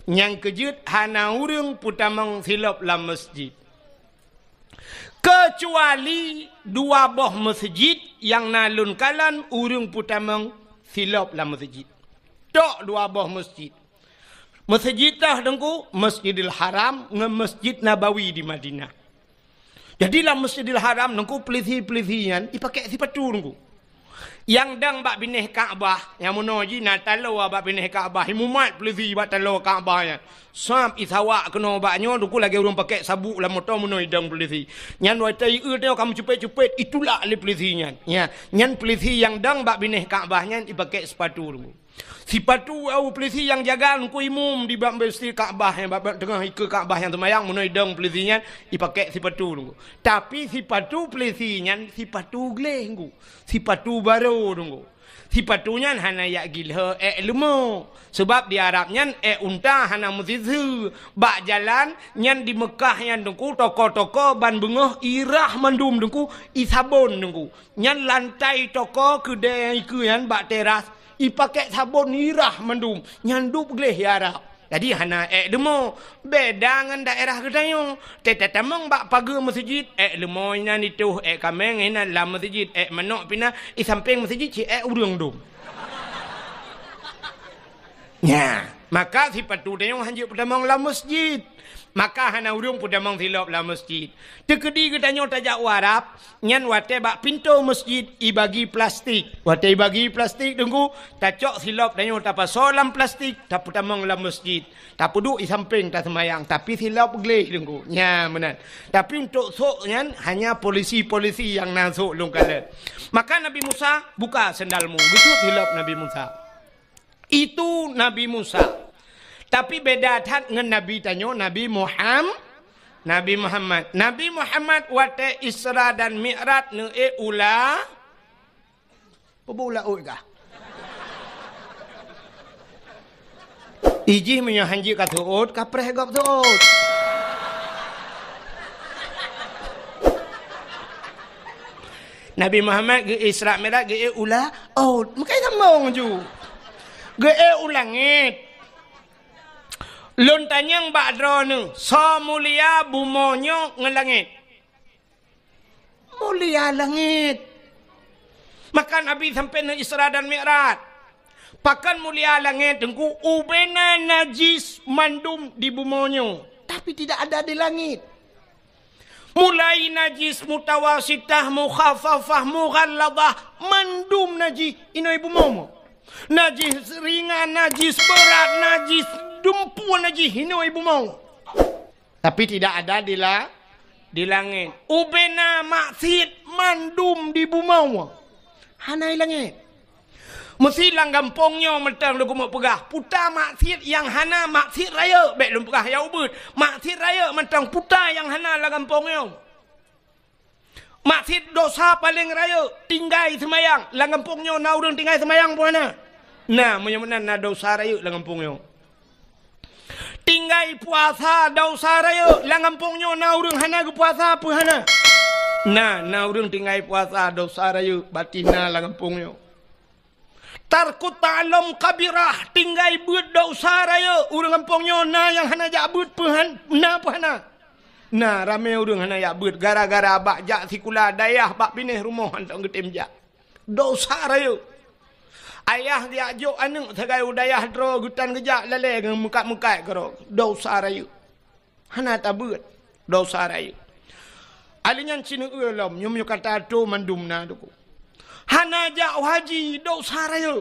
yang kejut hana urang putamang silap la masjid kecuali dua boh masjid yang nalun kalan urung putamang silap la masjid. Tok dua boh masjid. Masjid dah dengku Masjidil Haram dengan Masjid Nabawi di Madinah. Jadi lah Masjidil Haram dengku pelisi-pelisian dipakai sepatu dengku. Yang dang bak bineh Kaabah yang monoji na talo bak bineh Kaabah himumat pelisi bak talo Kaabahnya. Sam isawa kena baknya dengku lagi urung pakai sabuk la motor monoi dang pelisi. Nyan watai tengok kamu cepet-cepet itulah le pelisinya. Ya, nyan pelisi yang dang bak bineh Kaabahnya dipakai sepatu dengku. Sipatu au polisi yang jaga ku imum di bab besti Kaabah yang bab tengah ke Kaabah yang temayang munai dong polisinya dipakai sipatu nunggu. Tapi sipatu polisinya sipatu gleh nunggu. Sipatu baru nunggu. Sipatunya hana ya gilha lemo. Sebab di Arabnya unta hana musizu. Bak jalan nyan di Mekah yang nunggu toko-toko ban bengah irah mandum nunggu isabon nunggu. Nyan lantai toko kedai ke yan bak teras ipakai sabun irah mendum nyandup gleh ya Arab. Jadi hana demo beda dengan daerah kedayo. Tetamang bak pagar masjid lemo ina itu kameng ina la masjid manok pina samping masjid ci urang dum. Ya, maka sifat tu dayo hanjut pedamang la masjid. Maka hana urung pedamang silap la masjid. Tekedi kedanyo tajak warap nyan wate bak pintu masjid ibagi plastik. Wate ibagi plastik tunggu tacok silap danyo tapa solam plastik tak pedamang la masjid. Tak duduk di samping tak semayang tapi silap gleh tunggu. Ya benar. Tapi untuk sok nyan hanya polisi-polisi yang nasuk lungkalet. Maka Nabi Musa buka sendalmu. Betul silap Nabi Musa. Itu Nabi Musa. Tapi beda tat dengan Nabi tanyo Nabi Muhammad. Nabi Muhammad wate Isra dan Mi'raj ne ula. Pebula oi kah? Iji menyo hanji ka tuut kapreh gop tuut. Nabi Muhammad ge Isra Mi'raj ge ula. Oh, makai sambung ju. Ge ulangit. Lontanyang bakdro nu so mulia bumonyo ngelangit. Mulia langit. Maka Nabi sampai na Isra dan Mi'raj. Pakan mulia langit tengku ubena najis mandum di bumonyo. Tapi tidak ada di langit. Mulai najis mutawasitah mukhafafah mughalladah mandum najis inoy bumomo. Najis ringan, najis berat, najis dumpuan aja hino ibu mau. Tapi tidak ada di langit. Ubena maksiat mandum di bumau. Hanai langit. Mesti lang gampongnya mentang lu mau pegah. Puta maksiat yang hana maksiat raya. Baik lu pegah ya ubud. Maksiat raya mentang puta yang hana lang gampongnya. Maksiat dosa paling raya. Tinggai semayang. Lang gampongnya na urang tinggai semayang pun hana. Nah, menyamanan na dosa raya lang gampongnya. Tinggai puasa dosa raya langampungnya na urang hana ke puasa apa hana. Na urang tinggai puasa dosa raya batina langampungnya. Tarkut ta'lam kabirah tinggai beut dosa raya urang kampungnya na yang hana jak beut pahan na apa hana. Na rame urang hana jak beut gara-gara bak jak sikula dayah bak pineh rumah hantar getem jak. Dosa raya. Ayah dia jok anu segai udayah dro gutan gejak lele dengan muka-muka karo dosa raya. Hana tabut dosa raya. Alinyan cina ulam nyum kata tu mandumna duku. Hana jak haji dosa raya.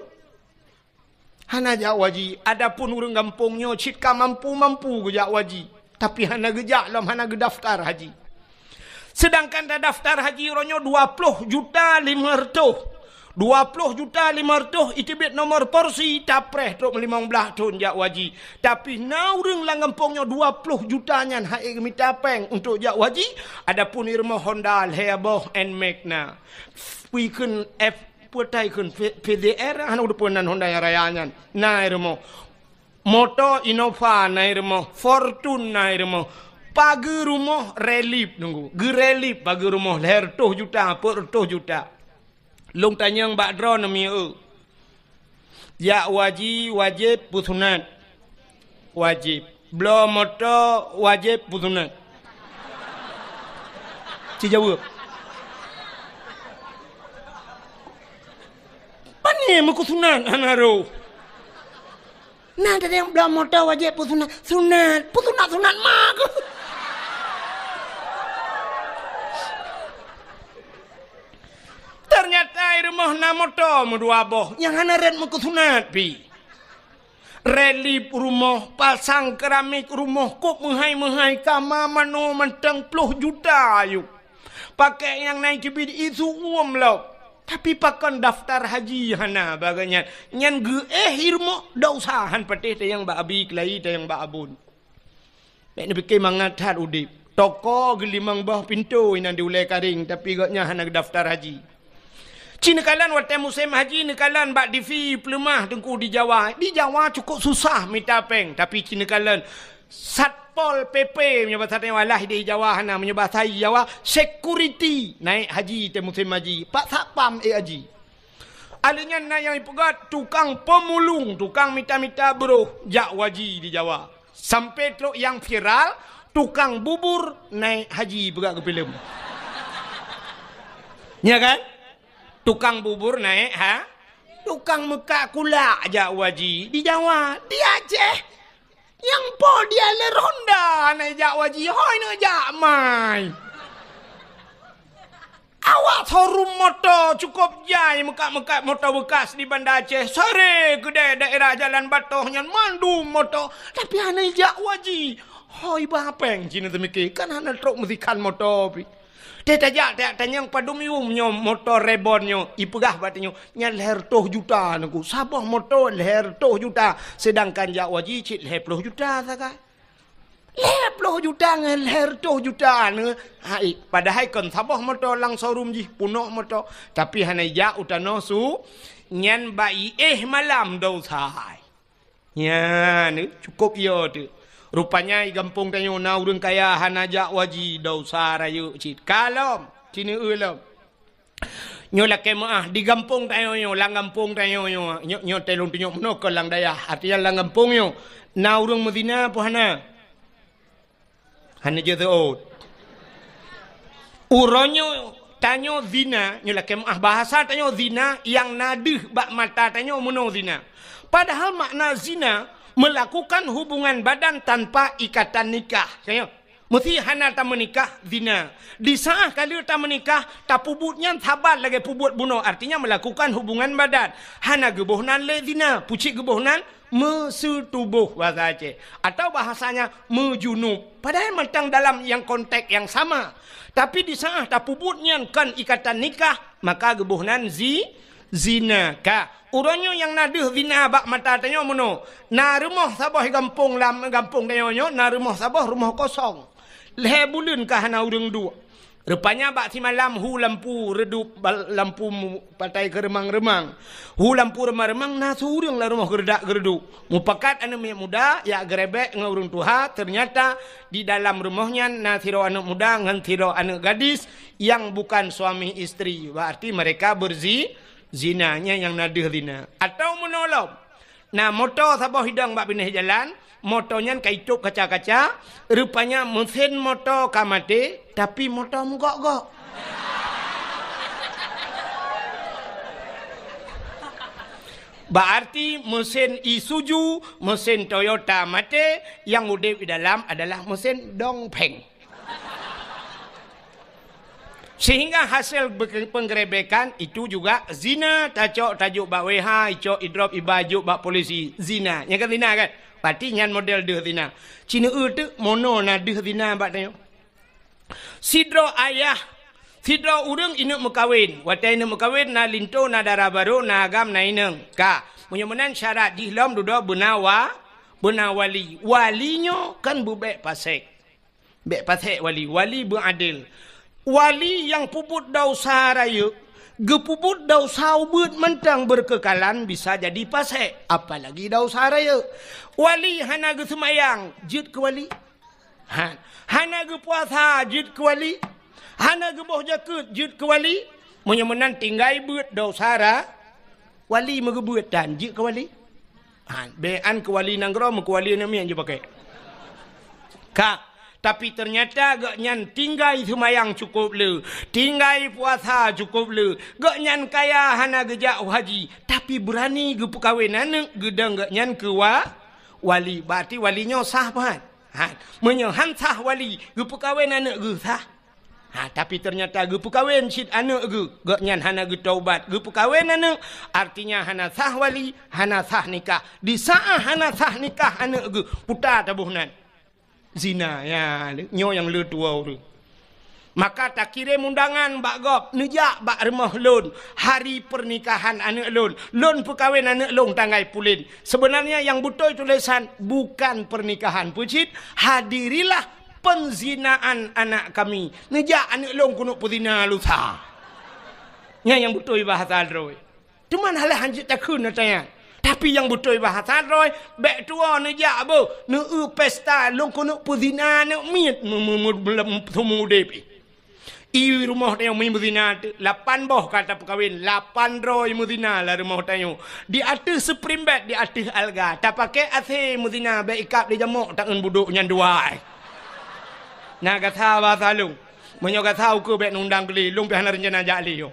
Hana jak haji adapun urang kampungnya citka mampu-mampu gejak haji. Tapi hana gejak lam hana gedaftar haji. Sedangkan daftar haji ronyo 20 juta 500. 20 juta 500 itibit nomor porsi tapreh truk 15 tahun jak waji. Tapi naureng langampongnya 20 jutanya hai mitapeng untuk jak waji. Adapun irma Honda Heboh and Magna. Weekend F putai kun PDR hanu deponan Honda yang rayanya. Na irma Moto Innova na irma Fortune na irma pagi rumah relip nunggu. Gerelip pagi rumah leher 2 juta per 2 juta. Long tanyang bakdro nami ya wajib pusunat. Wajib. Belum moto wajib pusunat. Si jawab. Pani muku sunat hanaro. Nah ada yang belum moto wajib pusunat. Sunat mak. Ternyata rumah namoto mudua boh yang hana red muku sunat pi. Relip rumah pasang keramik rumah kok menghai kama mano mentang 10 juta yuk. Pakai yang naik kibid itu uam lau. Tapi pakon daftar haji hana baganya. Nyan ge hirmo dausahan patih tayang ba abi kelai tayang ba abun. Nek ni pikir mangat udip. Toko gelimang bah pintu inan diulai karing tapi gaknya hana daftar haji. Cina kalan waktu musim haji ni kalan bak divi pelemah tengku di Jawa. Di Jawa cukup susah minta peng tapi cina kalan Satpol PP punya bahasa walah di Jawa hana punya bahasa Jawa security naik haji te musim haji pak satpam haji alinya na yang ipegat tukang pemulung tukang mita-mita bro jak waji di Jawa sampai truk yang viral tukang bubur naik haji pegat ke film ya kan tukang bubur naik tukang mekak kula jak waji di Jawa di Aceh yang po dia le ronda naik jak waji hoi ne jak mai. Awak showroom motor cukup jai mekat-mekat motor bekas di Banda Aceh. Sore kedai daerah Jalan Batoh yang mandu motor tapi hana jak waji. Hoi bapeng Cina temikir kan hana truk mesikan motor pi. Dia tajak tanyang padum yum nyom motor rebonnya ipegah batnya nya leher 2 juta naku sabah motor leher 2 juta sedangkan jak waji cit leher 10 juta sakai leher 10 juta ngan leher 2 juta ne hai padahal kon sabah motor lang showroom ji punoh motor tapi hana jak utano su nyan bai malam dau sai nya ne cukup yo tu. Rupanya di kampung tanyo na urang kaya hanajak waji dausa rayu cit. Kalom cini ulam. Nyo lake maah di kampung tanyo lang kampung tanyo nyo telung tunyo meno ke lang dayah. Artinya lang kampung yo na urang Medina apa hana? Hana je teot. Uronyo tanyo zina nyo lake maah bahasa tanyo zina yang nadih bak mata tanyo meno zina. Padahal makna zina melakukan hubungan badan tanpa ikatan nikah. Saya mesti hana tak menikah zina. Di saat kali tak menikah tak pubutnya sabar lagi pubut bunuh. Artinya melakukan hubungan badan. Hana gebuhnan le zina. Pucik gebuhnan mesetubuh bahasa Aceh. Atau bahasanya mejunub. Padahal mentang dalam yang konteks yang sama. Tapi di saat tak pubutnya kan ikatan nikah maka gebuhnan zina ka. Uronyo yang naduh zina bak mata tanyo mono. Na rumah sabah kampung tanyo na rumah sabah rumah kosong. Leher bulan ka hana urang dua. Rupanya bak si malam hu lampu redup lampu patai ke remang-remang. Hu lampu remang-remang na surang lah rumah gerdak-gerduk. Mupakat anak muda ya gerebek dengan urang tuha ternyata di dalam rumahnya na tiro anak muda dengan tiro anak gadis yang bukan suami istri. Berarti mereka zinanya yang nadir zina atau menolong. Nah motor sabah hidang bak pindah jalan, motornya kaitup kaca-kaca, rupanya mesin motor kamate tapi motor menggok-gok. Berarti mesin Isuzu, mesin Toyota mate yang udip di dalam adalah mesin dongpeng. Sehingga hasil penggerebekan itu juga zina, tajuk bak WH, icok idrop ibajuk bak polisi, zina. Yang kan zina kan? Berarti nyan model deh zina. Cina tu mono na deh zina bak tayo. Sidro ayah, sidro urang ina mekawin. Watai ina mekawin na linto na darah baru na agam na ineng. Ka, menyemenan syarat dihlam duduk benawali. Walinyo kan bubek pasek. Bek pasek wali beradil. Wali yang puput dausa raya, gepuput dausa ubud mentang berkekalan bisa jadi pasek. Apalagi dausa raya. Wali hana ge semayang, jid ke wali. Hana ge puasa, jid ke wali. Hana ge boh jakut, jid ke wali. Menyemenan tinggai beut dausa raya. Wali megebeut dan jid ke wali. Bean ke wali nanggro, ke wali namian je pakai. Kak. Tapi ternyata gaknyan tinggai semayang cukup le. Tinggai puasa cukup le. Gaknyan kaya hana gejak haji. Tapi berani ge perkahwin anak. Gedang gaknyan ke wali. Berarti walinya sah pan. Menyohan sah wali. Ge perkahwin anak ge sah. Tapi ternyata ge perkahwin sit anak ge. Gaknyan hana ge taubat. Ge perkahwin anak. Artinya hana sah wali. Hana sah nikah. Di saat hana sah nikah anak ge. Putar tabuhnan. Zina ya nyo yang le tua tu. Maka tak kirim undangan bak gop, nejak bak rumah lun. Hari pernikahan anak lun. Lun perkahwin anak lun tanggai pulin. Sebenarnya yang betul tulisan bukan pernikahan. Pucit, hadirilah penzinaan anak kami. Nejak anak lun kunuk puzina lusa. Yang betul bahasa Android. Cuman halah hanjit takun natanya. Tapi yang betul bahasa Android, bek tua nejak bo, pesta lun kunuk puzina nak miet mudepi. I rumah tayo may mudina 8 boh kata perkahwin 800 mudina lah rumah tayo di atas seprimbet di atas alga tak pakai AC mudina be ikap di jamuk tangan buduk nyandua na kata bahasa lung menyo kata ku be nundang keli lung pihana rencana jali yo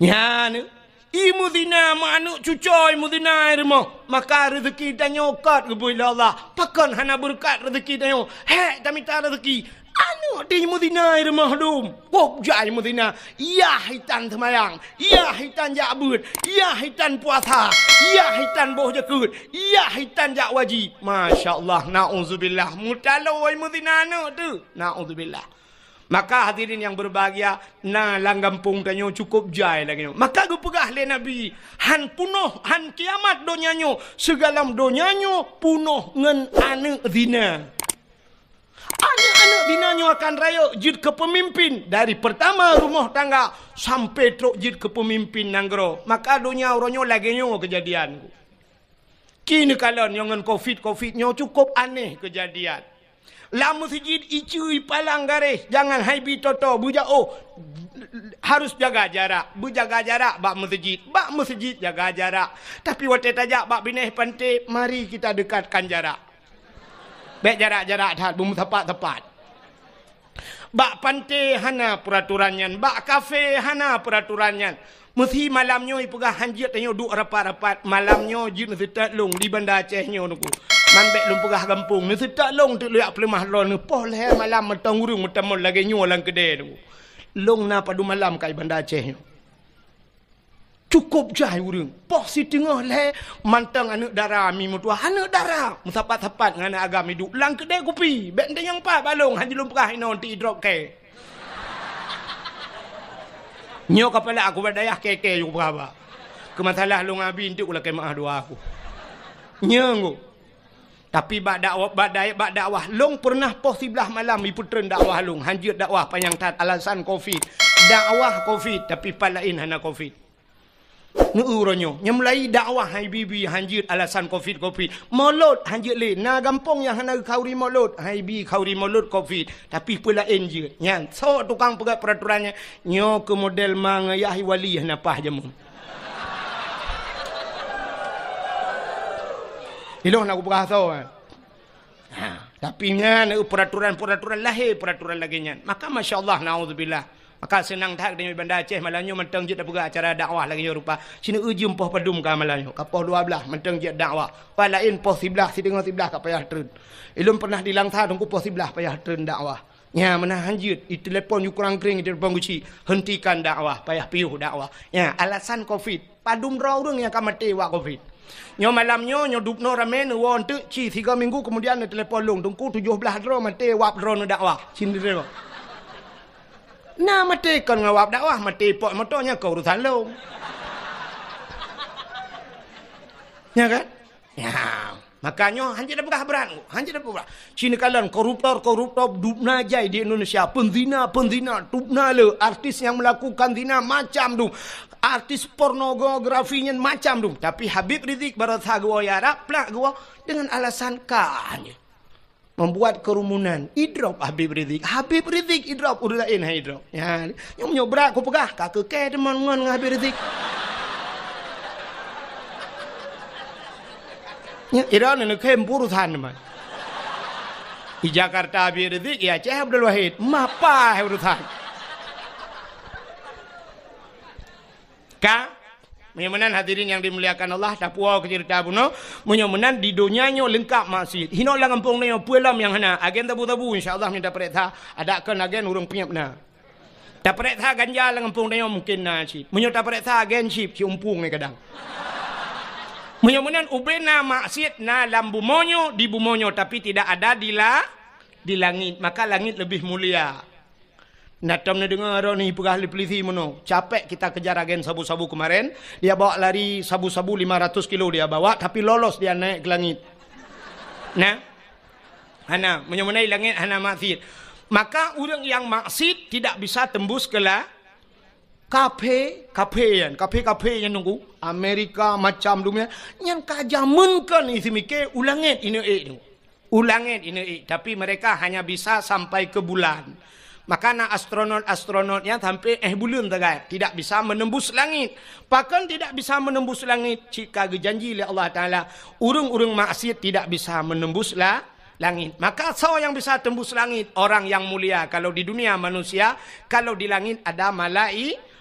nya ne i mudina manuk cucoy mudina rumah maka rezeki tanyo kat ke Allah pakon hana berkat rezeki tanyo he tak minta rezeki anu di mudina rumah dum pop jai mudina ya hitan semayang ya hitan jakbut ya hitan puasa ya hitan boh jakut ya hitan jak wajib masyaallah nauzubillah mutaloi mudina anu tu nauzubillah. Maka hadirin yang berbahagia na langgampung tanyo cukup jai lagi maka gu pegah le nabi han punuh han kiamat donyanyo segalam donyanyo punuh ngen anu zina. Anak-anak dinanyo akan raya jid kepemimpin dari pertama rumah tangga sampai truk jid kepemimpin nanggro. Maka dunia oronyo lagi nyo kejadian. Kini kalian yang ngan covid nyo cukup aneh kejadian. Lama sejid icui palang garis jangan haibi toto buja harus jaga jarak. Berjaga jarak bak masjid jaga jarak. Tapi waktu tajak bak bineh pantai mari kita dekatkan jarak. Baik jarak-jarak dah belum tepat. Bak pantai hana peraturannya, bak kafe hana peraturannya. Mesti malamnya ipegah hanjit tanyo duk rapat-rapat. Malamnya jin setat long di Banda Acehnya nuku. Manbek lum pegah kampung ni setat long tu liak pelemah lon ni poh leh malam metang urung metamol lagi nyo lang kedai nuku. Long na padu malam kai Banda Acehnya. Cukup jai urang. Poh si tengah le mantang anak dara mi mutua anak dara. Musapat-sapat ngana agam hidup lang kedai kopi. Bek yang pa balong hanji lum perah ino ti drop ke. Nyo kepala aku badayah keke yo berapa. Kemasalah long abi intik ulah kemah dua aku. Nyengo. Tapi bak dakwah long pernah poh sebelah malam iputren dakwah long hanjit dakwah panjang tat alasan Covid. Dakwah Covid tapi palain hana Covid. Nuuronyo nyemlai dakwah hai bibi hanjit alasan covid molot hanjit le na gampong yang hana kauri molot hai bi kauri molot covid tapi pula enjit nyan so tukang pegat peraturannya nyo ke model mangayahi wali hana pah jamu ilo nak berasa tapi nyan peraturan lahir peraturan lagi nyan maka masyaallah naudzubillah. Maka senang tak dengan Banda Aceh malamnya mentang jid buka acara dakwah lagi rupa. Sini uji poh padum ka malamnya. Kapoh 12 mentang jid dakwah. Palain poh 11 si tengah 11 ka payah tren. Ilum pernah dilangsa tunggu poh 11 payah tren dakwah. Nya mana hanjit i telefon yu kurang kering di depan guci hentikan dakwah payah piuh dakwah. Ya alasan Covid. Padum ra urang yang ka mati wa Covid. Nyo malamnya nyo dupno ramen won tu ci 3 minggu kemudian telefon long tunggu 17 dro mati wap dro dakwah. Sindire. Nah mati kan ngawap dakwah mati pok motornya ke urusan lo. Ya kan? Ya, makanya hanjit dah berat. Hanjit dah berat. Cina kalian koruptor dupna jai di Indonesia, penzina dupna le, artis yang melakukan zina macam tu. Artis pornografinya macam tu. Tapi Habib Rizik berasa gua ya rap plak gua dengan alasan kahnya. Membuat kerumunan idrop Habib Rizik idrop urulain hai idrop ya nyom nyobrak aku pegah ka ke teman-teman dengan Habib Rizik ya Iran ni kem urusan mah di Jakarta Habib Rizik ya Aceh Abdul Wahid mapa urusan ka menyemenan hadirin yang dimuliakan Allah tak puas cerita buno menyemenan di dunianya lengkap masjid hino lang kampung ni puelam yang hana agen tabu insyaallah minta perintah adakan agen urang penyap na tak perintah ganja lang kampung ni mungkin na chip menyo tak perintah agen chip si umpung ni kadang menyemenan ubena masjid na lam bumonyo di bumonyo tapi tidak ada di di langit, maka langit lebih mulia. Nah, tom ni dengar ni pegah polisi mono. Capek kita kejar agen sabu-sabu kemarin. Dia bawa lari sabu-sabu 500 kilo dia bawa, tapi lolos dia naik ke langit. Nah, hana menyemenai langit hana maksiat. Maka orang yang maksiat tidak bisa tembus ke kafe yang nunggu Amerika macam dunia yang kajamunkan isi mikir ulangit ini tapi mereka hanya bisa sampai ke bulan. Maka astronotnya sampai bulan tidak bisa menembus langit. Bahkan tidak bisa menembus langit jika janji oleh Allah Taala urung-urung maksiat tidak bisa menembus langit. Maka yang bisa tembus langit orang yang mulia. Kalau di dunia manusia, kalau di langit ada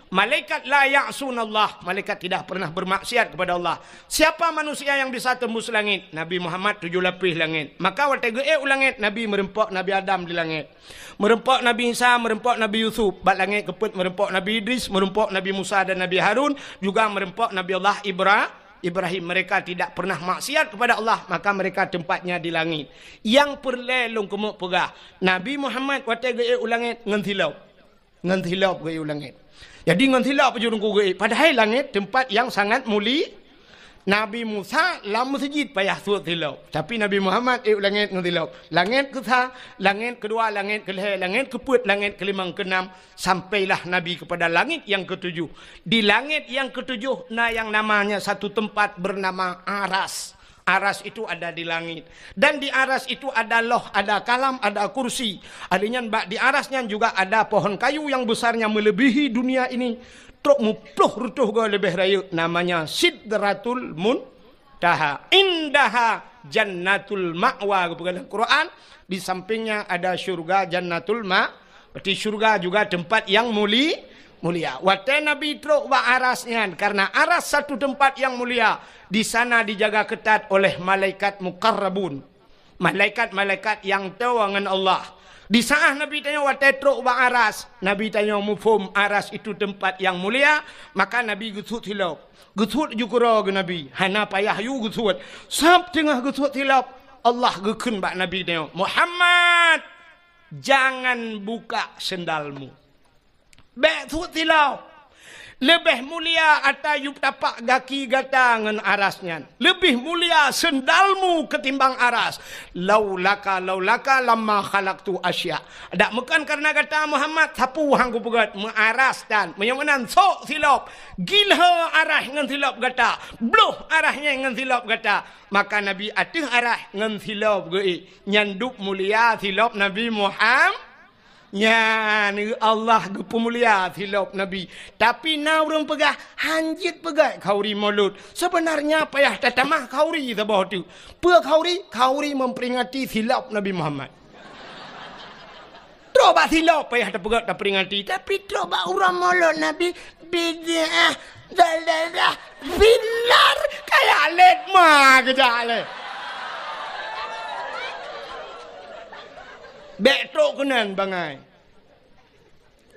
malaikat la ya'sunallah, malaikat tidak pernah bermaksiat kepada Allah. Siapa manusia yang bisa tembus langit? Nabi Muhammad 7 lapis langit. Maka waktu langit Nabi merempok Nabi Adam di langit. Merempok Nabi Isa, merempok Nabi Yusuf. Bat langit keput merempok Nabi Idris, merempok Nabi Musa dan Nabi Harun, juga merempok Nabi Allah Ibrahim. Mereka tidak pernah maksiat kepada Allah, maka mereka tempatnya di langit. Yang perlelong kemuk pegah Nabi Muhammad waktu langit ngantilau ke langit. Jadi ngantilau pejurung kugai. Padahal langit tempat yang sangat mulia. Nabi Musa lam masjid payah suat tilau. Tapi Nabi Muhammad langit ngantilau. Langit langit kedua, langit kelihai, langit keput, langit kelima, keenam. Sampailah Nabi kepada langit yang ketujuh. Di langit yang ketujuh, yang namanya satu tempat bernama Aras. Aras itu ada di langit. Dan di aras itu ada loh, ada kalam, ada kursi. Adanya di arasnya juga ada pohon kayu yang besarnya melebihi dunia ini. Truk mupluh rutuh go lebih rayu. Namanya Sidratul Muntaha. Indaha Jannatul Ma'wa. Kepada Quran. Di sampingnya ada syurga Jannatul Ma'. Berarti syurga juga tempat yang mulia. Waktu Nabi truk wa arasnya. Karena aras satu tempat yang mulia. Di sana dijaga ketat oleh malaikat muqarrabun. Malaikat-malaikat yang tahu dengan Allah. Di saat Nabi tanya waktu truk wa aras. Nabi tanya mufhum aras itu tempat yang mulia. Maka Nabi gusut hilap. Gusut jukura ke Nabi. Hana payah yu gusut. Sab tengah gusut hilap. Allah gekun bak Nabi tanya. Muhammad. Jangan buka sendalmu. Bek sut hilap. Lebih mulia atayub tapak gaki gatangan arasnya. Lebih mulia sendalmu ketimbang aras. Laulaka lamma khalaqtu asya. Dak bukan karena kata Muhammad sapu hangku pegat mengaras dan menyamanan sok silap. Gilha arah ngan silap gata. Bluh arahnya ngan silap gata. Maka Nabi atih arah ngan silap ge. Nyanduk mulia silap Nabi Muhammad. Ya, ni Allah pemulia silap Nabi. Tapi na orang pegah hanjit pegah kauri mulut. Sebenarnya payah tatamah kauri sabah tu. Kauri memperingati silap Nabi Muhammad. Coba silap payah pegah tak peringati. Tapi coba orang mulut Nabi bid'ah dalalah binar kayak let mah kejale. Betok kenan bangai.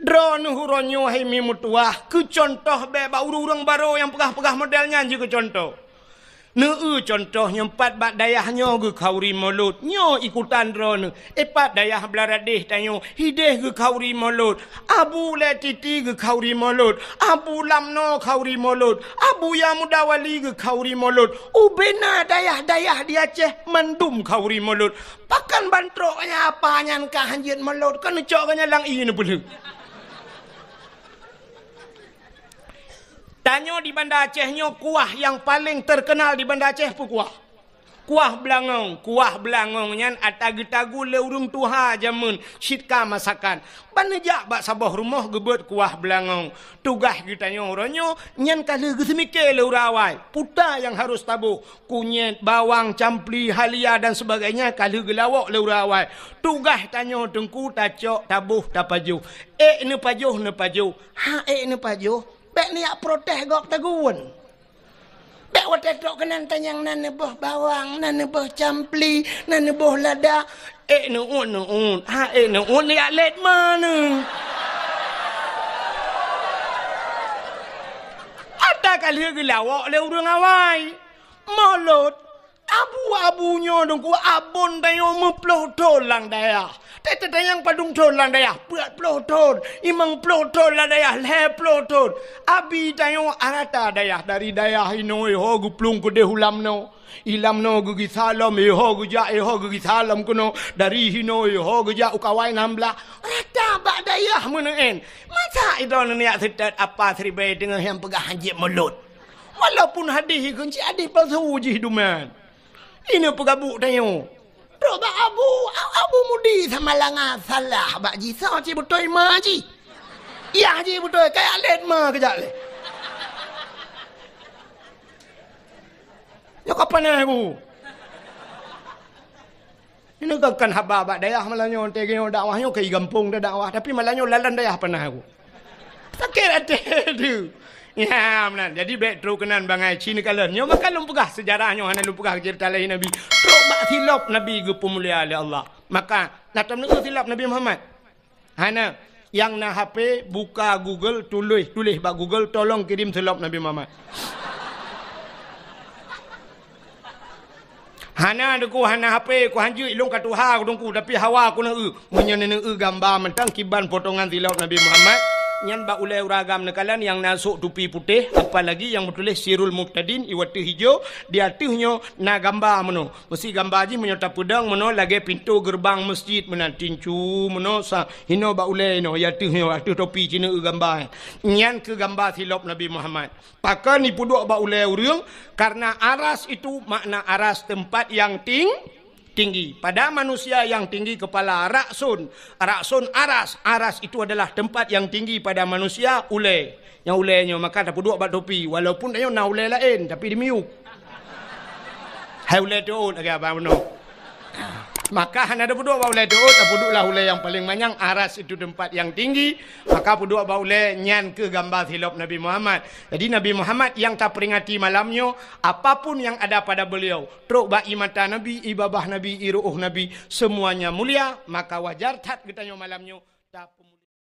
Drone huronyo hai mi mutuah. Ke contoh beba urang baru yang pegah-pegah modelnya juga contoh. Contohnya 4 bak dayahnya ke kauri mulut. Nyo ikutan drone. 4 dayah belaradih tanyo. Hideh ke kauri mulut. Abu letiti ke kauri mulut. Abu lamno kauri mulut. Abu Yamudawali ke kauri mulut. Ubena dayah-dayah di Aceh mendum kauri mulut. Pakan bantroknya apa nyan kahanjit mulut. Kan coknya lang ini boleh. Tanya di Banda Acehnya kuah yang paling terkenal di Banda Aceh apa kuah? Kuah belangong. Kuah belangongnya atagu-tagu le urung tuha jamun sitka masakan. Banejak bak sabah rumah gebet kuah belangong. Tugas kitanya orangnya nyan kala gesemike le urawai. Puta yang harus tabuh. Kunyit, bawang, campli, halia dan sebagainya kala gelawak le urawai. Tugas tanya tengku tacok tabuh tapajuh. Ne pajuh. Ne pajuh. Bek ni ak protes gok taguan. Bek wadah tok kenan tanyang nan boh bawang, nan boh campli, nan boh lada. Nuun. Nuun ni ak let mana. Ada kali gelawak le urang awai. Mulut. abu-abunya dong ku abon dayo meploh tolang daya. Tete yang padung tolang daya, buat ploh ton, imang ploh ton lah daya, le ploh ton. Abi dayo arata daya dari daya hinoi ho gu plung ku de hulam no. Ilam no gu salam ho gu ja ho gu salam kuno dari hinoi ho gu ja ukawai nambla. Rata bak daya menaen. Masa itu niat setat apa seribai dengan yang pegah hanjit mulut. Walaupun hadis kunci hadis pasal uji hiduman. Ini pegabuk tayo. Bak abu mudi sama langa salah bak ji sao ci betul ma ji. Ya ji betul kayak let ma kejak le. Ya kapan aku? Ini kan haba bak dayah malanyo tegeo dakwahnya ke gampung dah dakwah tapi malanyo lalan dayah pernah aku. Sakit hati tu. Ya, benar. Jadi baik terus kenan bangai Cina kalian. Nyo makan lumpugah sejarahnya hana lumpugah cerita lain Nabi. Terus bak silap Nabi ge pemulia oleh Allah. Maka natam nak silap Nabi Muhammad. Hana yang na HP buka Google tulis bak Google tolong kirim silap Nabi Muhammad. Hana deku hana HP ku hanju ilung katuha ku dongku tapi hawa ku na menyen gambar mentang kiban potongan silap Nabi Muhammad. Nyan ba ulai uragam nekalan yang nasuk tupi putih apalagi yang bertulis Sirul Muqtadin iwatu hijau di atasnya na gambar meno mesti gambar ji menyota pedang meno lagi pintu gerbang masjid mena tincu meno sa hino ba ulai no ya tu topi Cina gambar nyan ke gambar silap Nabi Muhammad pakai ni puduk ba ulai urang karena aras itu makna aras tempat yang tinggi. Pada manusia yang tinggi kepala raksun aras itu adalah tempat yang tinggi pada manusia ulai. Yang ulainya maka tak duduk bat topi walaupun dia na ulai lain tapi dimiuk. Hai ulai tu agak apa meno. Maka hana ada duduk ba ulai tu duduklah ulai yang paling banyak aras itu tempat yang tinggi maka duduk ba ulai nyan ke gambar silap Nabi Muhammad. Jadi Nabi Muhammad yang tak peringati malamnya apapun yang ada pada beliau truk ba imata Nabi ibabah Nabi iruh Nabi semuanya mulia maka wajar tat kita malamnya tak